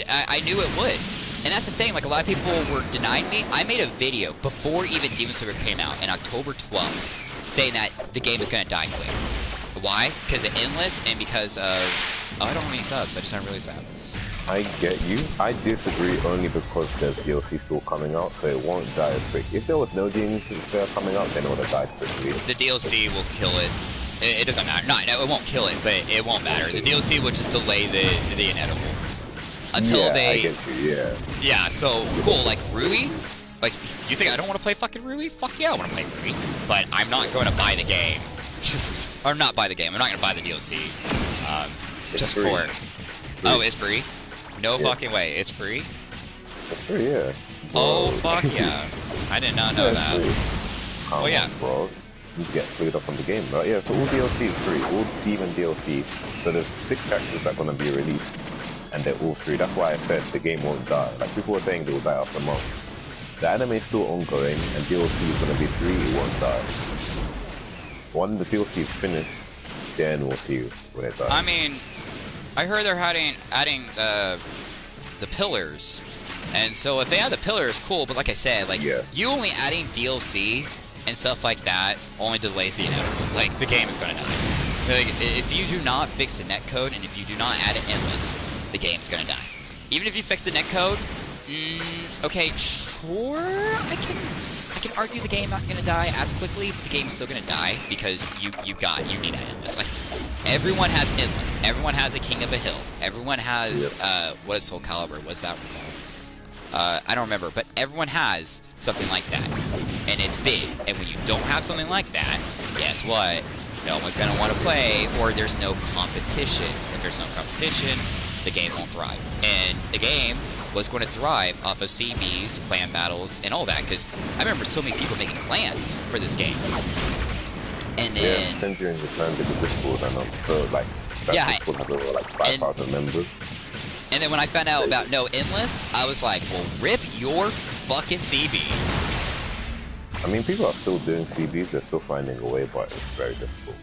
I knew it would. And that's the thing, like, a lot of people were denying me. I made a video before even Demon Slayer came out, in October 12th, saying that the game is going to die quick. Why? Because of Endless, and because of... Oh, I don't have any subs, I just haven't really sad. I get you. I disagree only because there's DLC still coming out, so it won't die as quick. If there was no DLC coming out, then it would have died quickly. The DLC will kill it. It doesn't matter. No, it won't kill it, but it won't matter. The DLC will just delay the inevitable. Until they... I get you, yeah. Yeah, so, cool, like, Rui? Like, you think I don't want to play fucking Rui? Fuck yeah, I want to play Rui. But I'm not going to buy the game. Or not buy the game, I'm not going to buy the DLC. Just free. for... Oh, it's free? No fucking way, it's free? It's free, yeah. Oh, fuck yeah. I did not know that. Oh yeah. Bro. You get freed up on the game, right? Yeah, so all DLC is free, all Demon DLC. So there's 6 characters that are going to be released, and they're all free. That's why I said the game won't die. Like, people were saying they will die after months. The anime is still ongoing, and DLC is going to be free, it won't die. When the DLC is finished, then we'll see when it dies. I mean... I heard they're adding the pillars, and so if they add the pillars, cool. But like I said, like you only adding DLC and stuff like that only delays the inevitable. Like the game is gonna die. Like, if you do not fix the netcode and if you do not add an endless, the game's gonna die. Even if you fix the netcode, okay, sure, I can argue the game not gonna die as quickly, but the game's still gonna die because you need an endless. Like, everyone has endless. Everyone has a King of a Hill. Everyone has what is Soul Calibur? What's that called? I don't remember, but everyone has something like that, and it's big. And when you don't have something like that, guess what? No one's going to want to play, or there's no competition. If there's no competition, the game won't thrive. And the game was going to thrive off of CBs, clan battles, and all that, because I remember so many people making clans for this game. And then... Yeah, century in the clan did the Discord, and so, like, that Discord has over, like, 5,000 members. And then when I found out about no endless, I was like, well, rip your fucking CBs. I mean, people are still doing CBs, they're still finding a way, but it's very difficult.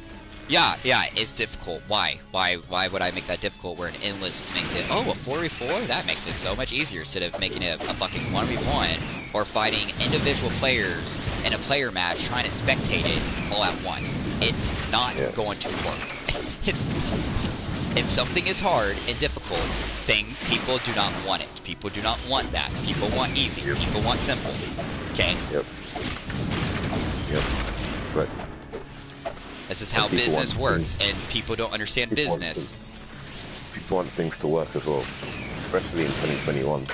Yeah, it's difficult. Why? Why would I make that difficult where an endless just makes it, oh, a 4v4? That makes it so much easier instead of making it a fucking 1v1 or fighting individual players in a player match trying to spectate it all at once. It's not going to work. If something is hard and difficult, people do not want it. People do not want that. People want easy. People want simple. Okay? Yep. Right. This is how business works, and people don't understand business. People want things to work as well, especially in 2021.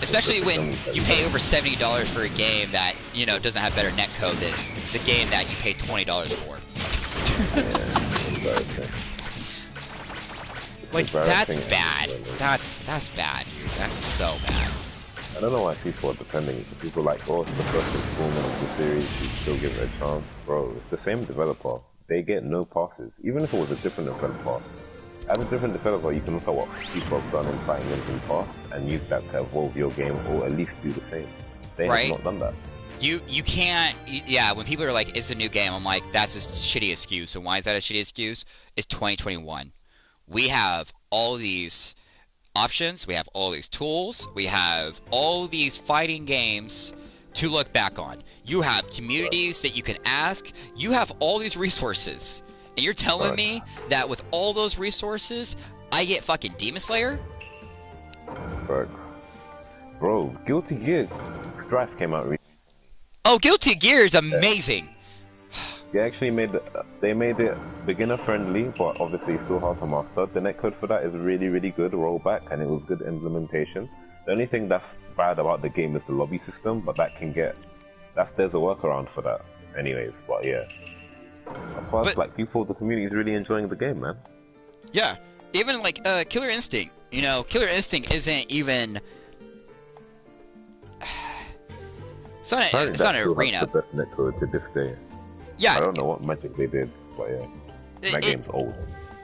Especially when you pay over $70 for a game that, you know, doesn't have better netcode than the game that you pay $20 for. Like, that's bad. That's bad, dude. That's so bad. I don't know why people are defending it. People are like, oh, it's the first installment of the series, you still give it a chance. Bro, it's the same developer. They get no passes. Even if it was a different developer. As a different developer, you can look at what people have done in fighting games in the past and use that to evolve your game or at least do the same. They have not done that. You can't, yeah, when people are like, it's a new game, I'm like, that's a shitty excuse. And why is that a shitty excuse? It's 2021. We have all these options, we have all these tools, we have all these fighting games to look back on. You have communities that you can ask, you have all these resources. And you're telling me that with all those resources, I get fucking Demon Slayer? Bro, Guilty Gear Strife came out recently. Oh, Guilty Gear is amazing! They actually made it beginner friendly, but obviously still hard to master. The netcode for that is really, really good rollback, and it was good implementation. The only thing that's bad about the game is the lobby system, but that can there's a workaround for that, anyways. But yeah, as far as like the community is really enjoying the game, man. Yeah, even like Killer Instinct. You know, Killer Instinct isn't even. It's not an arena. That's the best netcode to this day. Yeah, I don't know what magic they did, but yeah, that game's old.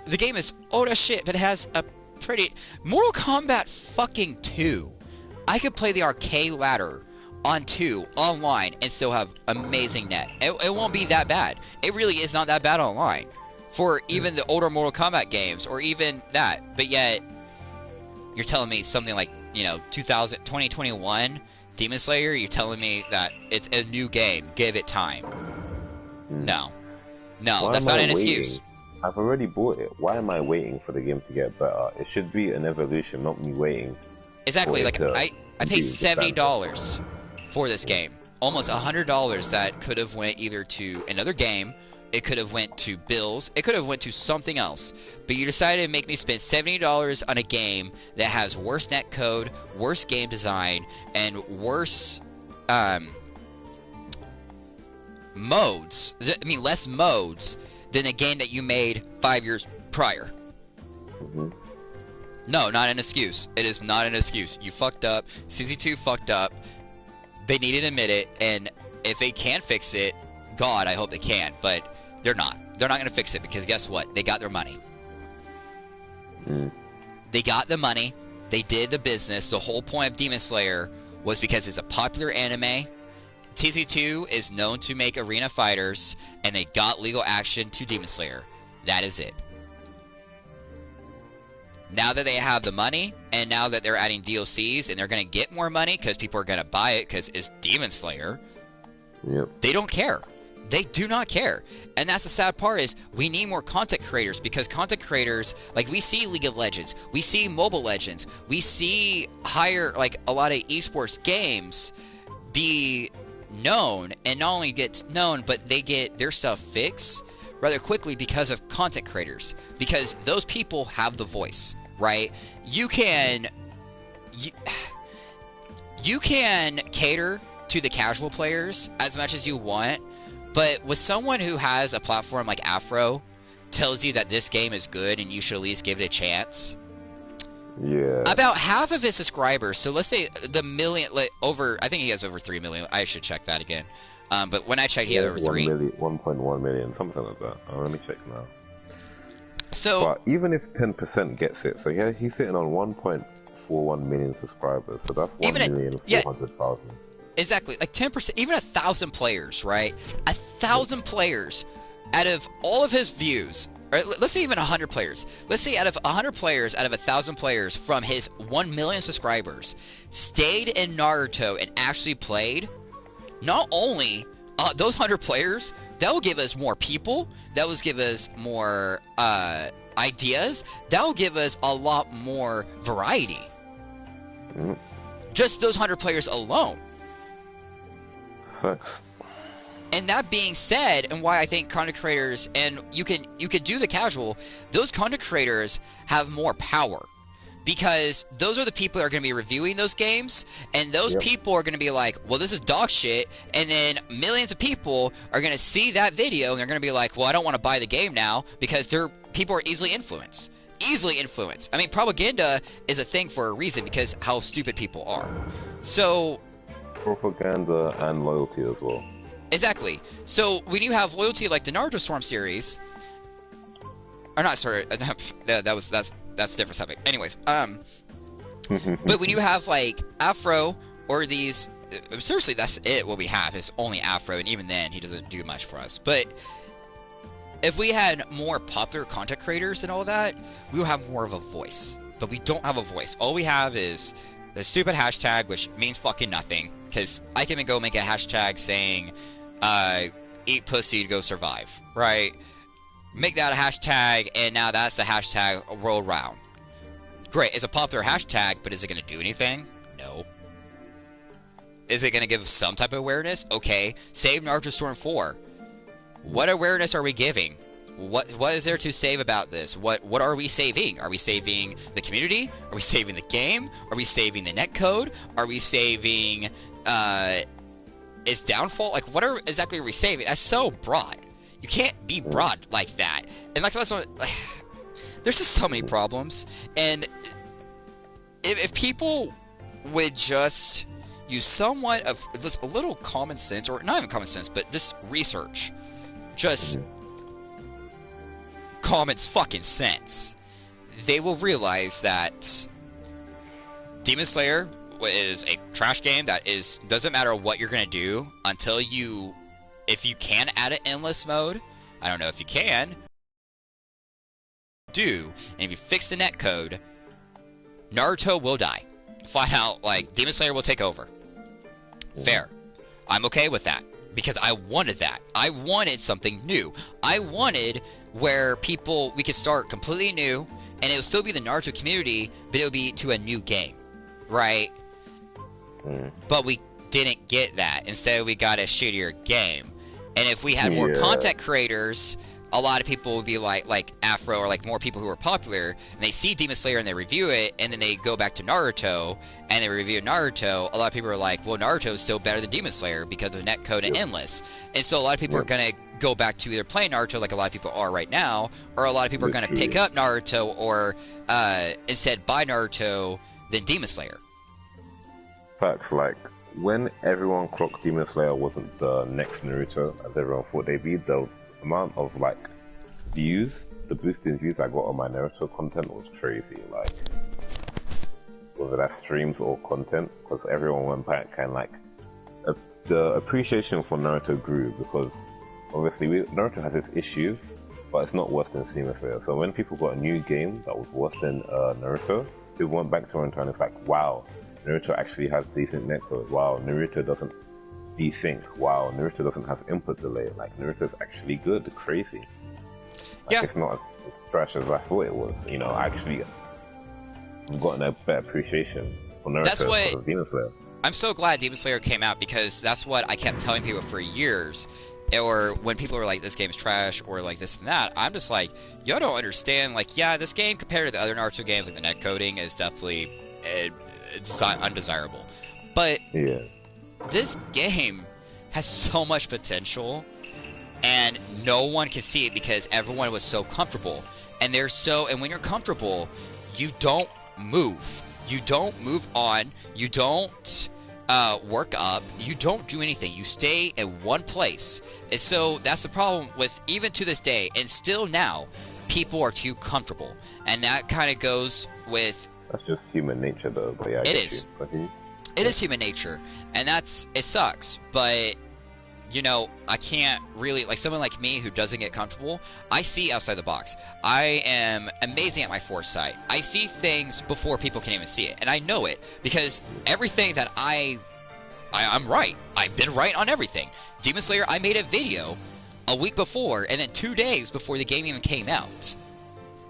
The game is old as shit, but it has a pretty... Mortal Kombat fucking 2. I could play the arcade ladder on 2 online and still have amazing net. It won't be that bad. It really is not that bad online for even the older Mortal Kombat games or even that. But yet, you're telling me something like, you know, 2021 Demon Slayer, you're telling me that it's a new game. Give it time. No, that's not an excuse. I've already bought it. Why am I waiting for the game to get better? It should be an evolution, not me waiting. Exactly. Like I paid $70 for this game, almost $100 that could have went either to another game, it could have went to bills, it could have went to something else. But you decided to make me spend $70 on a game that has worse netcode, worse game design, and worse modes. I mean, less modes than a game that you made 5 years prior. No, not an excuse. It is not an excuse. You fucked up. CZ2 fucked up. They need to admit it, and if they can fix it, God, I hope they can, but they're not. They're not going to fix it because guess what? They got their money. They got the money. They did the business. The whole point of Demon Slayer was because it's a popular anime. TC2 is known to make arena fighters, and they got legal action to Demon Slayer. That is it. Now that they have the money, and now that they're adding DLCs, and they're going to get more money because people are going to buy it because it's Demon Slayer, they don't care. They do not care. And that's the sad part is we need more content creators, because content creators, like we see League of Legends, we see Mobile Legends, we see higher, like a lot of esports games be known, and not only get known, but they get their stuff fixed rather quickly because of content creators, because those people have the voice, right? You can cater to the casual players as much as you want, but with someone who has a platform like Afro tells you that this game is good and you should at least give it a chance. Yeah. About half of his subscribers, so let's say the million, like over, I think he has over 3 million. I should check that again. But when I checked, he had over 1.1 million, something like that. Let me check now. So, but even if 10% gets it, so yeah, he's sitting on 1.41 million subscribers, so that's 1,400,000. Exactly, like 10%, even 1,000 players, right? 1,000 players out of all of his views, or let's say even 100 players. Let's say out of 100 players, out of 1,000 players from his 1 million subscribers, stayed in Naruto and actually played. Not only those 100 players, that will give us more people, that will give us more ideas, that will give us a lot more variety. Just those 100 players alone. Facts. And that being said, and why I think content creators, and you could do the casual, those content creators have more power, because those are the people that are going to be reviewing those games, and those people are going to be like, well, this is dog shit, and then millions of people are going to see that video, and they're going to be like, well, I don't want to buy the game now, because people are easily influenced. I mean, propaganda is a thing for a reason, because how stupid people are. So propaganda and loyalty as well. Exactly. So when you have loyalty like the Naruto Storm series, or not, sorry, that's a different subject. Anyways, but when you have like Afro or these, seriously, that's it. What we have is only Afro, and even then, he doesn't do much for us. But if we had more popular content creators and all that, we would have more of a voice. But we don't have a voice. All we have is the stupid hashtag, which means fucking nothing. Because I can even go make a hashtag saying, eat pussy to go survive, right? Make that a hashtag, and now that's a hashtag roll around. Great, it's a popular hashtag, but is it going to do anything? No. Is it going to give some type of awareness? Okay, save Naruto Storm 4. What awareness are we giving? What is there to save about this? What are we saving? Are we saving the community? Are we saving the game? Are we saving the netcode? Are we saving its downfall? Like, what exactly are we saving? That's so broad. You can't be broad like that. And like that's what, there's just so many problems. And if people would just use somewhat of this, a little common sense, or not even common sense, but just research, just common fucking sense, they will realize that Demon Slayer is a trash game that doesn't matter what you're gonna do until if you can add an endless mode. I don't know if you can and if you fix the netcode, Naruto will die. Flat out, like, Demon Slayer will take over. Fair. I'm okay with that, because I wanted that. I wanted something new. I wanted where we could start completely new, and it would still be the Naruto community, but it would be to a new game, right? But we didn't get that. Instead, we got a shittier game. And if we had more content creators, a lot of people would be like Afro, or like more people who are popular, and they see Demon Slayer and they review it, and then they go back to Naruto and they review Naruto. A lot of people are like, well, Naruto is still better than Demon Slayer because of netcode and endless. And so a lot of people are going to go back to either play Naruto like a lot of people are right now, or a lot of people are going to pick up Naruto, or instead buy Naruto than Demon Slayer. Facts. Like, when everyone clocked Demon Slayer wasn't the next Naruto, as everyone thought they'd be, the amount of, like, views, the boosting views I got on my Naruto content was crazy. Like, whether that's streams or content, because everyone went back and, like, the appreciation for Naruto grew, because obviously Naruto has its issues, but it's not worse than Demon Slayer. So when people got a new game that was worse than Naruto, people went back to Naruto and it's like, wow, Naruto actually has decent netcode. Wow, Naruto doesn't desync. Wow, Naruto doesn't have input delay. Like, Naruto's actually good, crazy. Like, Yeah. it's not as trash as I thought it was. You know, actually, I've gotten a better appreciation for Naruto That's what... because of Demon Slayer. I'm so glad Demon Slayer came out, because that's what I kept telling people for years. Or when people were like, this game's trash, or like this and that, I'm just like, y'all don't understand. Like, yeah, this game compared to the other Naruto games, like the net coding, is definitely it's undesirable. But Yeah. this game has so much potential, and no one can see it because everyone was so comfortable. And and when you're comfortable, you don't move. You don't move on. You don't work up. You don't do anything. You stay in one place. And so that's the problem with, even to this day, and still now, people are too comfortable. And that kind of goes with... That's just human nature, though. But yeah, it is. It is human nature. And it sucks. But... you know, I can't really, like someone like me who doesn't get comfortable, I see outside the box. I am amazing at my foresight. I see things before people can even see it. And I know it because everything that I'm right. I've been right on everything. Demon Slayer, I made a video a week before and then 2 days before the game even came out.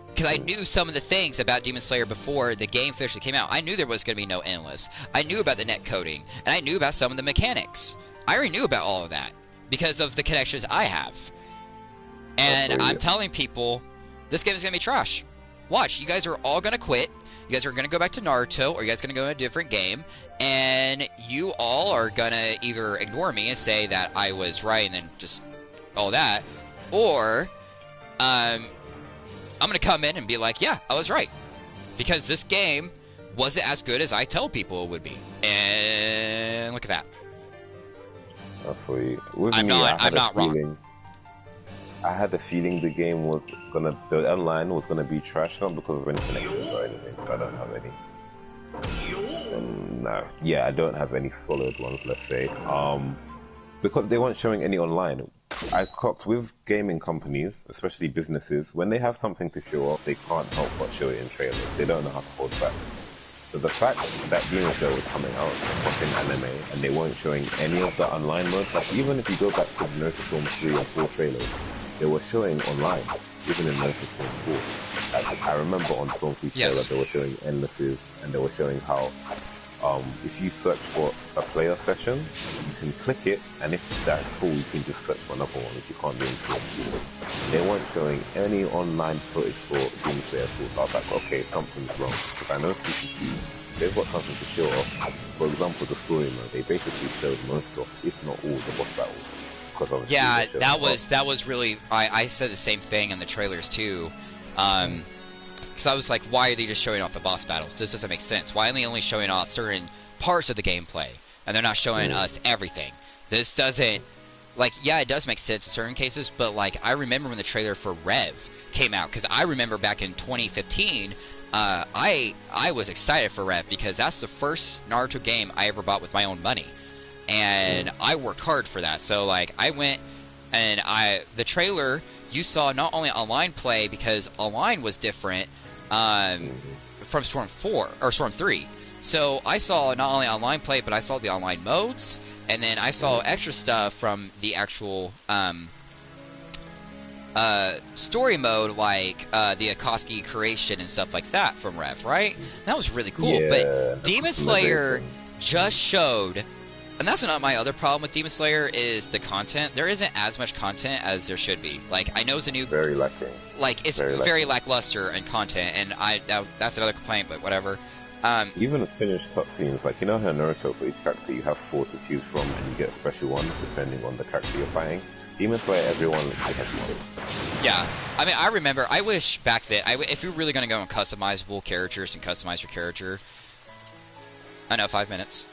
Because I knew some of the things about Demon Slayer before the game officially came out. I knew there was going to be no endless. I knew about the net coding. And I knew about some of the mechanics. I already knew about all of that because of the connections I have. And I'm telling people, this game is going to be trash. Watch, you guys are all going to quit. You guys are going to go back to Naruto, or you guys are going to go to a different game. And you all are going to either ignore me and say that I was right and then just all that. Or I'm going to come in and be like, yeah, I was right. Because this game wasn't as good as I tell people it would be. And look at that. I'm not wrong. I had the feeling the game was the online was gonna be trash, not because of any connections or anything. I don't have any. I don't have any solid ones. Let's say, because they weren't showing any online. I clocked with gaming companies, especially businesses, when they have something to show off, they can't help but show it in trailers. They don't know how to hold back. So the fact that Demon Slayer was coming out fucking anime and they weren't showing any of the online modes, like even if you go back to the Naruto Storm 3 and 4 trailers, they were showing online, even in Naruto Storm 4. Like, I remember on Storm 3 trailer they were showing endlesses and they were showing how if you search for a player session, you can click it, and if that's full, you can just search for another one if you can't do it. They weren't showing any online footage for Demon Slayer, so I was like, okay, something's wrong. Because I know CCP, they've got something to show off. For example, the story mode, they basically showed most of, if not all, the boss battles. Yeah, that was really, I said the same thing in the trailers too. Because I was like, why are they just showing off the boss battles? This doesn't make sense. Why are they only showing off certain parts of the gameplay? And they're not showing us everything. This doesn't... like, yeah, it does make sense in certain cases, but, like, I remember when the trailer for Rev came out, because I remember back in 2015, I was excited for Rev, because that's the first Naruto game I ever bought with my own money. And I worked hard for that. So, like, I went, and the trailer, you saw not only online play, because online was different, from Storm 4 or Storm 3. So I saw not only online play, but I saw the online modes, and then I saw extra stuff from the actual story mode, like the Akatsuki creation and stuff like that from Rev, right? That was really cool. Yeah, but Demon Slayer just showed, and that's not my other problem with Demon Slayer, is the content. There isn't as much content as there should be. Like, I know it's a new... very lacking. Like, it's very lackluster in content, and that's another complaint, but whatever. Even the finished cutscenes, like, you know how Naruto, for each character you have 4 to choose from, and you get special ones depending on the character you're fighting. Demon Slayer, everyone has one. Yeah, I mean, I remember, I wish back then, if you're really going to go on customizable characters and customize your character, I know, 5 minutes.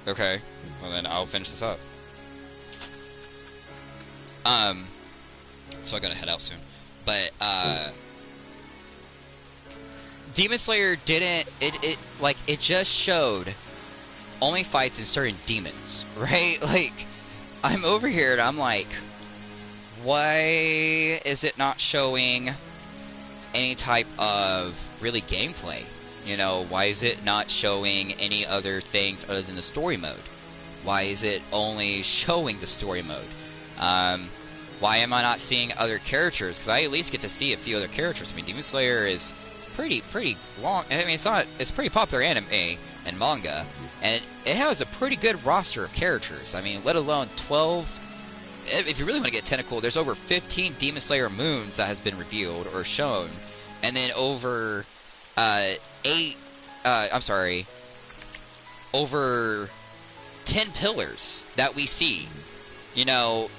Okay, well then I'll finish this up. So I gotta head out soon. But, Demon Slayer didn't, it just showed only fights in certain demons, right? Like, I'm over here and I'm like, why is it not showing any type of, really, gameplay? You know, why is it not showing any other things other than the story mode? Why is it only showing the story mode? Why am I not seeing other characters? Because I at least get to see a few other characters. I mean, Demon Slayer is pretty long. I mean, it's pretty popular anime and manga, and it has a pretty good roster of characters. I mean, let alone 12. If you really want to get technical, there's over 15 Demon Slayer moons that has been revealed or shown, and then over over 10 pillars that we see. You know,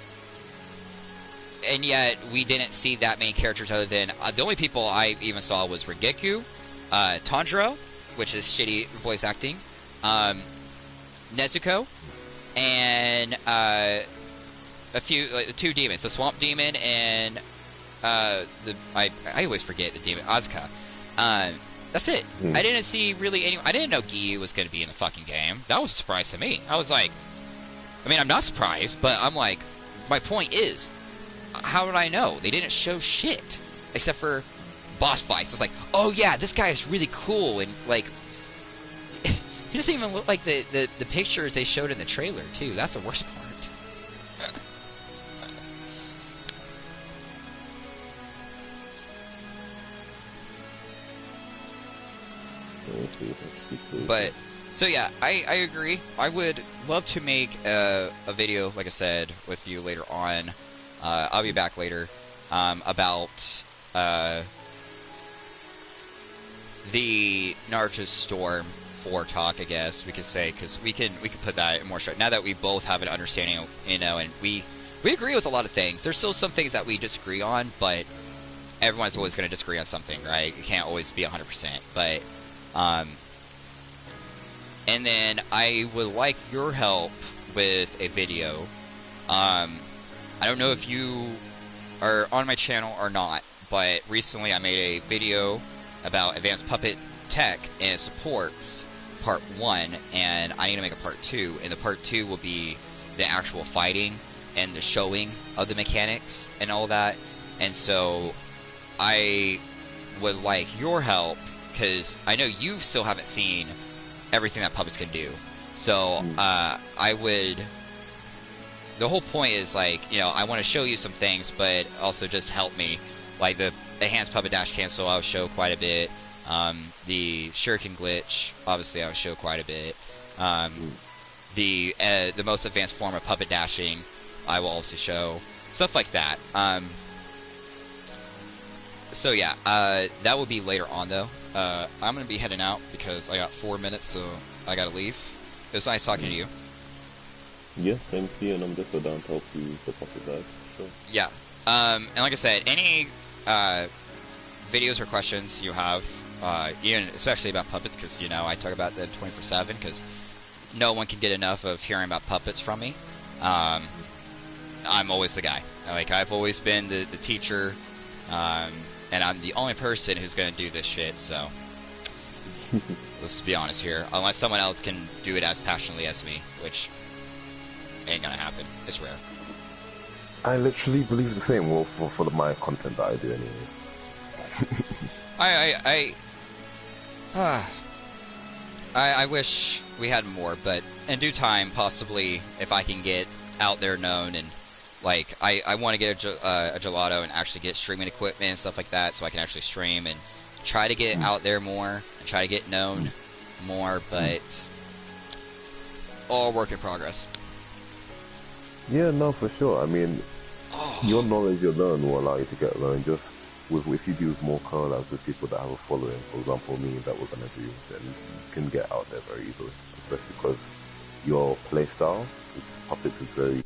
and yet we didn't see that many characters other than the only people I even saw was Rigeku, Tanjiro, which is shitty voice acting, Nezuko, and a few, like the two demons, the Swamp Demon and I always forget the demon, Asuka. That's it. I didn't see really any. I didn't know Giyu was going to be in the fucking game. That was a surprise to me. I was like, I mean, I'm not surprised, but I'm like, my point is, how did I know? They didn't show shit except for boss fights. It's like, oh yeah, this guy is really cool, and like, he doesn't even look like the pictures they showed in the trailer too. That's the worst part. But so yeah, I agree. I would love to make a video, like I said, with you later on. I'll be back later about the Naruto Storm 4 talk, I guess we could say, because we can put that in more short. Now that we both have an understanding, you know, and we agree with a lot of things. There's still some things that we disagree on, but everyone's always going to disagree on something, right? It can't always be 100%, but and then I would like your help with a video. I don't know if you are on my channel or not, but recently I made a video about advanced puppet tech and supports part 1, and I need to make a part 2, and the part 2 will be the actual fighting and the showing of the mechanics and all that. And so I would like your help, because I know you still haven't seen everything that puppets can do. So I would, the whole point is, like, you know, I want to show you some things, but also just help me. Like the enhanced puppet dash cancel, I'll show quite a bit. The shuriken glitch, obviously I'll show quite a bit. The most advanced form of puppet dashing, I will also show. Stuff like that. So yeah, that will be later on though. I'm going to be heading out because I got 4 minutes, so I got to leave. It was nice talking to you. Yeah, same to you, and I'm just down to help you the puppet guys. Sure. Yeah. And like I said, any videos or questions you have, even especially about puppets, because, you know, I talk about them 24/7, because no one can get enough of hearing about puppets from me. I'm always the guy. Like, I've always been the teacher, and I'm the only person who's going to do this shit, so let's be honest here. Unless someone else can do it as passionately as me, which ain't gonna happen. It's rare. I literally believe the same. Well, for my content that I do, anyways. I wish we had more, but in due time, possibly, if I can get out there known, and like I want to get a gelato and actually get streaming equipment and stuff like that, so I can actually stream and try to get out there more and try to get known more, but all work in progress. Yeah, no, for sure. I mean, your knowledge alone will allow you to get around. Just with if you do more collabs with people that have a following, for example, me, that we're gonna do, then you can get out there very easily. Especially because your playstyle, which puppets, is very